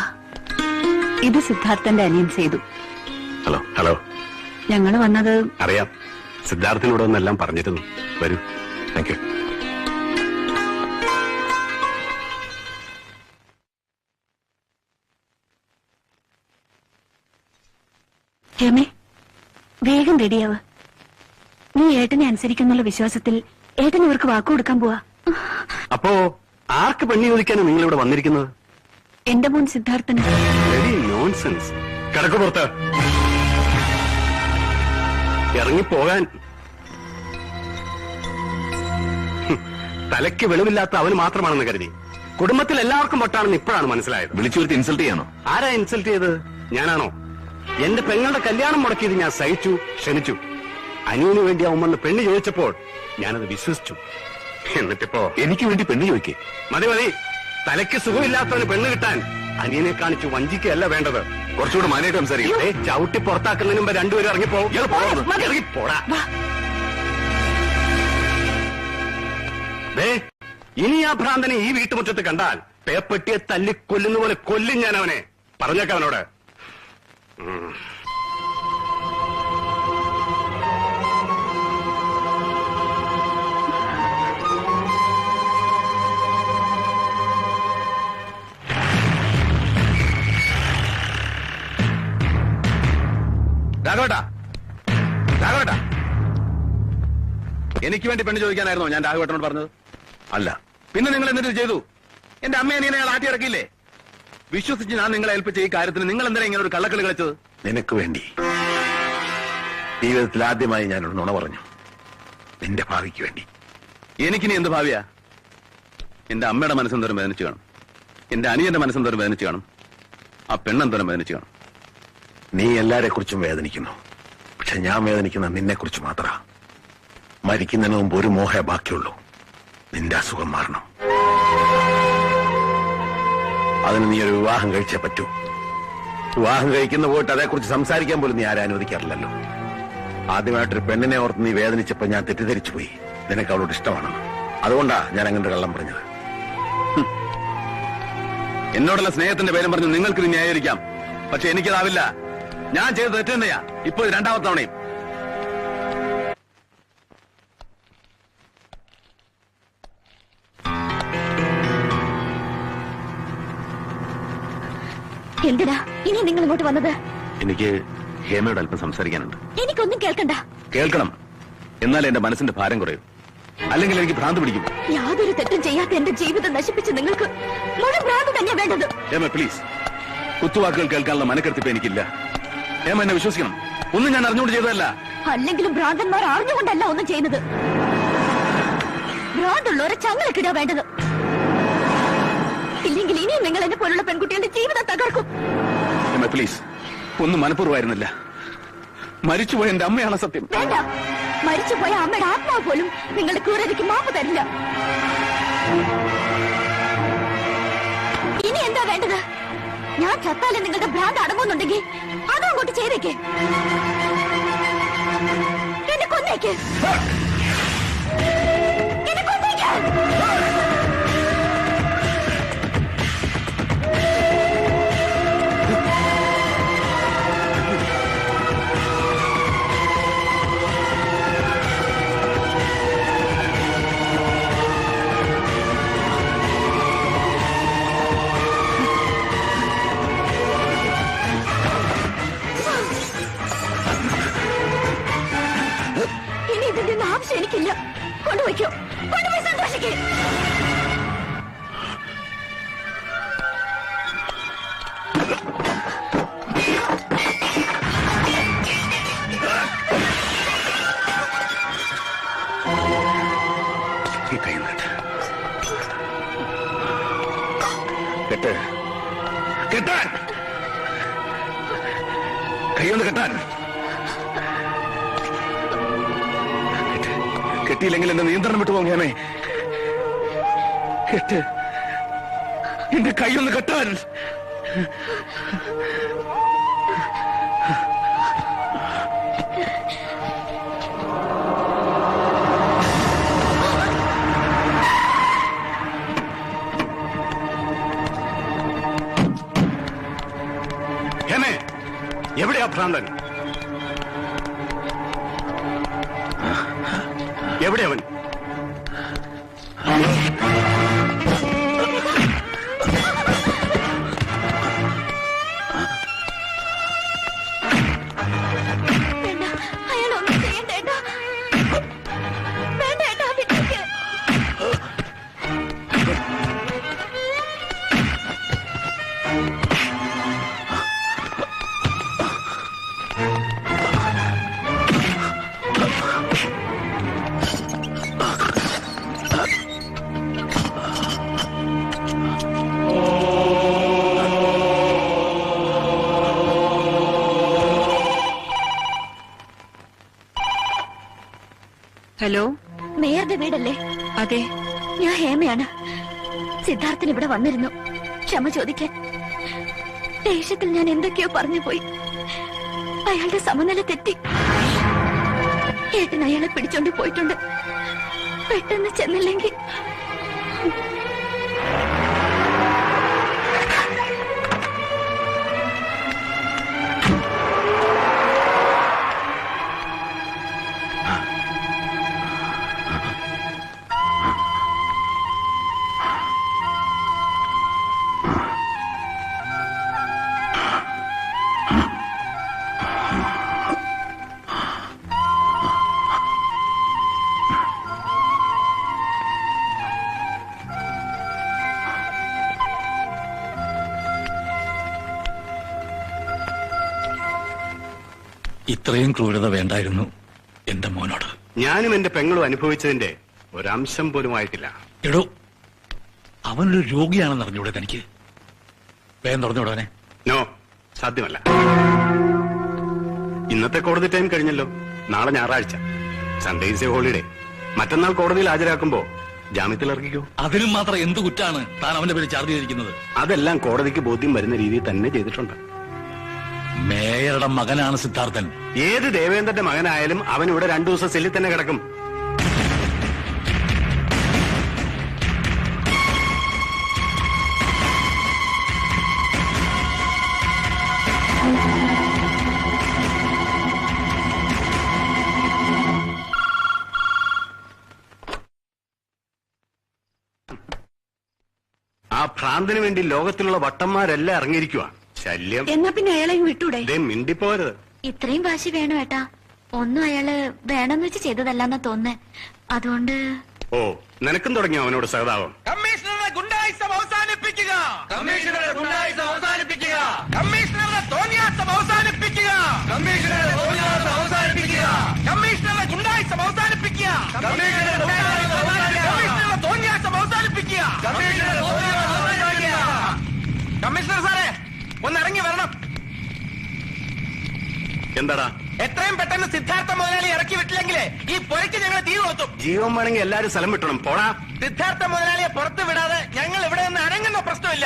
ഇത് സിദ്ധാർത്ഥന്റെ അനിയൻ സേതു. ഹലോ. ഹലോ. ഞങ്ങൾ വന്നത് അറിയാം. സിദ്ധാർത്ഥിനോട് ഒന്നെല്ലാം പറഞ്ഞിരുന്നു. വരൂ. Thank you. ഹേമേ, വേഗം റെഡിയാവ്. നീ ഏട്ടനെ അനുസരിക്കുന്നുള്ള വിശ്വാസത്തിൽ ഏട്ടൻ ഇവർക്ക് വാക്കു കൊടുക്കാൻ പോവാ. അപ്പോ ആർക്ക് പെണ്ണി ചോദിക്കാനാണ് നിങ്ങൾ ഇവിടെ വന്നിരിക്കുന്നത്? എന്റെ മോൻ സിദ്ധാർത്ഥന്. Very nonsense. കിടക്ക് പുറത്ത്. ഇറങ്ങിപ്പോകാൻ. തലയ്ക്ക് വെളിവില്ലാത്ത അവന് മാത്രമാണെന്ന് കരുതി. കുടുംബത്തിൽ എല്ലാവർക്കും പൊട്ടാണെന്ന് ഇപ്പോഴാണ് മനസ്സിലായത്. വിളിച്ചു വരുത്തി ഇൻസൾട്ട് ചെയ്യാനോ? ആരാ ഇൻസൾട്ട് ചെയ്തത്? ഞാനാണോ? എന്റെ പെങ്ങളുടെ കല്യാണം മുടക്കിയത് ഞാൻ സഹിച്ചു, ക്ഷണിച്ചു. അനിയന് വേണ്ടി അവൻ വന്ന് പെണ്ണ് ചോദിച്ചപ്പോൾ ഞാനത് വിശ്വസിച്ചു. എന്നിട്ടിപ്പോ എനിക്ക് വേണ്ടി പെണ്ണ് ചോദിക്കേ? മതി മതി. തലയ്ക്ക് സുഖമില്ലാത്തവന് പെണ്ണ് കിട്ടാൻ അനിയനെ കാണിച്ചു വഞ്ചിക്കല്ല വേണ്ടത്. കുറച്ചുകൂടെ മാനായിട്ട് സംസാരിക്കും. ചവിട്ടി പുറത്താക്കുന്നതിന് മുമ്പ് രണ്ടുപേരും ഇറങ്ങിപ്പോ. ഇറങ്ങിപ്പോടാ. ഇനി ആ ഭ്രാന്തനെ ഈ വീട്ടുമുറ്റത്ത് കണ്ടാൽ പേപ്പട്ടിയെ തല്ലി കൊല്ലുന്ന പോലെ കൊല്ലും ഞാൻ അവനെ. പറഞ്ഞേക്കാം അവനോട്. രാഘവേട്ടാ, രാഘവേട്ടാ, എനിക്ക് വേണ്ടി പെണ്ണ് ചോദിക്കാനായിരുന്നോ ഞാൻ രാഘവേട്ടനോട് പറഞ്ഞത്? അല്ല. പിന്നെ നിങ്ങൾ എന്നിട്ട് ചെയ്തു? എന്റെ അമ്മയെ നീ അയാൾ ആട്ടിയിറക്കിയില്ലേ? വിശ്വസിച്ച് ഞാൻ നിങ്ങളെ ഏൽപ്പിച്ച ഈ കാര്യത്തിന് നിങ്ങൾ എന്തിനാ ഇങ്ങനെ ഒരു കള്ളക്കളി കളിച്ചത്? നിനക്ക് വേണ്ടി. ജീവിതത്തിൽ ആദ്യമായി ഞാനൊരു നുണ പറഞ്ഞു. നിന്റെ ഭാവിക്ക് വേണ്ടി. എനിക്കിനി എന്ത് ഭാവിയാ? എന്റെ അമ്മയുടെ മനസ്സെന്തോരം വേദനിച്ചു കാണും. എന്റെ അനിയന്റെ മനസ്സെന്തോരം വേദനിച്ചു കാണും. ആ പെണ്ണെന്തോരം വേദനിച്ചു കാണും. നീ എല്ലാരെ കുറിച്ചും വേദനിക്കുന്നു. പക്ഷെ ഞാൻ വേദനിക്കുന്ന നിന്നെ കുറിച്ച് മാത്രമാ. മരിക്കുന്നതിന് മുമ്പ് ഒരു മോഹേ ബാക്കിയുള്ളൂ. നിന്റെ അസുഖം മാറണം. അതിന് നീ ഒരു വിവാഹം കഴിച്ചേ പറ്റൂ. വിവാഹം കഴിക്കുന്ന പോയിട്ട് അതേക്കുറിച്ച് സംസാരിക്കാൻ പോലും നീ ആരും അനുവദിക്കാറില്ലല്ലോ. ആദ്യമായിട്ടൊരു പെണ്ണിനെ ഓർത്ത് നീ വേദനിച്ചപ്പോ ഞാൻ തെറ്റിദ്ധരിച്ചു പോയി നിനക്ക് അവളോട് ഇഷ്ടമാണെന്ന്. അതുകൊണ്ടാ ഞാൻ അങ്ങനെ കള്ളം പറഞ്ഞത്. എന്നോടുള്ള സ്നേഹത്തിന്റെ പേരും പറഞ്ഞ് നിങ്ങൾക്ക് ഇത് ന്യായീകരിക്കാം. പക്ഷെ എനിക്കതാവില്ല. ഞാൻ ചെയ്ത് തെറ്റ് തന്നെയാ. ഇപ്പോൾ ഇത് രണ്ടാമത്തെ തവണയും. എന്തിനാ ഇനി നിങ്ങൾ ഇങ്ങോട്ട് വന്നത്? എനിക്ക് ഹേമയോട് അല്പം സംസാരിക്കാനുണ്ട്. എനിക്കൊന്നും കേൾക്കണ്ട. കേൾക്കണം, എന്നാൽ എന്റെ മനസ്സിന്റെ ഭാരം കുറയും. അല്ലെങ്കിൽ എനിക്ക് ഭ്രാന്ത് പിടിക്കും. യാതൊരു തെറ്റും ചെയ്യാത്ത എന്റെ ജീവിതം നശിപ്പിച്ച് നിങ്ങൾക്ക് മുഴുവൻ ഭ്രാന്ത് തന്നെയാ വേണ്ടത്. ഹേമ പ്ലീസ്, കുത്തുവാക്കുകൾ കേൾക്കാനുള്ള മനക്കെടുത്തിപ്പ് എനിക്കില്ല. ഹേമ എന്നെ വിശ്വസിക്കണം. ഒന്നും ഞാൻ അറിഞ്ഞുകൊണ്ട് ചെയ്തതല്ല. അല്ലെങ്കിലും ഭ്രാന്തന്മാർ അറിഞ്ഞുകൊണ്ടല്ല ഒന്നും ചെയ്യുന്നത്. ഭ്രാന്തുള്ളവരെ ചങ്ങലക്കിടാ വേണ്ടത്. ഇല്ലെങ്കിൽ ഇനിയും നിങ്ങൾ എന്നെ പോലുള്ള പെൺകുട്ടികളുടെ ജീവിതം തകർക്കും. ഹേമ പ്ലീസ്, ഒന്നും മനഃപൂർവ്വമായിരുന്നില്ല. മരിച്ചുപോയ എന്റെ അമ്മയാണ് സത്യം. വേണ്ട, മരിച്ചുപോയ അമ്മയുടെ ആത്മാവ് പോലും നിങ്ങളുടെ ക്രൂരതയ്ക്ക് മാപ്പ് തരില്ല. ഇനി എന്താ വേണ്ടത്? ഞാൻ ചത്താലും നിങ്ങളുടെ ഭ്രാന്ത് അടങ്ങുന്നുണ്ടെങ്കിൽ അതും അങ്ങോട്ട് ചെയ്തേക്ക്. എന്നെ കൊന്നേക്ക്. എന്നെ കൊന്നേക്ക്. ഇനി ഇതിന്റെ ഒന്നും ആവശ്യം എനിക്കില്ല. കൊണ്ടുപോയിക്കോ, കൊണ്ടുപോയി സന്തോഷിക്കേ. കെട്ട്, കെട്ടാൻ, കൈയൊന്ന് കെട്ടാൻ. കെട്ടിയില്ലെങ്കിൽ എന്റെ നിയന്ത്രണം വിട്ടു പോകും ഹേമേ. കെട്ട്, എന്റെ കൈയൊന്ന് കെട്ടാൻ. ഹേമേ, എവിടെയാ ഭ്രാന്തൻ? എവിടെ അവൻ? വേണ്ട, അയാളൊന്നും ചെയ്യണ്ട ഏട്ടാ. വേണ്ട ഏട്ടാ, വിട്ടേക്ക്. ഹലോ, മേയറുടെ വീടല്ലേ? അതെ. ഞാൻ ഹേമയാണ്. സിദ്ധാർത്ഥൻ ഇവിടെ വന്നിരുന്നു ക്ഷമ ചോദിക്കാൻ. ദേഷ്യത്തിൽ ഞാൻ എന്തൊക്കെയോ പറഞ്ഞു പോയി. അയാളുടെ സമനില തെറ്റി. ഏട്ടൻ അയാളെ പിടിച്ചോണ്ട് പോയിട്ടുണ്ട്. പെട്ടെന്ന് ചെന്നില്ലെങ്കിൽ ഇത്രയും ക്രൂരത വേണ്ടായിരുന്നു എന്റെ മോനോട്. ഞാനും എന്റെ പെങ്ങളും അനുഭവിച്ചതിന്റെ ഒരംശം പോലും ആയിട്ടില്ല. എടോ, അവനൊരു രോഗിയാണെന്ന് അറിഞ്ഞൂടെ തനിക്ക്? വേഗം തുറന്നുവിടവനെ. നോ, സാധ്യമല്ല. ഇന്നത്തെ കോടതി ടൈം കഴിഞ്ഞല്ലോ. നാളെ ഞായറാഴ്ച, സൺഡേ ഈസ് എ ഹോളിഡേ. മറ്റന്നാൾ കോടതിയിൽ ഹാജരാക്കുമ്പോ ജാമ്യത്തിൽ ഇറക്കിക്കോ. അതിനും മാത്രം എന്ത് കുറ്റാണ് താൻ അവന്റെ പേര് ചാർജ് ചെയ്തിരിക്കുന്നത്? അതെല്ലാം കോടതിക്ക് ബോധ്യം വരുന്ന രീതിയിൽ തന്നെ ചെയ്തിട്ടുണ്ട്. മേയറുടെ മകനാണ് സിദ്ധാർത്ഥൻ. ഏത് ദേവേന്ദ്രന്റെ മകനായാലും അവൻ ഇവിടെ 2 ദിവസം സെല്ലിൽ തന്നെ കിടക്കും. ആ ഭ്രാന്തിനു വേണ്ടി ലോകത്തിലുള്ള വട്ടന്മാരെല്ലാം ഇറങ്ങിയിരിക്കുക. ശല്യം. എന്നാ പിന്നെ അയാളെയും വിട്ടൂടെ? ഇതേ മിണ്ടിപ്പോരുത്. ഇത്രയും വാശി വേണോ ഏട്ടാ? ഒന്നും അയാള് വേണമെന്ന് വെച്ച് ചെയ്തതല്ലാന്നാ തോന്നുന്നേ. അതുകൊണ്ട് ഓ, നിനക്കും തുടങ്ങിയോ അവനോട് സഹതാപം? കമ്മീഷണറുടെ ഗുണ്ടായിസം അവസാനിപ്പിക്കുക. കമ്മീഷണറുടെ ഗുണ്ടായിസം അവസാനിപ്പിക്കുക. കമ്മീഷണറുടെ തോന്നിയാസം അവസാനിപ്പിക്കുക. കമ്മീഷണറുടെ തോന്നിയാസം അവസാനിപ്പിക്കുക. കമ്മീഷണറുടെ ഗുണ്ടായിസം അവസാനിപ്പിക്കുക. കമ്മീഷണറുടെ തോന്നിയാസം അവസാനിപ്പിക്കുക. കമ്മീഷണറുടെ തോന്നിയാസം അവസാനിപ്പിക്കുക. കമ്മീഷണർ സാറേ, ഒന്ന് ഇറങ്ങി വരണം. എന്താടാ? എത്രയും പെട്ടെന്ന് സിദ്ധാർത്ഥ മുതലാളി ഇറക്കി വിട്ടില്ലെങ്കിലേ ഈ പുരയ്ക്ക് ഞങ്ങൾ തീ കൊളുത്തും. ജീവൻ വേണമെങ്കിൽ എല്ലാരും സ്ഥലം വിട്ടണം. പോടാ. സിദ്ധാർത്ഥ മുതലാളിയെ പുറത്തു വിടാതെ ഞങ്ങൾ ഇവിടെ നിന്ന് അനങ്ങുന്ന പ്രശ്നമില്ല.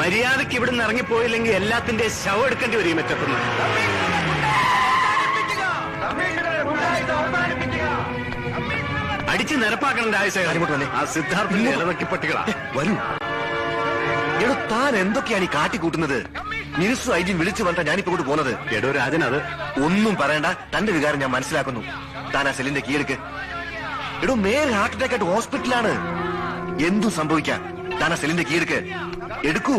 മര്യാദക്ക് ഇവിടെ നിന്ന് ഇറങ്ങിപ്പോയില്ലെങ്കിൽ എല്ലാത്തിന്റെ ശവം എടുക്കേണ്ടി വരും മെച്ചപ്പെടുന്നത്. അടിച്ച് നിരപ്പാക്കണം രാജശേഖരൻ. ആ സിദ്ധാർത്ഥിന്റെ ഇലവക്കി പട്ടികളാ. വരൂ. എടോ, താൻ എന്തൊക്കെയാണ് ഈ കാട്ടിക്കൂട്ടുന്നത്? മിനിസ്റ്റർ ഐ ജി വിളിച്ചു പറഞ്ഞാ ഞാനിപ്പോ ഇങ്ങോട്ട് പോകുന്നത്. എടോ രാജൻ, അത് ഒന്നും പറയണ്ട. തന്റെ വികാരം ഞാൻ മനസ്സിലാക്കുന്നു. താൻ ആ സെല്ലിന്റെ കീഴെടുക്ക്. എടോ, മേയർ ഹാർട്ട് അറ്റാക്ക് ആയിട്ട് ഹോസ്പിറ്റലാണ്. എന്തും സംഭവിക്കാം. താൻ ആ സെല്ലിന്റെ കീഴെടുക്ക്. എടുക്കൂ.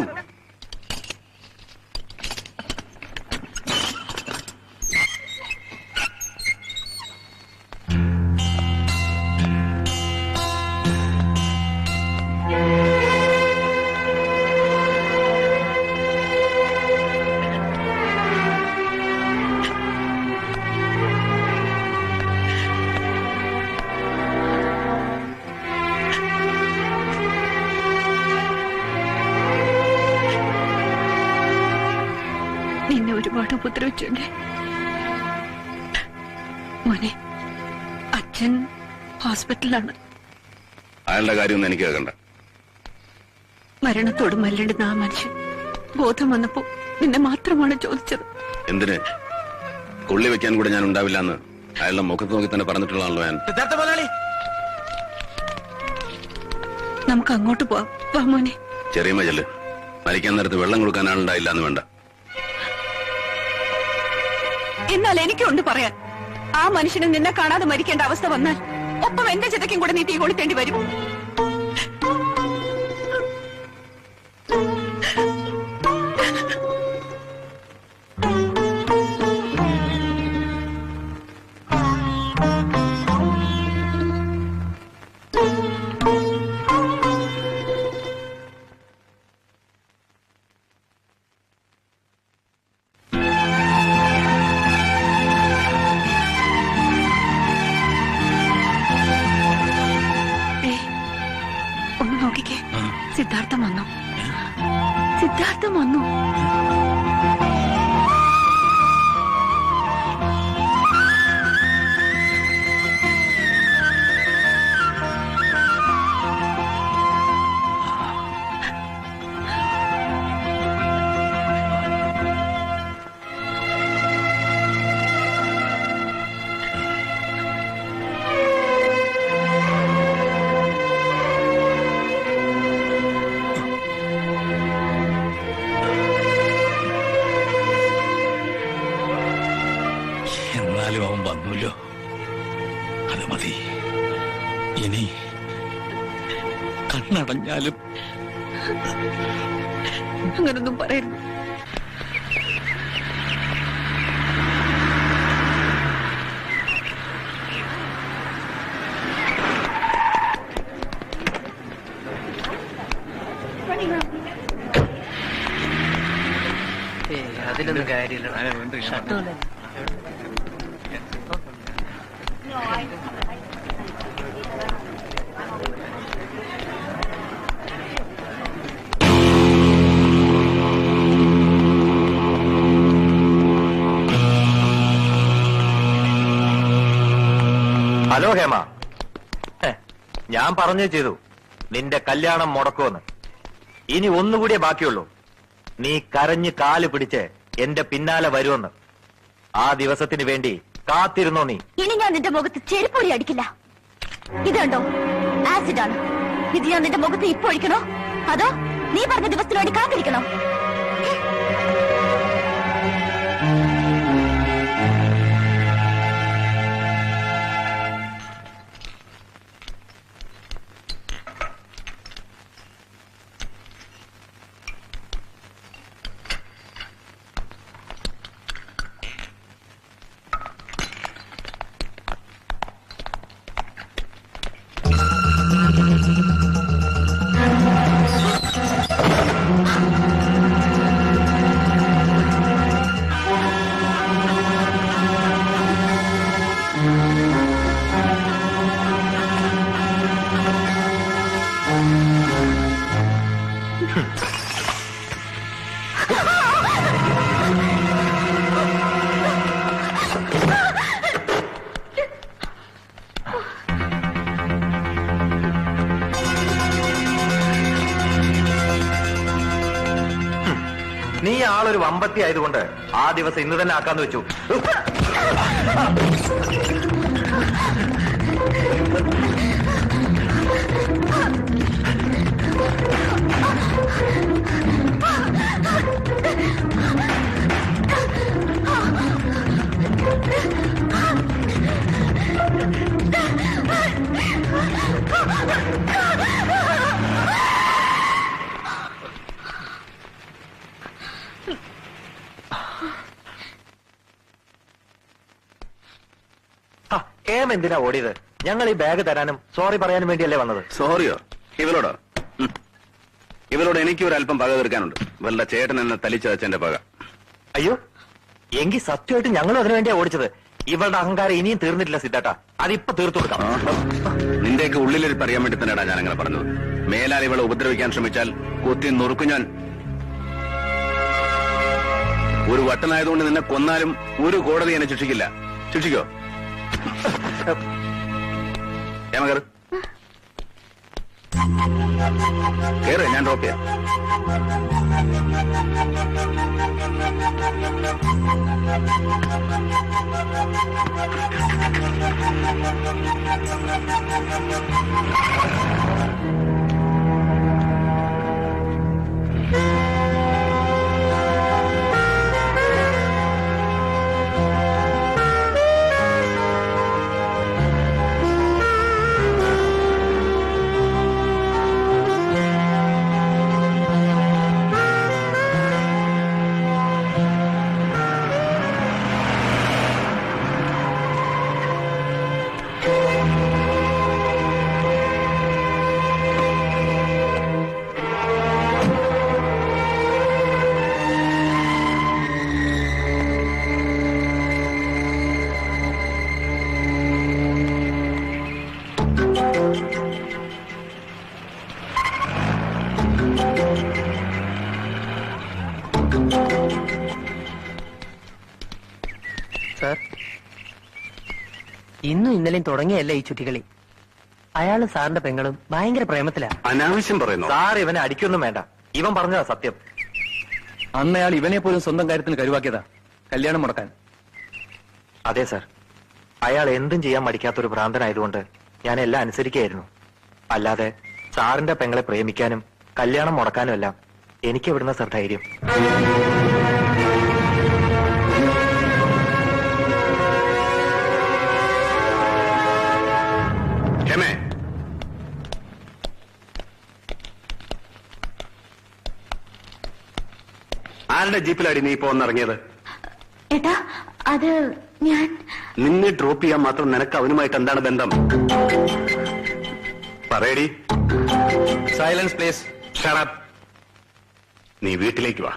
നിന്നെ ഒരുപാട് ഉപദ്രവിച്ചല്ലേ മോനെ? അച്ഛൻ ഹോസ്പിറ്റലിലാണ്. അയാളുടെ കാര്യമൊന്നും എനിക്ക് കേൾക്കണ്ട. മരണത്തോട് മല്ലിടുന്ന ആ മനുഷ്യൻ ബോധം വന്നപ്പോ നിന്നെ മാത്രമാണ് ചോദിച്ചത്. എന്തിന്? കൊള്ളി വെക്കാൻ കൂടെ ഞാൻ ഉണ്ടാവില്ല എന്ന് അയാളുടെ മുഖത്ത് നോക്കി തന്നെ പറഞ്ഞിട്ടുള്ളതാണല്ലോ ഞാൻ. സിദ്ധാർത്ഥ മുതലാളി, നമുക്ക് അങ്ങോട്ട് പോവാം. വാ മോനെ. ചെറിയ മജല് മരിക്കാൻ നേരത്ത് വെള്ളം കൊടുക്കാൻ ആളുണ്ടായില്ല എന്ന് വേണ്ട. എന്നാൽ എനിക്കുണ്ട് പറയാൻ. ആ മനുഷ്യന് നിന്നെ കാണാതെ മരിക്കേണ്ട അവസ്ഥ വന്നാൽ ഒപ്പം എന്റെ ചിതയ്ക്കും കൂടെ നീ തീ കൊളുത്തേണ്ടി വരും. ഒന്ന് നോക്കിക്കേ, സിദ്ധാർത്ഥം വന്നു. സിദ്ധാർത്ഥം വന്നു. എന്നാലും അവൻ വന്നല്ലോ. അത് മതി. ഇനി കണ്ണടഞ്ഞാലും അങ്ങനൊന്നും പറയരുത്. അതിലൊന്നും കാര്യമില്ല. ഹലോ ഹേമ, ഞാൻ പറഞ്ഞേ ചെയ്തു നിന്റെ കല്യാണം മുടക്കുമെന്ന്. ഇനി ഒന്നുകൂടിയേ ബാക്കിയുള്ളൂ. നീ കരഞ്ഞ് കാല് പിടിച്ച് എന്റെ പിന്നാലെ വരുമെന്ന്. ആ ദിവസത്തിന് വേണ്ടി കാത്തിരുന്നോ നീ? ഇനി ഞാൻ നിന്റെ മുഖത്ത് ചെരുപ്പൊടി അടിക്കില്ല. ഇതുണ്ടോ, ആസിഡാണ്. ഇത് ഞാൻ നിന്റെ മുഖത്ത് ഇപ്പൊ ഒഴിക്കണോ അതോ നീ പറഞ്ഞ ദിവസത്തിന് വേണ്ടി കാത്തിരിക്കണോ? അവളൊരു വമ്പത്തി ആയതുകൊണ്ട് ആ ദിവസം ഇന്ന് തന്നെ ആക്കാന്ന് വെച്ചു. കേം എന്തിനാ ഓടിയത്? ഞങ്ങൾ ഈ ബാഗ് തരാനും സോറി പറയാനും വേണ്ടിയല്ലേ വന്നത്. സോറിയോ? ഇവരോടോ? ഇവരോട് എനിക്ക് ഒരു അല്പം പക തീർക്കാനുണ്ട്. ഇവളുടെ ചേട്ടൻ എന്നെ തലിച്ചതച്ചെന്റെ പക. അയ്യോ, എങ്കിൽ സത്യമായിട്ട് ഞങ്ങളും അതിനു വേണ്ടിയാ ഓടിച്ചത്. ഇവളുടെ അഹങ്കാരം ഇനിയും തീർന്നിട്ടില്ല സിദ്ധാട്ട, അതിപ്പോ തീർത്തു കൊടുക്കാം. നിന്റെയൊക്കെ ഉള്ളിലിരിപ്പ് അറിയാൻ വേണ്ടി തന്നെയാ ഞാൻ അങ്ങനെ പറഞ്ഞത്. മേലാൽ ഇവളെ ഉപദ്രവിക്കാൻ ശ്രമിച്ചാൽ കൊത്തി നുറുക്കും ഞാൻ. ഒരു വട്ടനായതുകൊണ്ട് നിന്നെ കൊന്നാലും ഒരു കോടതി എന്നെ ശിക്ഷിക്കില്ല. ശിക്ഷിക്കോ? കേറ്, ഞാൻ ഡ്രോപ്പ് ചെയ്യാം. സാർ, ഇന്നും ഇന്നലെയും തുടങ്ങിയല്ല ഈ ചുറ്റികളി. അയാളും സാറിന്റെ പെങ്ങളും ഭയങ്കര പ്രേമത്തിലാ. അനാവശ്യം പറയുന്നു. സാർ ഇവനെ അടിക്കൊന്നും വേണ്ട, ഇവൻ പറഞ്ഞതാ സത്യം. അന്നയാൾ ഇവനെ പോലും സ്വന്തം കാര്യത്തിന് കരുവാക്കിയതാ കല്യാണം മുടക്കാൻ. അതെ സാർ, അയാൾ എന്തും ചെയ്യാൻ മടിക്കാത്തൊരു ഭ്രാന്തനായതുകൊണ്ട് ഞാൻ എല്ലാം അനുസരിക്കുകയായിരുന്നു. അല്ലാതെ സാറിന്റെ പെങ്ങളെ പ്രേമിക്കാനും കല്യാണം മുടക്കാനും എല്ലാം എനിക്ക് എവിടുന്ന സാർ ധൈര്യം? ആരുടെ ജീപ്പിലാടി നീ ഇപ്പൊ ഒന്നിറങ്ങിയത്? ഏട്ടാ, അത് ഞാൻ നിന്നെ ഡ്രോപ്പ് ചെയ്യാൻ മാത്രം നിനക്ക് അവനുമായിട്ട് എന്താണ് ബന്ധം? പറയടി. Silence please. Shut up. നീ വീട്ടിലേക്ക് വാ.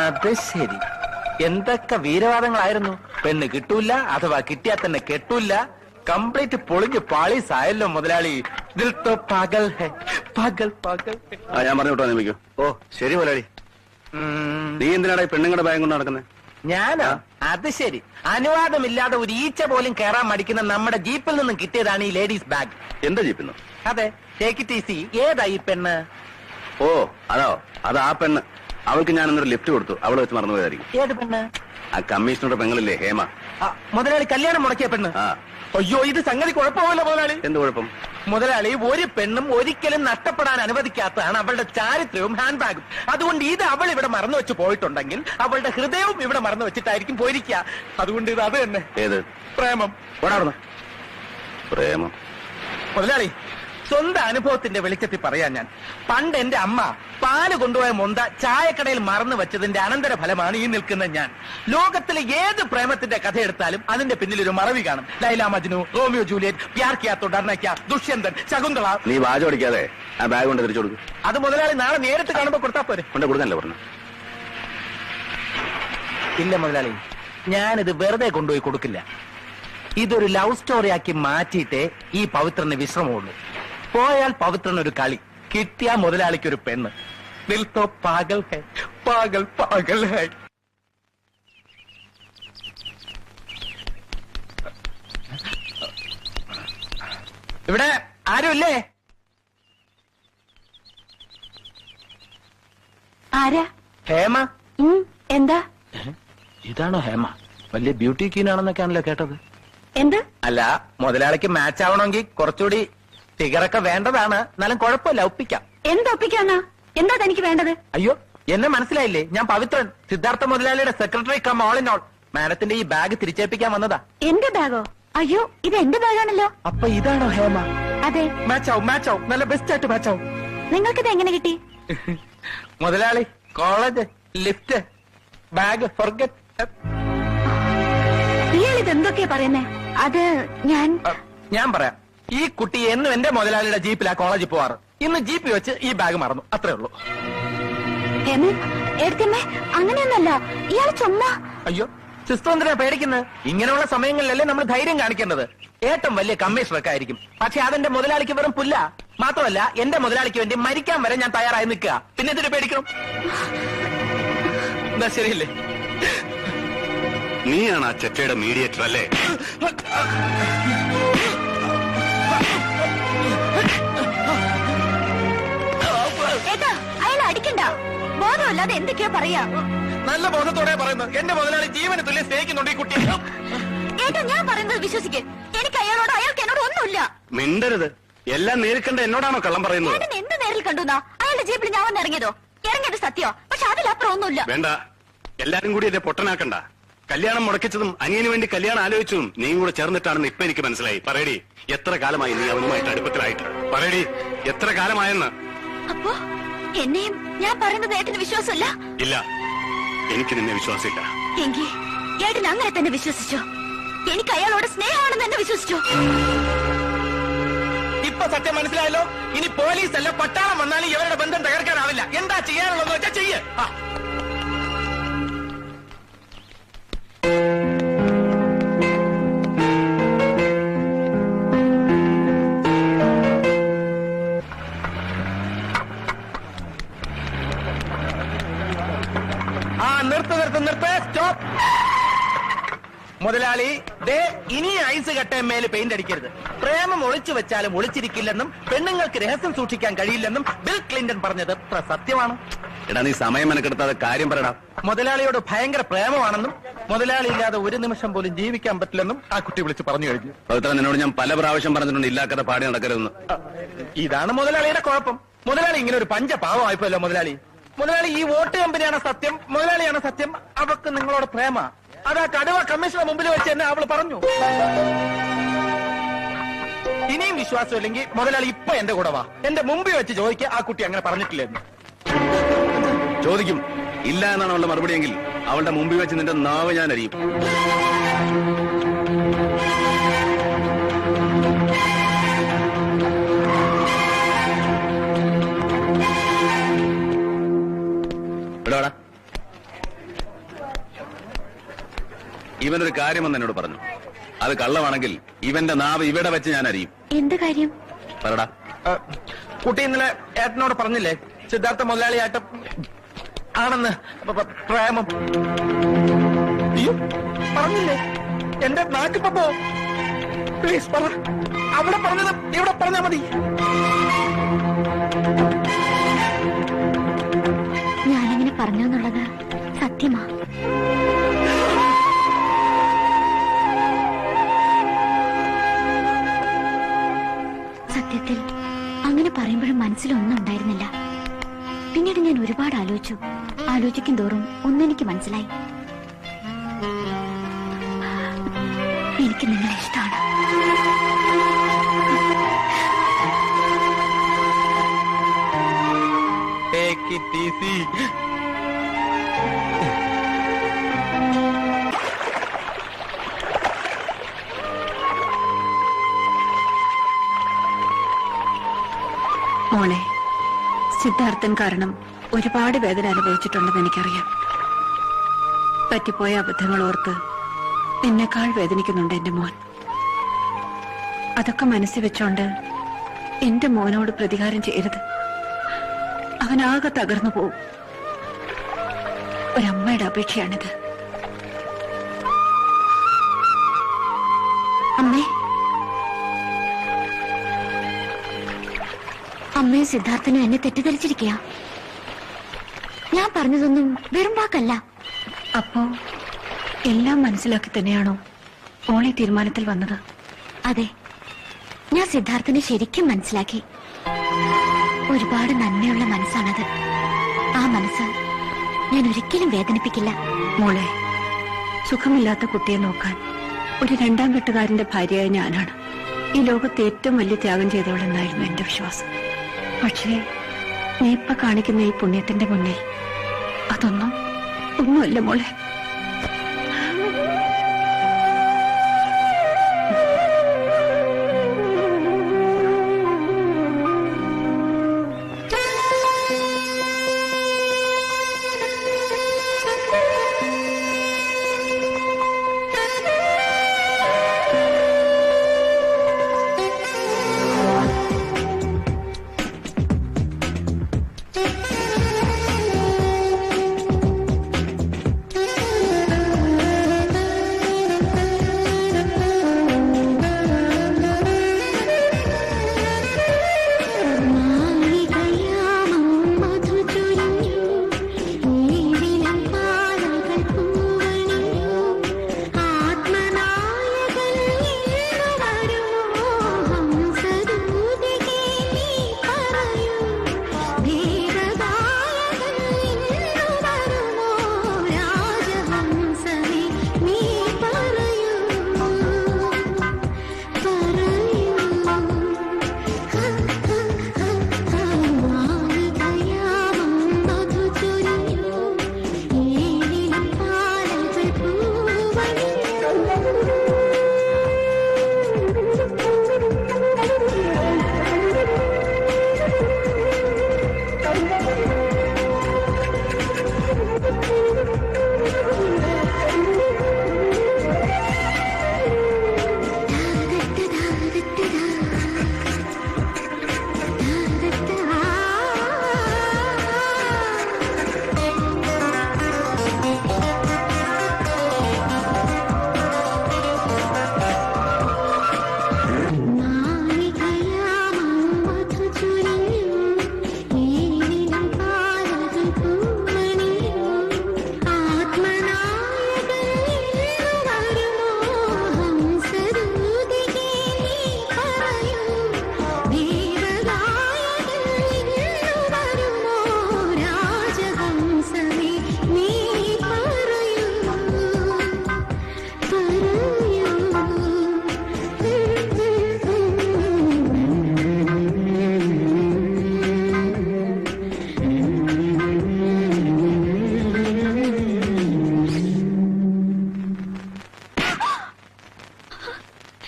അത് ശരി, എന്തൊക്കെ വീരവാദങ്ങളായിരുന്നു. പെണ്ണ് കിട്ടൂല, അഥവാ കിട്ടിയാൽ തന്നെ കെട്ടൂല. കംപ്ലീറ്റ് പൊളിഞ്ഞ് പാളീസായല്ലോ മുതലാളി. ദിൽ തോ പാഗൽ ഹെ, പാഗൽ പാഗൽ. ഞാൻ പറഞ്ഞു വിട്ടോ നിമിക്കോ. ഓ ശരി മുതലാളി. നീ എന്തിനാടാ ഈ പെണ്ണുങ്ങളുടെ ബാഗ് കൊണ്ട് നടക്കുന്നത്? ഞാനോ? അത് ശരി, അനുവാദമില്ലാതെ ഒരു ഈച്ച പോലും കയറാൻ മടിക്കുന്ന നമ്മുടെ ജീപ്പിൽ നിന്നും കിട്ടിയതാണ് ഈ ലേഡീസ് ബാഗ്. എന്താ ജീപ്പിന്നോ? അതെ, ടേക്ക് ഇറ്റ് ഈസി. ഏതാ ഈ പെണ്ണ്? ഓ അതോ, അത് ആ പെണ്ണ്. അവൾക്ക് ഞാൻ ഇന്നൊരു ലിഫ്റ്റ് കൊടുത്തു. അവളെ വെച്ച് മറന്നുപോയതായിരിക്കും. ഏത് പെണ്ണ്? ആ കമ്മീഷണറുടെ പെങ്ങളില്ലേ, ഹേമ. മുതലാളി കല്യാണം മുടക്കിയ പെണ്ണ്? ആ. അയ്യോ, ഇത് സംഗതി കുഴപ്പമല്ലോ മുതലാളി. എന്ത് കുഴപ്പം? മുതലാളി, ഒരു പെണ്ണും ഒരിക്കലും നഷ്ടപ്പെടാൻ അനുവദിക്കാത്തതാണ് അവളുടെ ചാരിത്രവും ഹാൻഡ് ബാഗും. അതുകൊണ്ട് ഇത് അവൾ ഇവിടെ മറന്നു വെച്ച് പോയിട്ടുണ്ടെങ്കിൽ അവളുടെ ഹൃദയവും ഇവിടെ മറന്നു വെച്ചിട്ടായിരിക്കും പോയിരിക്കുക. അതുകൊണ്ട് ഇത് അത് തന്നെ. ഏത്? പ്രേമം. പ്രേമം? മുതലാളി, സ്വന്തം അനുഭവത്തിന്റെ വെളിച്ചത്തിൽ പറയാൻ ഞാൻ. പണ്ട് എന്റെ അമ്മ പാല് കൊണ്ടുപോയ മൊന്ത ചായക്കടയിൽ മറന്നു വെച്ചതിന്റെ അനന്തര ഫലമാണ് ഈ നിൽക്കുന്ന ഞാൻ. ലോകത്തിലെ ഏത് പ്രേമത്തിന്റെ കഥ എടുത്താലും അതിന്റെ പിന്നിൽ ഒരു മറവി കാണും. ലൈല മജ്നു, റോമിയോ ജൂലിയറ്റ്, പ്യാർ കിയാ തോ ഡർനാ ക്യാ, ദുഷ്യന്തൻ, ശകുന്തള. നീ വാചം അടിക്കാതെ ആ ബാഗ് കൊണ്ട് തിരിച്ചു കൊടുക്കും. അത് മുതലാളി നാളെ നേരിട്ട് കാണുമ്പോ കൊടുത്താ പോരെ? കൊണ്ട് കൊടുക്കാനല്ലേ പറഞ്ഞു? ഇല്ല മുതലാളി, ഞാനിത് വെറുതെ കൊണ്ടുപോയി കൊടുക്കില്ല. ഇതൊരു ലവ് സ്റ്റോറി ആക്കി മാറ്റിയിട്ടേ ഈ പവിത്രന് വിശ്രമമുള്ളൂ. പോയാൽ പവിത്രൻ ഒരു കളി, കിട്ടിയ മുതലാളിക്ക് ഒരു പെണ്ണ്. ദിൽ തോ പാഗൽ ഹൈ, പാഗൽ പാഗൽ ഹൈ. ഇവിടെ ആരുമില്ലേ? ആരാ? ഹേമ. എന്താ? ഇതാണോ ഹേമ? വലിയ ബ്യൂട്ടി ക്വീൻ ആണെന്നൊക്കെയാണല്ലോ കേട്ടത്. എന്ത്? അല്ല, മുതലാളിക്ക് മാച്ച് ആവണമെങ്കിൽ കുറച്ചുകൂടി ഫിഗറൊക്കെ വേണ്ടതാണ്. എന്നാലും കുഴപ്പമില്ല, ഒപ്പിക്കാം. എന്തൊപ്പിക്കാന്നാ? എന്താ തനിക്ക് വേണ്ടത്? അയ്യോ, എന്നെ മനസ്സിലായില്ലേ? ഞാൻ പവിത്രൻ, സിദ്ധാർത്ഥ മുതലാളിയുടെ secretary come all in all. മാഡത്തിന്റെ ഈ ബാഗ് തിരിച്ചേൽപ്പിക്കാൻ വന്നതാ. എന്റെ ബാഗോ? അയ്യോ, ഇത് എന്റെ ബാഗാണല്ലോ. അപ്പൊ ഇതാണോ ഹേമ? അതെ. മാച്ചാവും, മാച്ചാവും, നല്ല ബെസ്റ്റ് ആയിട്ട് മാച്ചാവും. നിങ്ങൾക്കിത് എങ്ങനെ കിട്ടി? മുതലാളി, കോളേജ്, ലിഫ്റ്റ്, ബാഗ്, ഫർഗറ്റ്. ഇയാൾ ഇത് എന്തൊക്കെയാ പറയുന്നേ? അത് ഞാൻ പറയാം. ഈ കുട്ടി എന്നും എന്റെ മുതലാളിയുടെ ജീപ്പിലാ കോളേജിൽ പോവാറ്. ഇന്ന് ജീപ്പിൽ വെച്ച് ഈ ബാഗ് മറന്നു, അത്രേ ഉള്ളൂ. എടുത്തമ്മേ, അങ്ങനെയൊന്നല്ല. ഇയാൾ ചുമ്മാ. അയ്യോ, സിസ്റ്റർ എന്തിനാ പേടിക്കുന്നത്? ഇങ്ങനെയുള്ള സമയങ്ങളിലല്ലേ നമ്മൾ ധൈര്യം കാണിക്കേണ്ടത്. ഏട്ടൻ വലിയ കമ്മീഷണറൊക്കെ ആയിരിക്കും, പക്ഷെ അതെന്റെ മുതലാളിക്ക് വെറും പുല്ല. മാത്രമല്ല, എന്റെ മുതലാളിക്ക് വേണ്ടി മരിക്കാൻ വരെ ഞാൻ തയ്യാറായി നിൽക്കുക. പിന്നെ എന്തിനു പേടിക്കണം? എന്താ ശരിയല്ലേ? നീയാണ് ആ ചെറ്റയുടെ മീഡിയേറ്റർ അല്ലേ? ഏട്ടാ, അയാൾ അടിക്കണ്ട. ബോധമല്ലാതെ എന്തൊക്കെയാ പറയാ? നല്ല ബോധത്തോടെ പറയുന്നത്. എന്റെ മുതലാളി ജീവന് തുല്യം സ്നേഹിക്കുന്നുണ്ട് ഈ കുട്ടി. ഏട്ടാ, ഞാൻ പറയുന്നത് വിശ്വസിക്ക്. എനിക്ക് അയാൾക്ക് എന്നോട് ഒന്നുമില്ല. മിണ്ടരുത്. എല്ലാം നേരിക്കണ്ട എന്നോടാണോ കള്ളം പറയുന്നത്? ഏട്ടൻ എന്ത് നേരിൽ കണ്ടുന്നാ? അയാളുടെ ജീപ്പിൽ ഞാൻ വന്ന് ഇറങ്ങിയതോ? ഇറങ്ങിയത് സത്യോ? പക്ഷെ അതിലപ്പുറം ഒന്നുമില്ല. വേണ്ട, എല്ലാരും കൂടി എന്നെ പൊട്ടനാക്കണ്ട. കല്യാണം മുടക്കിച്ചതും അനിയന് വേണ്ടി കല്യാണം ആലോചിച്ചതും നീയും കൂടെ ചേർന്നിട്ടാണെന്ന് ഇപ്പൊ എനിക്ക് മനസ്സിലായി. പറയടി, എത്ര കാലമായി നീ അവനുമായിട്ട് അടുപ്പത്തിലായിട്ട്? പറയടി, എത്ര കാലമായെന്ന്? അപ്പോ എന്നെയും ഞാൻ പറയുന്നത് ഏട്ടന് വിശ്വാസമില്ല? ഇല്ല, എനിക്ക് നിന്നെ വിശ്വാസമില്ല. എങ്കിൽ ഏട്ടൻ അങ്ങനെ തന്നെ വിശ്വസിച്ചോ? എനിക്ക് അയാളോട് സ്നേഹമാണെന്ന് തന്നെ വിശ്വസിച്ചോ? ഇപ്പൊ സത്യം മനസ്സിലായല്ലോ. ഇനി പോലീസ് അല്ല പട്ടാളം വന്നാലും ഇവരുടെ ബന്ധം തകർക്കാനാവില്ല. എന്താ ചെയ്യാനുള്ളതെന്ന് വെച്ചാൽ ചെയ്യ്. നിർത്ത്, സ്റ്റോപ്പ്. മുതലാളി, ദേ ഇനി ഐസ് കട്ടയമ്മേല് പെയിന്റ് അടിക്കരുത്. പ്രേമം ഒളിച്ചു വെച്ചാലും ഒളിച്ചിരിക്കില്ലെന്നും പെണ്ണുങ്ങൾക്ക് രഹസ്യം സൂക്ഷിക്കാൻ കഴിയില്ലെന്നും ബിൽ ക്ലിന്റൺ പറഞ്ഞത് സത്യമാണ്. എടാ, നീ സമയം മെനക്കെടുത്താതെ കാര്യം പറയടാ. മുതലാളിയോട് ഭയങ്കര പ്രേമമാണെന്നും മുതലാളി ഇല്ലാതെ ഒരു നിമിഷം പോലും ജീവിക്കാൻ പറ്റില്ലെന്നും ആ കുട്ടി വിളിച്ച് പറഞ്ഞു കഴിഞ്ഞു. പവിത്ര, നിന്നോട് ഞാൻ പല പ്രാവശ്യം പറഞ്ഞിട്ടുണ്ട് ഇല്ലാക്കത്തെ പാടി നടക്കരുതെന്ന്. ഇതാണ് മുതലാളിയുടെ കുഴപ്പം. മുതലാളി ഇങ്ങനെ ഒരു പഞ്ചപാവമായിപ്പോയല്ലോ മുതലാളി. മുതലാളി, ഈ വോട്ട് കമ്പനിയാണ് സത്യം, മുതലാളിയാണ് സത്യം. അവർക്ക് നിങ്ങളോട് പ്രേമ. അതാ കടുവ കമ്മീഷണർ മുമ്പിൽ വെച്ച് എന്നെ അവള് പറഞ്ഞു. ഇനിയും വിശ്വാസമില്ലെങ്കിൽ മുതലാളി ഇപ്പൊ എന്റെ കൂടെ വാ. എന്റെ മുമ്പിൽ വെച്ച് ചോദിക്കുക ആ കുട്ടി അങ്ങനെ പറഞ്ഞിട്ടില്ലെന്ന്. ചോദിക്കും. ഇല്ല എന്നാണ് അവളുടെ മറുപടിയെങ്കിൽ അവളുടെ മുമ്പിൽ വെച്ച് നിന്റെ നാവ് ഞാൻ അറിയും. ഇവിടെടാ, ഇവനൊരു കാര്യമെന്ന് എന്നോട് പറഞ്ഞു. അത് കള്ളമാണെങ്കിൽ ഇവന്റെ നാവ് ഇവിടെ വെച്ച് ഞാൻ അറിയും. എന്ത് കാര്യം? പറടാ. കുട്ടി ഇന്നലെ ഏട്ടനോട് പറഞ്ഞില്ലേ സിദ്ധാർത്ഥ മുതലാളിയായിട്ട് ആണെന്ന് പ്രേമം? പറഞ്ഞില്ലേ? എന്റെ നാട്ടിപ്പോ പ്ലീസ് പറ. അവിടെ പറഞ്ഞത് ഇവിടെ പറഞ്ഞാ മതി. ഞാനിങ്ങനെ പറഞ്ഞു എന്നുള്ളത് സത്യമാ. സത്യത്തിൽ അങ്ങനെ പറയുമ്പോഴും മനസ്സിലൊന്നും ഉണ്ടായിരുന്നില്ല. പിന്നീട് ഞാൻ ഒരുപാട് ആലോചിക്കും തോറും ഒന്നെനിക്ക് മനസ്സിലായി. എനിക്ക് നിങ്ങളെ ഇഷ്ടമാണ്. Take it easy. മോളെ, സിദ്ധാർത്ഥൻ കാരണം ഒരുപാട് വേദന അനുഭവിച്ചിട്ടുണ്ടെന്ന് എനിക്കറിയാം. പറ്റിപ്പോയ അബദ്ധങ്ങൾ ഓർത്ത് എന്നെക്കാൾ വേദനിക്കുന്നുണ്ട് എന്റെ മോൻ. അതൊക്കെ മനസ്സിൽ വെച്ചോണ്ട് എന്റെ മോനോട് പ്രതികാരം ചെയ്യരുത്. അവനാകെ തകർന്നു പോവും. ഒരമ്മയുടെ അപേക്ഷയാണിത്. അമ്മേ, അമ്മയും സിദ്ധാർത്ഥനും എന്നെ തെറ്റിദ്ധരിച്ചിരിക്കുക. ഞാൻ പറഞ്ഞതൊന്നും വെറും വാക്കല്ല. അപ്പോ എല്ലാം മനസ്സിലാക്കി തന്നെയാണോ ഓളെ തീരുമാനത്തിൽ വന്നത്? അതെ, ഞാൻ സിദ്ധാർത്ഥനെ ശരിക്കും മനസ്സിലാക്കി. ഒരുപാട് നന്മയുള്ള മനസ്സാണത്. ആ മനസ്സ് ഞാൻ ഒരിക്കലും വേദനിപ്പിക്കില്ല. മോളെ, സുഖമില്ലാത്ത കുട്ടിയെ നോക്കാൻ ഒരു രണ്ടാം കെട്ടുകാരന്റെ ഭാര്യയായ ഞാനാണ് ഈ ലോകത്ത് ഏറ്റവും വലിയ ത്യാഗം ചെയ്തവളെന്നായിരുന്നു എന്റെ വിശ്വാസം. പക്ഷേ നീ ഇപ്പൊ കാണിക്കുന്ന ഈ പുണ്യത്തിന്റെ മുന്നിൽ ഒന്നുമല്ല മോളെ.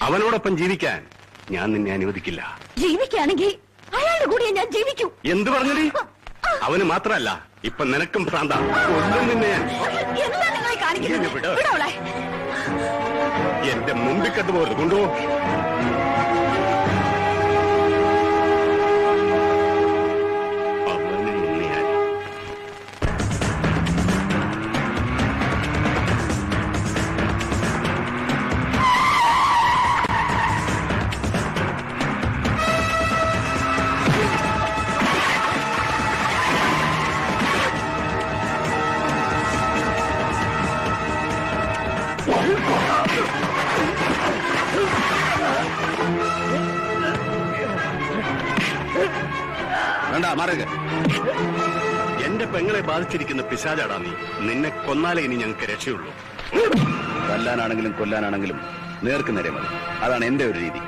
അവനോടൊപ്പം ജീവിക്കാൻ ഞാൻ നിന്നെ അനുവദിക്കില്ല. ജീവിക്കുകയാണെങ്കിൽ അയാളുടെ കൂടെ ഞാൻ ജീവിക്കൂ. എന്ത് പറഞ്ഞടി? അവന് മാത്രല്ല, ഇപ്പൊ നിനക്കും ഭ്രാന്ത. ഒന്നും നിന്നെ ഞാൻ എന്താ നിങ്ങളെ കാണിക്കുന്നത്? വിടോളെ. എന്റെ മുമ്പിൽ കണ്ടുപോകരുത്. കൊണ്ടുപോ. അവന് നിന്നെ ഞാൻ വേണ്ട, മാറുക. എന്റെ പെങ്ങളെ ബാധിച്ചിരിക്കുന്ന പിശാചാടാ നീ. നിന്നെ കൊന്നാലേ ഇനി ഞങ്ങൾക്ക് രക്ഷയുള്ളൂ. കൊല്ലാനാണെങ്കിലും കൊല്ലാനാണെങ്കിലും നേർക്ക് നേരെ മതി. അതാണ് എന്റെ ഒരു രീതി.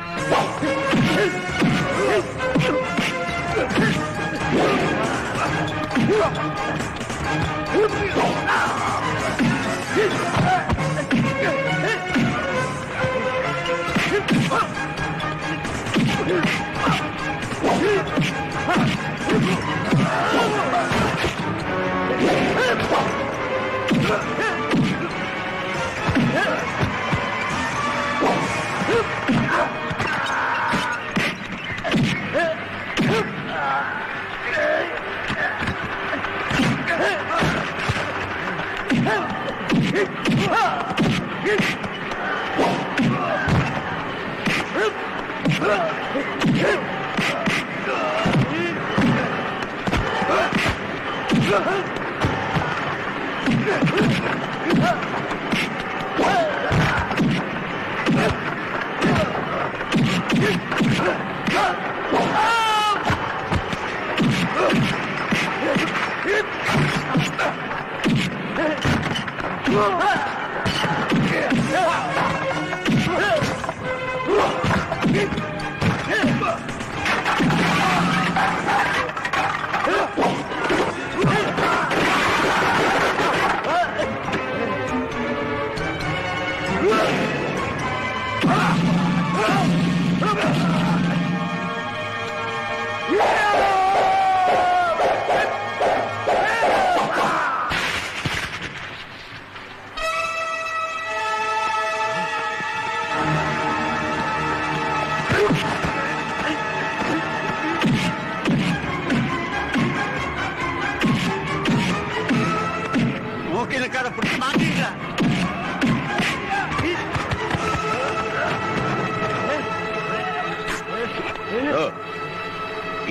നോക്കി നിൽക്കാതെ പിടിച്ച് മാറ്റിയില്ല.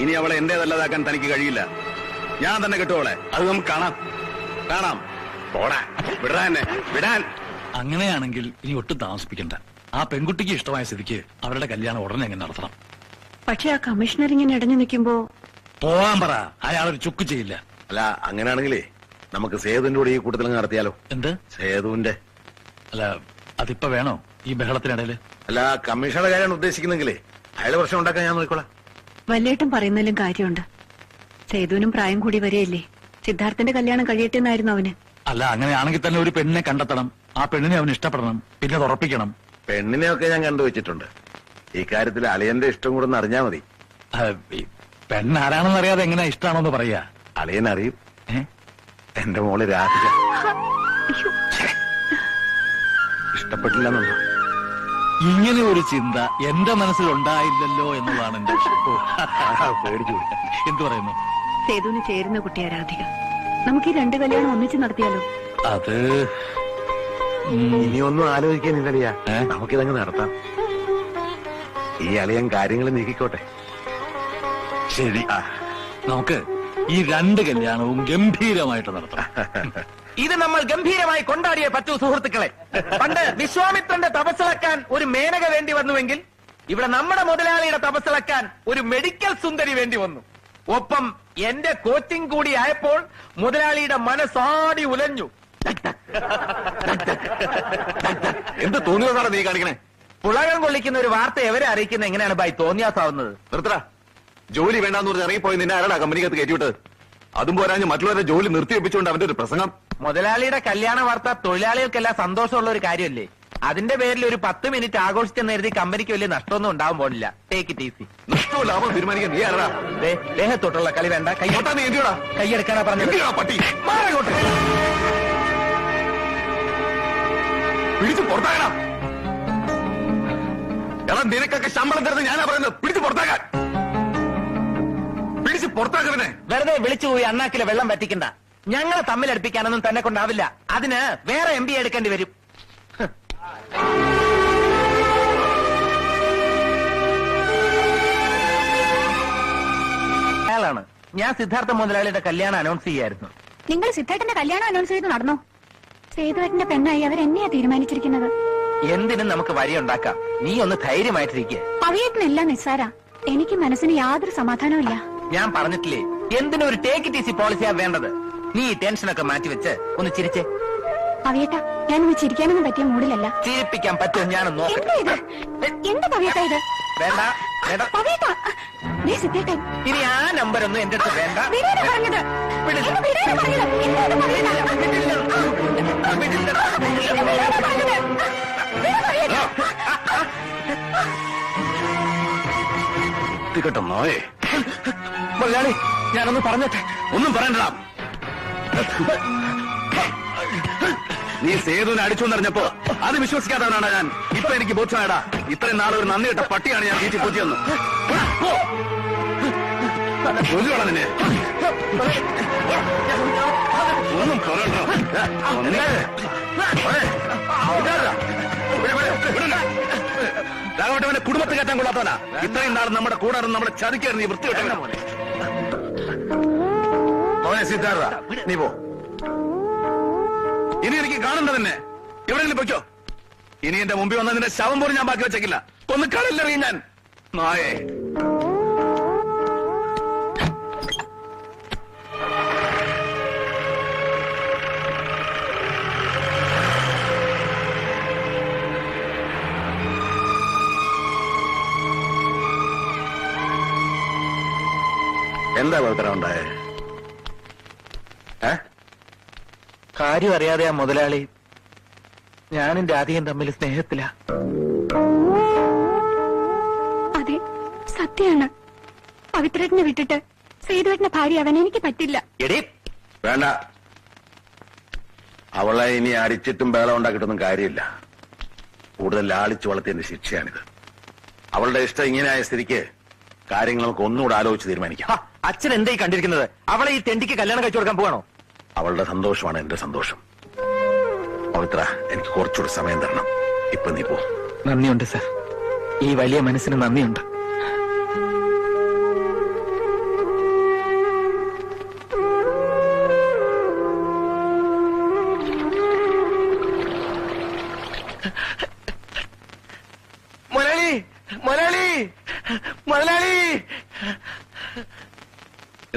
ഇനി അവളെ എന്റേതല്ലാതാക്കാൻ തനിക്ക് കഴിയില്ല. ഞാൻ തന്നെ കിട്ടുവോളെ. അത് നമുക്ക് കാണാം. കാണാം. പോടാ, വിടാ എന്നെ, വിടാൻ. അങ്ങനെയാണെങ്കിൽ ഇനി ഒട്ടും താമസിപ്പിക്കണ്ട. ആ പെൺകുട്ടിക്ക് ഇഷ്ടമായ സ്ഥിതിക്ക് അവരുടെ കല്യാണം ഉടനെ എങ്ങനെ നടത്തണം. പക്ഷെ ആ കമ്മീഷണർ ഇങ്ങനെ ഇടഞ്ഞു നിൽക്കുമ്പോ പോവാൻ പറ, അയാളൊരു ചുക്ക് ചെയ്യില്ല. അല്ല, അങ്ങനെയാണെങ്കിലേ നമുക്ക് സേതുവിന്റെ കൂടെ ഈ കൂട്ടത്തിൽ നടത്തിയാലോ? എന്ത് സേതുവിന്റെ അല്ല, അതിപ്പോ വേണോ ഈ ബഹളത്തിനിടയില്? അല്ല, കമ്മീഷണറുടെ കാര്യമാണ് ഉദ്ദേശിക്കുന്നെങ്കിലേ അയാളെ പ്രശ്നം ഉണ്ടാക്കാൻ ഞാൻ നോക്കിക്കോളാം. വല്ലേട്ടൻ പറയുന്നതിലും കാര്യമുണ്ട്. സേതുവിനും പ്രായം കൂടി വരെയല്ലേ. സിദ്ധാർത്ഥന്റെ കല്യാണം കഴിയട്ടെ എന്നായിരുന്നു അവന്. അല്ല, അങ്ങനെയാണെങ്കിൽ തന്നെ ഒരു പെണ്ണിനെ കണ്ടെത്തണം. ആ പെണ്ണിനെ അവന് ഇഷ്ടപ്പെടണം, പിന്നെ അത് ഉറപ്പിക്കണം. പെണ്ണിനെയൊക്കെ ഞാൻ കണ്ടുവച്ചിട്ടുണ്ട്. ഈ കാര്യത്തിൽ അളിയന്റെ ഇഷ്ടം കൂടെ ഒന്ന് അറിഞ്ഞാ മതി. ഈ പെണ്ണാരാണെന്ന് അറിയാതെ എങ്ങനെയാ ഇഷ്ടമാണോന്ന് പറയാ? അളിയൻ അറിയും. എന്റെ മോള് രാധിക ഇഷ്ടപ്പെട്ടില്ലെന്നുണ്ടോ? ഇങ്ങനെ ഒരു ചിന്ത എന്റെ മനസ്സിൽ ഉണ്ടായില്ലല്ലോ എന്നുള്ളതാണ് എന്റെ പേടിച്ചു. എന്തു പറയുന്നു? സേതുവിന് ചേരുന്ന കുട്ടിയാ രാധിക. നമുക്ക് ഈ രണ്ട് കല്യാണം ഒന്നിച്ച് നടത്തിയാലോ? അത് ഇനിയൊന്നും ആലോചിക്കാനില്ലടിയാ. നമുക്കിതങ്ങ് നടത്താം. ഈ അളിയൻ കാര്യങ്ങൾ നീക്കിക്കോട്ടെ. ശരി, നമുക്ക് ഈ രണ്ട് കല്യാണവും ഗംഭീരമായിട്ട് നടത്താം. ഇത് നമ്മൾ ഗംഭീരമായി കൊണ്ടാടിയേ പറ്റൂ സുഹൃത്തുക്കളെ. പണ്ട് വിശ്വാമിത്രന്റെ തപസ്സിളക്കാൻ ഒരു മേനക വേണ്ടി വന്നുവെങ്കിൽ ഇവിടെ നമ്മുടെ മുതലാളിയുടെ തപസ്സിളക്കാൻ ഒരു മെഡിക്കൽ സുന്ദരി വേണ്ടി വന്നു. ഒപ്പം എന്റെ കോച്ചിങ് കൂടി ആയപ്പോൾ മുതലാളിയുടെ മനസ്സാടി ഉലഞ്ഞു. എന്ത് തോന്നിയതാണ് നീ കാണിക്കണേ? പുളകം കൊള്ളിക്കുന്ന ഒരു വാർത്ത എവരെ അറിയിക്കുന്ന എങ്ങനെയാണ് ബൈ തോന്നിയാസാവുന്നത്? നിർത്തടാ. ജോലി വേണ്ടാന്ന് പറഞ്ഞ് ഇറങ്ങിപ്പോയി നിന്നെ ആരാടാ കമ്പനിക്കകത്ത് കയറ്റിവിട്ടത്? അതും പോരാഞ്ഞ് മറ്റുള്ളവരുടെ ജോലി നിർത്തിവെപ്പിച്ചുകൊണ്ട് അവന്റെ ഒരു പ്രസംഗം. മുതലാളിയുടെ കല്യാണ വാർത്ത തൊഴിലാളികൾക്കെല്ലാം സന്തോഷമുള്ള ഒരു കാര്യമല്ലേ. അതിന്റെ പേരിൽ ഒരു 10 മിനിറ്റ് ആഘോഷിച്ചെന്ന് കരുതി കമ്പനിക്ക് വലിയ നഷ്ടമൊന്നും ഉണ്ടാവാൻ പോണില്ല. Take it easy. നഷ്ടവും ലാഭം തീരുമാനിക്കാൻ നീ ആരാടാ? ദേഹത്തോട്ടുള്ള കളി വേണ്ട. നീ എന്തിയോടാ കൈയെടുക്കാനാ പറഞ്ഞത്. പട്ടി പിടിച്ചു പുറത്താകണം. എടാ, നിനക്കൊക്കെ ശമ്പളം തരുന്നത് ഞാനാ പറയുന്നത്. പിടിച്ചു പുറത്താക്കാൻ. പിടിച്ച് പുറത്താക്കവനെ. വെറുതെ വിളിച്ചു പോയി അണ്ണാക്കിലെ വെള്ളം വറ്റിക്കണ്ട. ഞങ്ങളെ തമ്മിലടുപ്പിക്കാനൊന്നും തന്നെ കൊണ്ടാവില്ല. അതിന് വേറെ MBA എടുക്കേണ്ടി വരും. അയാളാണ്. ഞാൻ സിദ്ധാർത്ഥ മുതലാളിയുടെ കല്യാണം അനൗൺസ് ചെയ്യായിരുന്നു. നിങ്ങൾ സിദ്ധാർത്ഥന്റെ കല്യാണം അനൗൺസ് ചെയ്ത് നടന്നോ? സേതുവേട്ടന്റെ പെണ്ണായി അവരെന്നെയാ തീരുമാനിച്ചിരിക്കുന്നത്. എന്തിനും നമുക്ക് വഴിയുണ്ടാക്കാം. നീ ഒന്ന് ധൈര്യമായിട്ടിരിക്കുക. പവിയേട്ടനെല്ലാം നിസ്സാര. എനിക്ക് മനസ്സിന് യാതൊരു സമാധാനവും ഇല്ല. ഞാൻ പറഞ്ഞിട്ടില്ലേ, എന്തിനും ഒരു ടേക്ക് ഇറ്റ് ഈസി പോളിസിയാ വേണ്ടത്. നീ ഈ ടെൻഷനൊക്കെ മാറ്റിവെച്ച് ഒന്ന് ചിരിച്ചേ. പവിയേട്ട, ഞാനൊന്ന് ചിരിക്കാനൊന്നും പറ്റിയ മൂഡിലല്ല. ചിരിപ്പിക്കാൻ പറ്റുമോ ഞാനൊന്ന് നോക്കട്ടെ. എന്താ പവിയേട്ട ഇത്? വേണ്ട വേണ്ട. പവിയേട്ട, സിദ്ധേട്ടൻ ഇനി ആ നമ്പരൊന്നും എന്റെ അടുത്ത് വേണ്ട. വിടാനാ പറഞ്ഞത്. വിടില്ല. എന്നെ വിടാനാ പറഞ്ഞത്. എന്താണ് പവിയേട്ട? വിടില്ല. എന്നെ വിടാനാ പറഞ്ഞത്. വിടാ പവിയേട്ട. കേട്ടോ നോയേ. മുതലാളി, ഞാനൊന്ന് പറഞ്ഞിട്ടെ. ഒന്നും പറയണ്ടടാ. നീ സേതുവിനെ അടിച്ചു എന്നറിഞ്ഞപ്പോ അത് വിശ്വസിക്കാത്തവനാണ് ഞാൻ. ഇപ്പൊ എനിക്ക് ബോധ്യമായടാ, ഇത്രയും നാളെ ഒരു നന്ദി കിട്ട പട്ടിയാണ് ഞാൻ വീട്ടിൽ പൂറ്റിയെന്ന്. ജോലിയോടാ നിന്നെ. ഒന്നും പറയണ്ട. രാഘവട്ടവന്റെ കുടുംബത്തെ കയറ്റാൻ കൊള്ളാത്തവനാ. ഇത്രയും നാൾ നമ്മുടെ കൂടെ നമ്മുടെ ചതിക്കായിരുന്നു ഈ വൃത്തികെട്ട മോനെ. മോനെ സിദ്ധാർത്ഥ, നീ പോ. ഇനി എനിക്ക് കാണണ്ട തന്നെ. എവിടെയെങ്കിലും പൊയ്ക്കോ. ഇനി എന്റെ മുമ്പിൽ വന്ന നിന്റെ ശവം പോലും ഞാൻ ബാക്കി വെച്ചേക്കില്ല. ഒന്ന് കളല്ലെറിയും ഞാൻ നായേ. എന്താ പവിത്ര ഉണ്ടായേ? കാര്യം അറിയാതെ ആ മുതലാളി ഞാനും രാധികയും തമ്മിൽ സ്നേഹത്തിലാ. അതെ, സത്യാണ്. പവിത്രേട്ടനെ വിട്ടിട്ട് സേതുവേട്ടന്റെ ഭാര്യ അവൻ എനിക്ക് പറ്റില്ല. എടീ, വേണ്ട. അവളെ ഇനി അടിച്ചിട്ടും ബേളം ഉണ്ടാക്കിയിട്ടൊന്നും കാര്യമില്ല. കൂടുതൽ ലാളിച്ചു വളർത്തിയതിന്റെ ശിക്ഷയാണിത്. അവളുടെ ഇഷ്ടം ഇങ്ങനെയായ സ്ഥിതിക്ക് കാര്യങ്ങൾ നമുക്ക് ഒന്നുകൂടെ ആലോചിച്ച് തീരുമാനിക്കാം. അച്ഛൻ എന്തായി കണ്ടിരിക്കുന്നത്? അവളെ ഈ തെണ്ടിക്ക് കല്യാണം കഴിച്ചു കൊടുക്കാൻ പോവാണോ? അവളുടെ സന്തോഷമാണ് എന്റെ സന്തോഷം. പവിത്ര, എനിക്ക് കുറച്ചുകൂടി സമയം തരണം. ഇപ്പൊ നീ പോ. നന്ദിയുണ്ട് സർ, ഈ വലിയ മനസ്സിന് നന്ദിയുണ്ട്. മുതലാളി, മുതലാളി, മുതലാളി,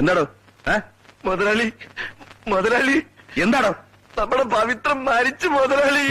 എന്താടോ? മുതലാളി, മുതലാളി, എന്താടോ? നമ്മുടെ പവിത്രം മരിച്ചു മുതലാളി.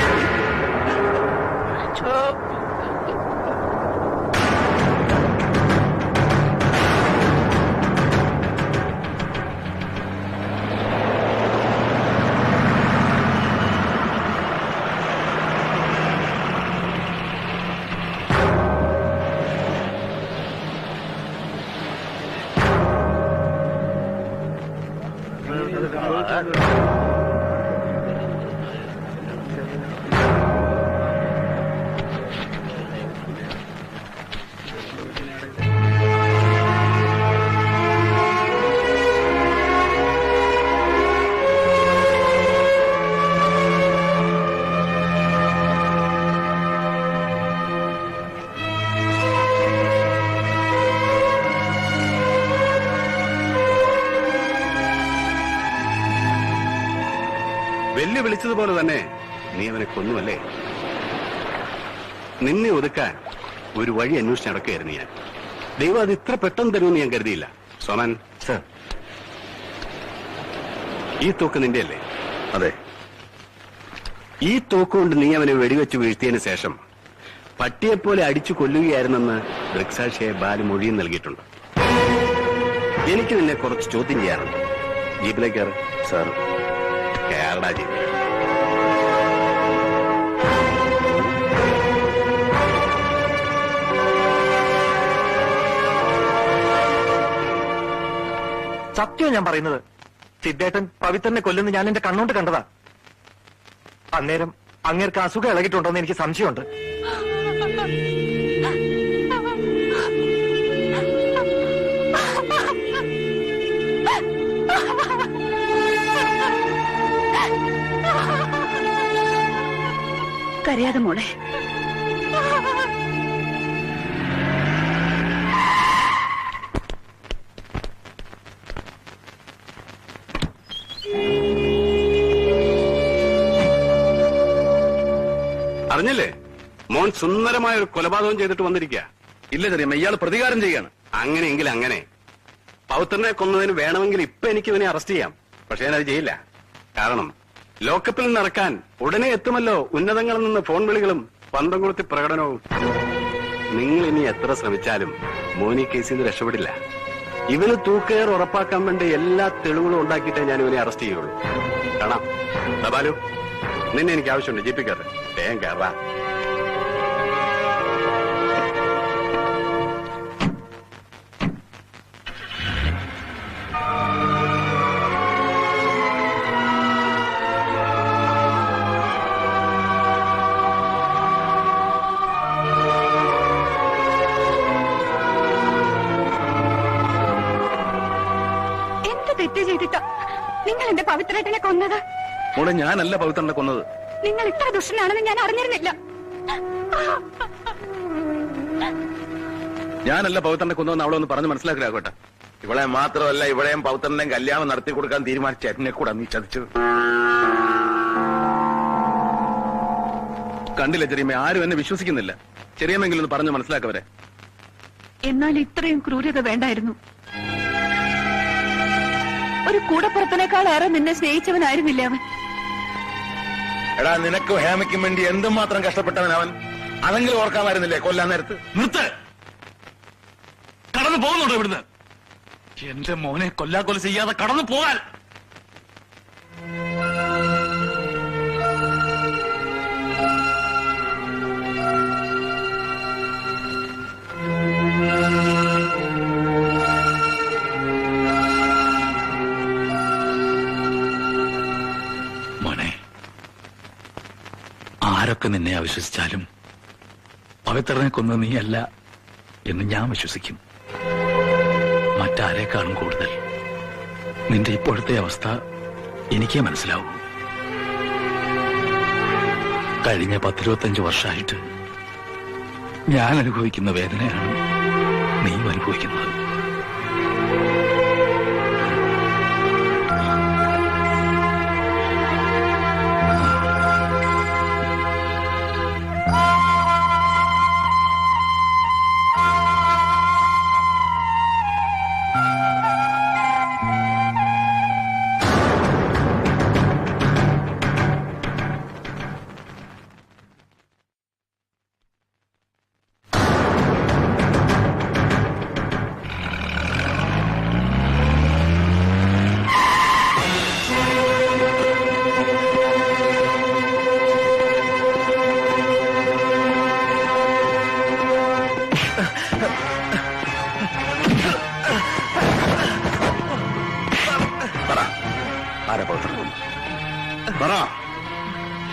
വെല്ലു വിളിച്ചതുപോലെ തന്നെ നീ അവനെ കൊന്നുവല്ലേ? നിന്നെ ഒതുക്കാൻ ഒരു വഴി അന്വേഷിച്ച് നടക്കുകയായിരുന്നു ഞാൻ. ദൈവം അത് ഇത്ര പെട്ടെന്ന് തരുമെന്ന് ഞാൻ കരുതിയില്ല. സോമൻ സർ, ഈ തോക്ക് നിന്റെ അല്ലേ? അതെ. ഈ തോക്ക് കൊണ്ട് നീ അവനെ വെടിവെച്ച് വീഴ്ത്തിയതിനു ശേഷം പട്ടിയെപ്പോലെ അടിച്ചു കൊല്ലുകയായിരുന്നെന്ന് ദൃക്സാക്ഷിയെ ബാലു മൊഴിയും നൽകിയിട്ടുണ്ട്. എനിക്ക് നിന്നെ കുറച്ച് ചോദ്യം ചെയ്യാറുണ്ട്. ജീപ്പിലേക്ക് കയറ്. Sir, Kerala jeep. സത്യം ഞാൻ പറയുന്നത്. സിദ്ധേട്ടൻ പവിത്രനെ കൊല്ലുന്ന ഞാൻ എന്റെ കണ്ണോണ്ട് കണ്ടതാ. അന്നേരം അങ്ങേർക്ക് അസുഖം ഇളകിയിട്ടുണ്ടോന്ന് എനിക്ക് സംശയമുണ്ട്. കരയാതെ മോളെ. അറിഞ്ഞില്ലേ, മോൻ സുന്ദരമായ ഒരു കൊലപാതകം ചെയ്തിട്ട് വന്നിരിക്കുക. ഇല്ല ചെറിയമ്മ, ഇയാൾ പ്രതികാരം ചെയ്യാണ്. അങ്ങനെയെങ്കിൽ അങ്ങനെ. പൗത്രനെ കൊന്നതിന് വേണമെങ്കിൽ ഇപ്പൊ എനിക്ക് ഇവനെ അറസ്റ്റ് ചെയ്യാം. പക്ഷെ ഞാനത് ചെയ്യില്ല. കാരണം ലോക്കപ്പിൽ നിന്ന് ഇറക്കാൻ ഉടനെ എത്തുമല്ലോ ഉന്നതങ്ങളിൽ നിന്ന് ഫോൺ വിളികളും പന്തം കൊളുത്തി പ്രകടനവും. നിങ്ങൾ ഇനി എത്ര ശ്രമിച്ചാലും മോനി കേസിൽ നിന്ന് രക്ഷപ്പെടില്ല. ഇവന് തൂക്കേർ ഉറപ്പാക്കാൻ വേണ്ടി എല്ലാ തെളിവുകളും ഉണ്ടാക്കിയിട്ടേ ഞാൻ ഇവനെ അറസ്റ്റ് ചെയ്യുള്ളൂ. കാണാം. ബാലു, നിന്നെ എനിക്ക് ആവശ്യമുണ്ട്. ജീപ്പിൽ കയറ്. വേഗം കയറാ. തെറ്റ് ചെയ്തിട്ടാ നിങ്ങൾ എന്റെ പവിത്രേട്ടനെ കൊന്നത്. മോളെ ഞാനല്ല പവിത്രനെ കൊന്നത്. നിങ്ങൾ ഇത്ര ദുഷ്ടനാണെന്ന് ഞാൻ അറിഞ്ഞിരുന്നില്ല. ഞാനല്ല പവിത്രനെ കൊന്നതെന്ന് അവളെ ഒന്ന് പറഞ്ഞ് മനസ്സിലാക്കലാകട്ടെ. ഇവളെ മാത്രമല്ല ഇവിടെയും പവിത്രനെയും കല്യാണം നടത്തി കൊടുക്കാൻ തീരുമാനിച്ച എന്നെ കൂടെ നീ ചതിച്ചത്. കണ്ടില്ല ചെറിയമ്മ, ആരും എന്നെ വിശ്വസിക്കുന്നില്ല. ചെറിയമ്മെങ്കിലും ഒന്ന് പറഞ്ഞു മനസ്സിലാക്കവരെ. എന്നാൽ ഇത്രയും ക്രൂരത വേണ്ടായിരുന്നു. ഒരു കൂടപ്പുറത്തിനേക്കാൾ ഏറെ നിന്നെ സ്നേഹിച്ചവനായിരുന്നില്ല അവൻ. എടാ, നിനക്കും ഹേമയ്ക്കും വേണ്ടി എന്തുമാത്രം കഷ്ടപ്പെട്ടവൻ അവൻ. അതെങ്കിലും ഓർക്കാമായിരുന്നില്ലേ കൊല്ലാൻ നേരത്ത്? നിർത്ത്. കടന്നു പോകുന്നുണ്ടോ ഇവിടുന്ന്? എന്റെ മോനെ കൊല്ലാക്കൊല ചെയ്യാതെ കടന്നു പോകാൻ. മോനെ, ആരൊക്കെ നിന്നെ അവിശ്വസിച്ചാലും പവിത്രനെ കൊന്ന നീയല്ല എന്ന് ഞാൻ വിശ്വസിക്കും. മറ്റാരേക്കാളും കൂടുതൽ നിന്റെ ഇപ്പോഴത്തെ അവസ്ഥ എനിക്കേ മനസ്സിലാവും. കഴിഞ്ഞ 10-25 വർഷമായിട്ട് ഞാൻ അനുഭവിക്കുന്ന വേദനയാണ് നീ അനുഭവിക്കുന്നത്.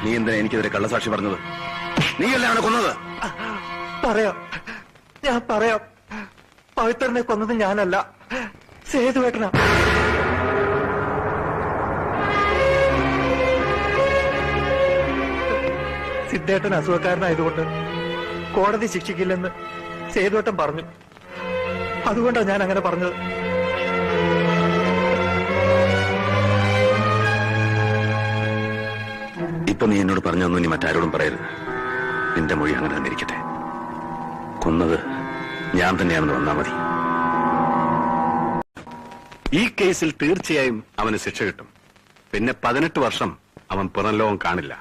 നീ എന്തിനാ എനിക്കെതിരെ കള്ളസാക്ഷി പറഞ്ഞത്? നീയല്ലേ അവനെ കൊന്നത്? ഞാൻ പറയാം. പവിത്രനെ കൊന്നത് ഞാനല്ല, സേതുവേട്ടനാ. സിദ്ധേട്ടൻ അസുഖക്കാരനായതുകൊണ്ട് കോടതി ശിക്ഷിക്കില്ലെന്ന് സേതുവേട്ടൻ പറഞ്ഞു. അതുകൊണ്ടാണ് ഞാൻ അങ്ങനെ പറഞ്ഞത്. ഇപ്പൊ നീ എന്നോട് പറഞ്ഞൊന്നും ഇനി മറ്റാരോടും പറയരുത്. നിന്റെ മൊഴി അങ്ങനെ തന്നെ ഇരിക്കട്ടെ. കൊന്നത് ഞാൻ തന്നെയാണെന്ന് വന്നാ മതി. ഈ കേസിൽ തീർച്ചയായും അവന് ശിക്ഷ കിട്ടും. പിന്നെ 18 വർഷം അവൻ പുറം ലോകം കാണില്ല.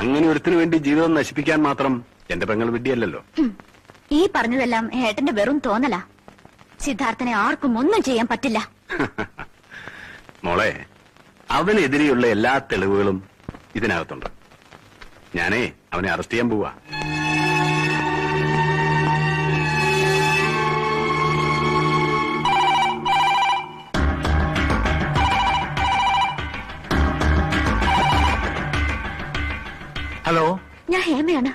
അങ്ങനെ ഒരുത്തിനു വേണ്ടി ജീവിതം നശിപ്പിക്കാൻ മാത്രം എന്റെ പെങ്ങൾ വിഡ്ഢിയല്ലല്ലോ. ഈ പറഞ്ഞതെല്ലാം ഏട്ടന്റെ വെറും തോന്നലാ. സിദ്ധാർത്ഥനെ ആർക്കും ഒന്നും ചെയ്യാൻ പറ്റില്ല. മോളെ, അവനെതിരെയുള്ള എല്ലാ തെളിവുകളും ഇതിനകത്തുണ്ട്. ഞാനേ അവനെ അറസ്റ്റ് ചെയ്യാൻ പോവാ. ഹലോ, ഞാൻ ഹേമയാണ്.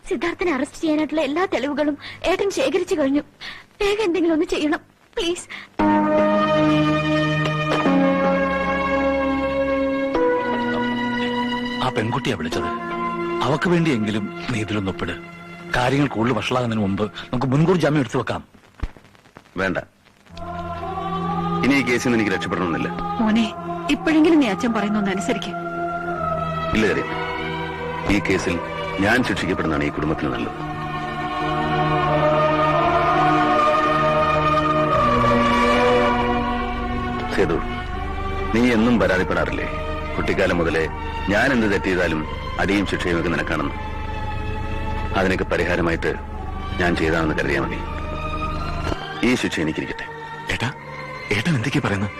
സിദ്ധാർത്ഥനെ അറസ്റ്റ് ചെയ്യാനായിട്ടുള്ള എല്ലാ തെളിവുകളും ഏട്ടൻ ശേഖരിച്ചു കഴിഞ്ഞു. വേഗം എന്തെങ്കിലും ഒന്ന് ചെയ്യണം പ്ലീസ്. ആ പെൺകുട്ടിയാ വിളിച്ചത്. അവക്ക് വേണ്ടിയെങ്കിലും നീ ഇതിലൊന്നൊപ്പിട്. കാര്യങ്ങൾ കൂടുതൽ വഷളാകുന്നതിന് മുമ്പ് നമുക്ക് മുൻകൂർ ജാമ്യം എടുത്തു വെക്കാം. വേണ്ട, ഇനി ഈ കേസിൽ നിന്ന് എനിക്ക് രക്ഷപ്പെടണമെന്നില്ല. മോനെ, ഇപ്പോഴെങ്കിലും നീ അച്ഛൻ പറയുന്നൊന്ന് അനുസരിക്കും. ഇല്ല കാര്യം, ഈ കേസിൽ ഞാൻ ശിക്ഷിക്കപ്പെടുന്നതാണ് ഈ കുടുംബത്തിന് നല്ലത്. സേതു, നീ എന്നും പരാതിപ്പെടാറില്ലേ കുട്ടിക്കാലം മുതലേ ഞാൻ എന്ത് തെറ്റ് ചെയ്താലും അടിയും ശിക്ഷയും ഒക്കെ നിനക്കാണെന്ന്? അതിനൊക്കെ പരിഹാരമായിട്ട് ഞാൻ ചെയ്താണെന്ന് കരുതിയാൽ മതി. ഈ ശിക്ഷ എനിക്കിരിക്കട്ടെ. ഏട്ടൻ എന്തൊക്കെയാ പറയുന്നത്?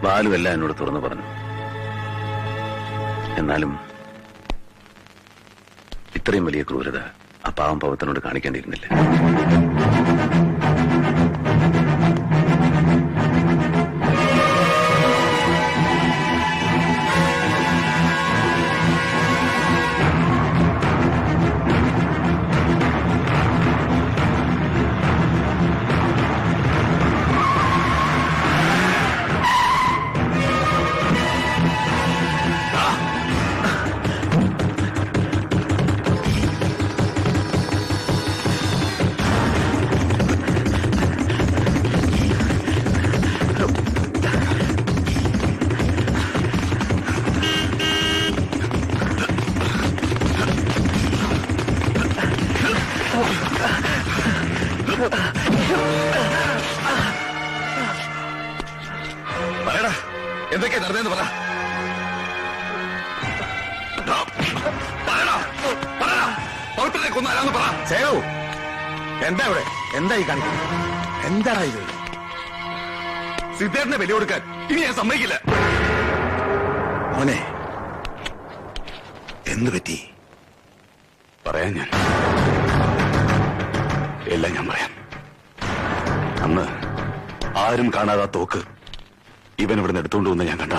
ബാലു എല്ലാം എന്നോട് തുറന്നു പറഞ്ഞു. എന്നാലും ഇത്രയും വലിയ ക്രൂരത ആ പാവം പവിത്രനോട് കാണിക്കേണ്ടിയിരുന്നില്ല. എന്തൊക്കെയാ നടന്നതെന്ന് പറ. പവിത്രനെ കൊന്നാലാന്ന് പറ. സേതു, എന്താ ഇവിടെ? എന്താ ഈ കാണിക്കുന്നത്? എന്താടാ ഇത്? സിദ്ധേട്ടനെ ബലി കൊടുക്കാൻ ഇനി ഞാൻ സമ്മതിക്കില്ല. മോനെ, എന്തു പറ്റി? പറയാൻ ഞാൻ എല്ലാം ഞാൻ പറയാം. അന്ന് ആരും കാണാതെ ആ തോക്ക് ഇവൻ ഇവിടുന്ന് എടുത്തുകൊണ്ട് വന്ന് ഞാൻ കണ്ട.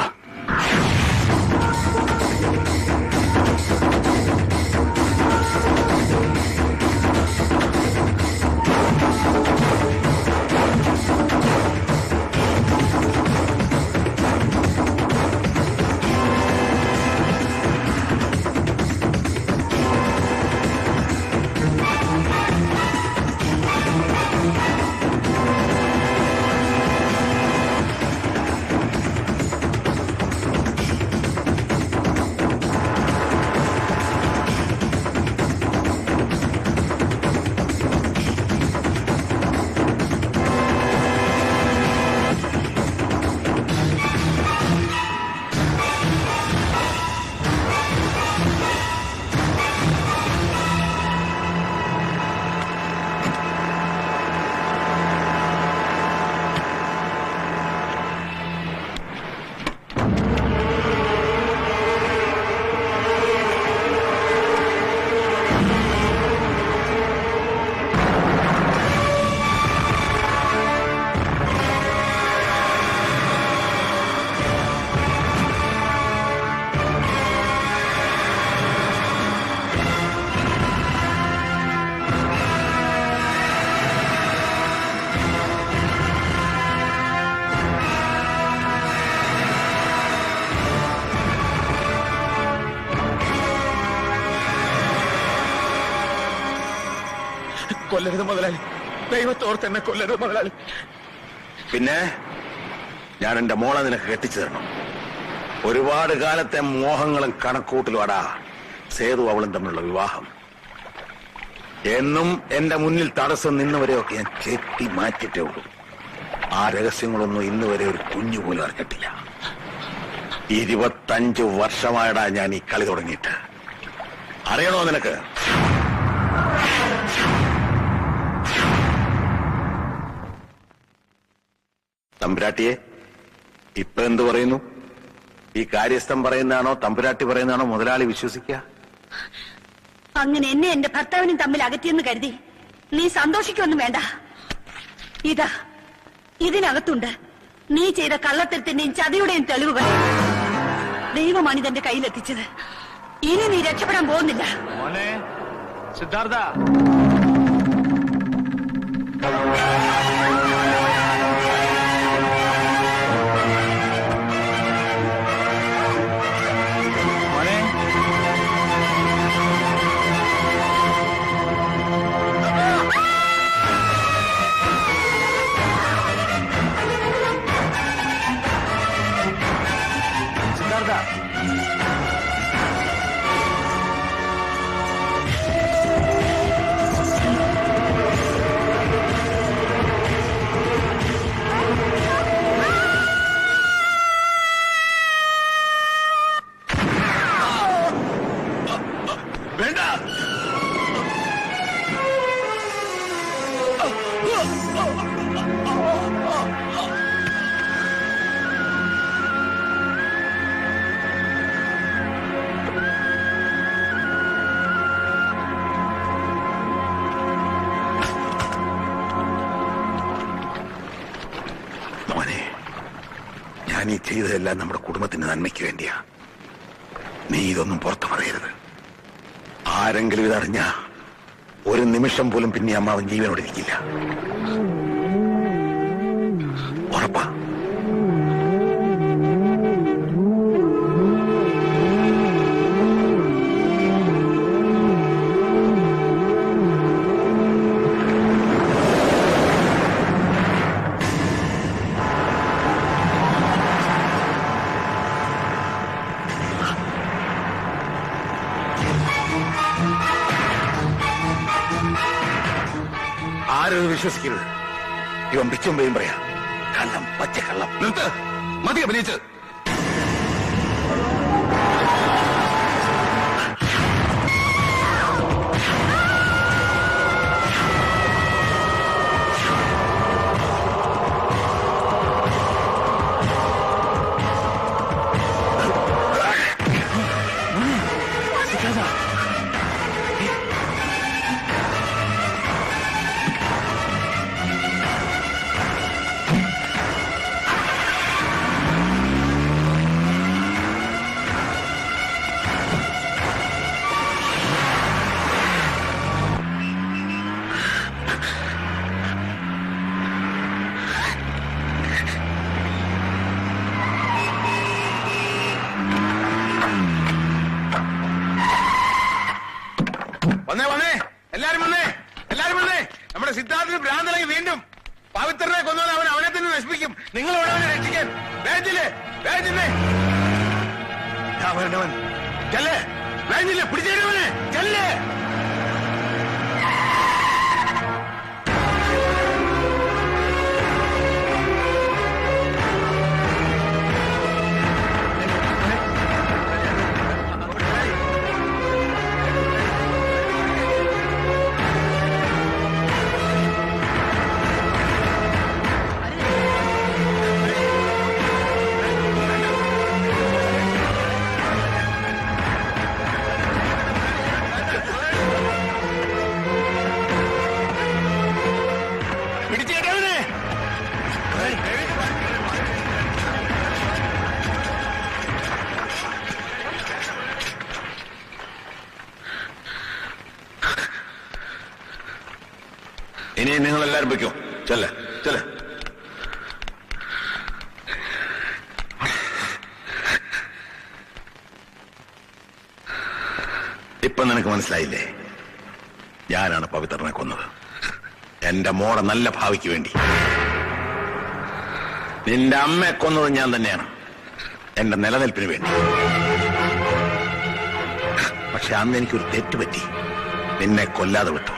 കൊല്ലരുത് മുതലാളി, ദൈവത്തോർത്ത് എന്നെ കൊല്ലരുത് മുതലാളി. പിന്നെ ഞാൻ എന്റെ മോളെ നിനക്ക് കെട്ടിച്ചു തരണം. ഒരുപാട് കാലത്തെ മോഹങ്ങളും കണക്കൂട്ടിലും അടാ സേതു അവളും തമ്മിലുള്ള വിവാഹം. എന്നും എന്റെ മുന്നിൽ തടസ്സം നിന്നുവരെയൊക്കെ ഞാൻ ചെത്തി മാറ്റിട്ടേ ഉള്ളൂ. ആ രഹസ്യങ്ങളൊന്നും ഇന്നുവരെ ഒരു കുഞ്ഞു പോലും അറിഞ്ഞിട്ടില്ല. 25 വർഷമായടാ ഞാൻ ഈ കളി തുടങ്ങിയിട്ട്. അറിയണോ നിനക്ക്? തമ്പുരാട്ടിയെ, ഇപ്പൊ എന്തു പറയുന്നു? ഈ കാര്യസ്ഥൻ പറയുന്നതാണോ തമ്പുരാട്ടി പറയുന്നതാണോ മുതലാളി വിശ്വസിക്കുക? അങ്ങനെ എന്നെ എന്റെ ഭർത്താവിനും തമ്മിൽ അകറ്റിയെന്ന് കരുതി നീ സന്തോഷിക്കൊന്നും വേണ്ട. ഇതാ ഇതിനകത്തുണ്ട് നീ ചെയ്ത കള്ളത്തരത്തിന്റെയും ചതിയുടെയും തെളിവുകൾ. ദൈവമാണ് ഇതെന്റെ കയ്യിലെത്തിച്ചത്. ഇനി നീ രക്ഷപ്പെടാൻ പോകുന്നില്ല. സിദ്ധാർത്ഥ, ഞാൻ ഈ ചെയ്തതെല്ലാം നമ്മുടെ കുടുംബത്തിന്റെ നന്മയ്ക്ക് വേണ്ടിയാ. നീ ഇതൊന്നും പുറത്തു പറയരുത്. ആരെങ്കിലും ഇതറിഞ്ഞ ഒരു നിമിഷം പോലും പിന്നെ അമ്മാവൻ ജീവനോടെ ഇരിക്കില്ല. ഉറപ്പാ? ആരും വിശ്വസിക്കരുത്. ഇവൻ പിച്ചും പേയും പറയാ. കള്ളം, പച്ചക്കള്ളം. നിർത്ത്, മതി അഭിനയിച്ച്. നമ്മുടെ സിദ്ധാർത്ഥിന് ഭ്രാന്തനായി വീണ്ടും പവിത്രനെ കൊന്നാൽ അവൻ അവനെ തന്നെ നശിപ്പിക്കും. നിങ്ങൾ ഇവിടെ അവനെ രക്ഷിക്കാൻ വേണ്ടില്ലേ? വേണ്ടില്ലേ? ചെല്ലേ, വേണ്ടില്ലേ? പിടിച്ചേരുവനെ ചെല്ലേ. ഇനി നിങ്ങൾ എല്ലാവരും വയ്ക്കോ. ചെല്ല ചെല്ല. ഇപ്പൊ നിനക്ക് മനസ്സിലായില്ലേ? ഞാനാണ് പവിത്രനെ കൊന്നത്. എന്റെ മോടെ നല്ല ഭാവിക്ക് വേണ്ടി. നിന്റെ അമ്മയെ കൊന്നത് ഞാൻ തന്നെയാണ്, എന്റെ നിലനിൽപ്പിന് വേണ്ടി. പക്ഷെ അന്ന് എനിക്കൊരു തെറ്റ് പറ്റി, നിന്നെ കൊല്ലാതെ വിട്ടു.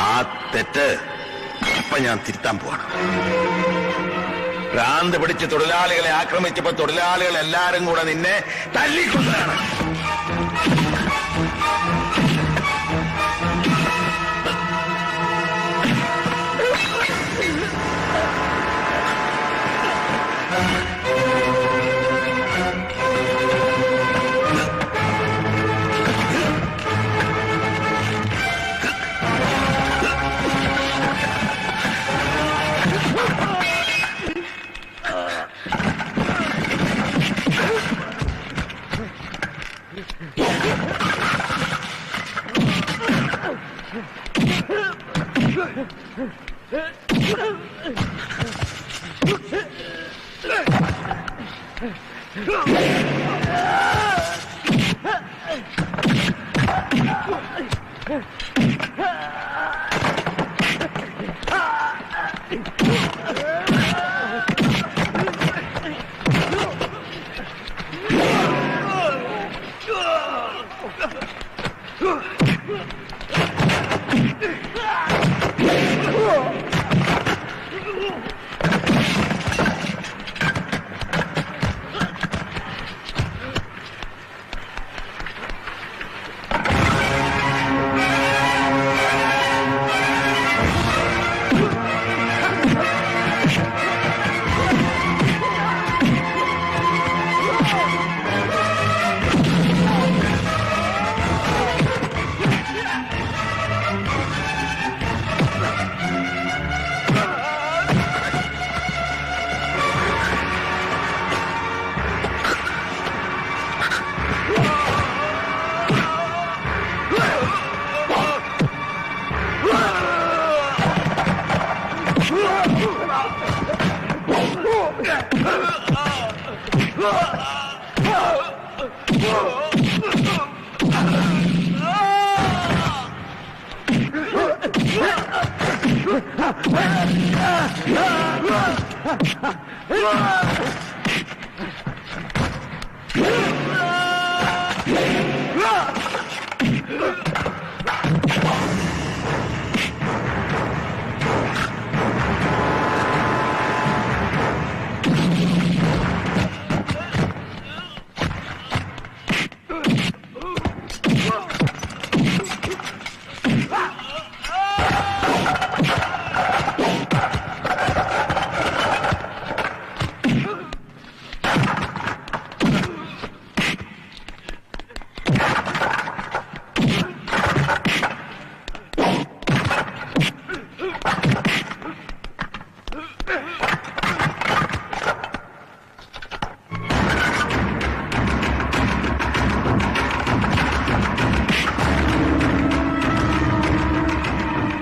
ആ തെറ്റ് ഇപ്പൊ ഞാൻ തിരുത്താൻ പോവാണ്. ഭ്രാന്ത് പിടിച്ച് തൊഴിലാളികളെ ആക്രമിച്ചപ്പോ തൊഴിലാളികൾ എല്ലാരും കൂടെ നിന്നെ തല്ലിക്കൊണ്ടാണ്.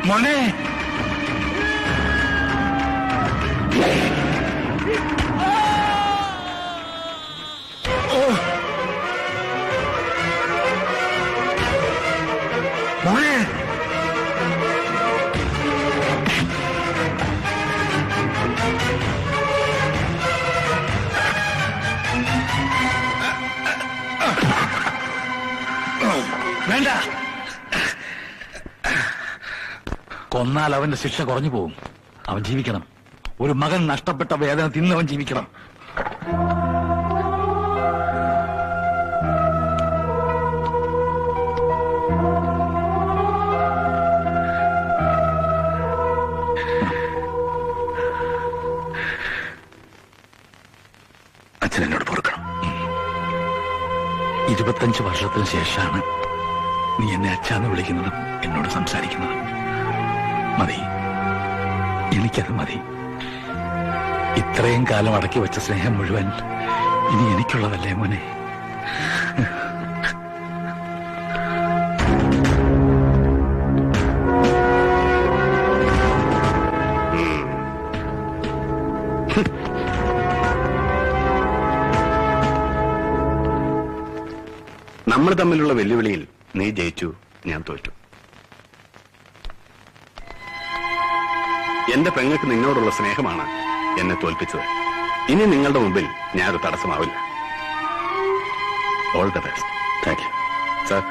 മോനെ മോനെ വേണ്ട. കൊന്നാൽ അവന്റെ ശിക്ഷ കുറഞ്ഞു പോകും. അവൻ ജീവിക്കണം. ഒരു മകൻ നഷ്ടപ്പെട്ട വേദന തിന്നവൻ ജീവിക്കണം. അച്ഛൻ എന്നോട് പൊറുക്കണം. 25 വർഷത്തിന് ശേഷമാണ് നീ എന്നെ അച്ഛാന്ന് വിളിക്കുന്നതും എന്നോട് സംസാരിക്കുന്നതും. മതി, എനിക്കത് മതി. ഇത്രയും കാലം അടക്കി വെച്ച സ്നേഹം മുഴുവൻ ഇനി എനിക്കുള്ളതല്ലേ മോനെ? നമ്മൾ തമ്മിലുള്ള വെല്ലുവിളിയിൽ നീ ജയിച്ചു, ഞാൻ തോറ്റു. എന്റെ പെങ്ങൾക്ക് നിന്നോടുള്ള സ്നേഹമാണ് എന്നെ തോൽപ്പിച്ചത്. ഇനി നിങ്ങളുടെ മുമ്പിൽ ഞാനൊരു തടസ്സമാവില്ല. All the best. Thank you sir.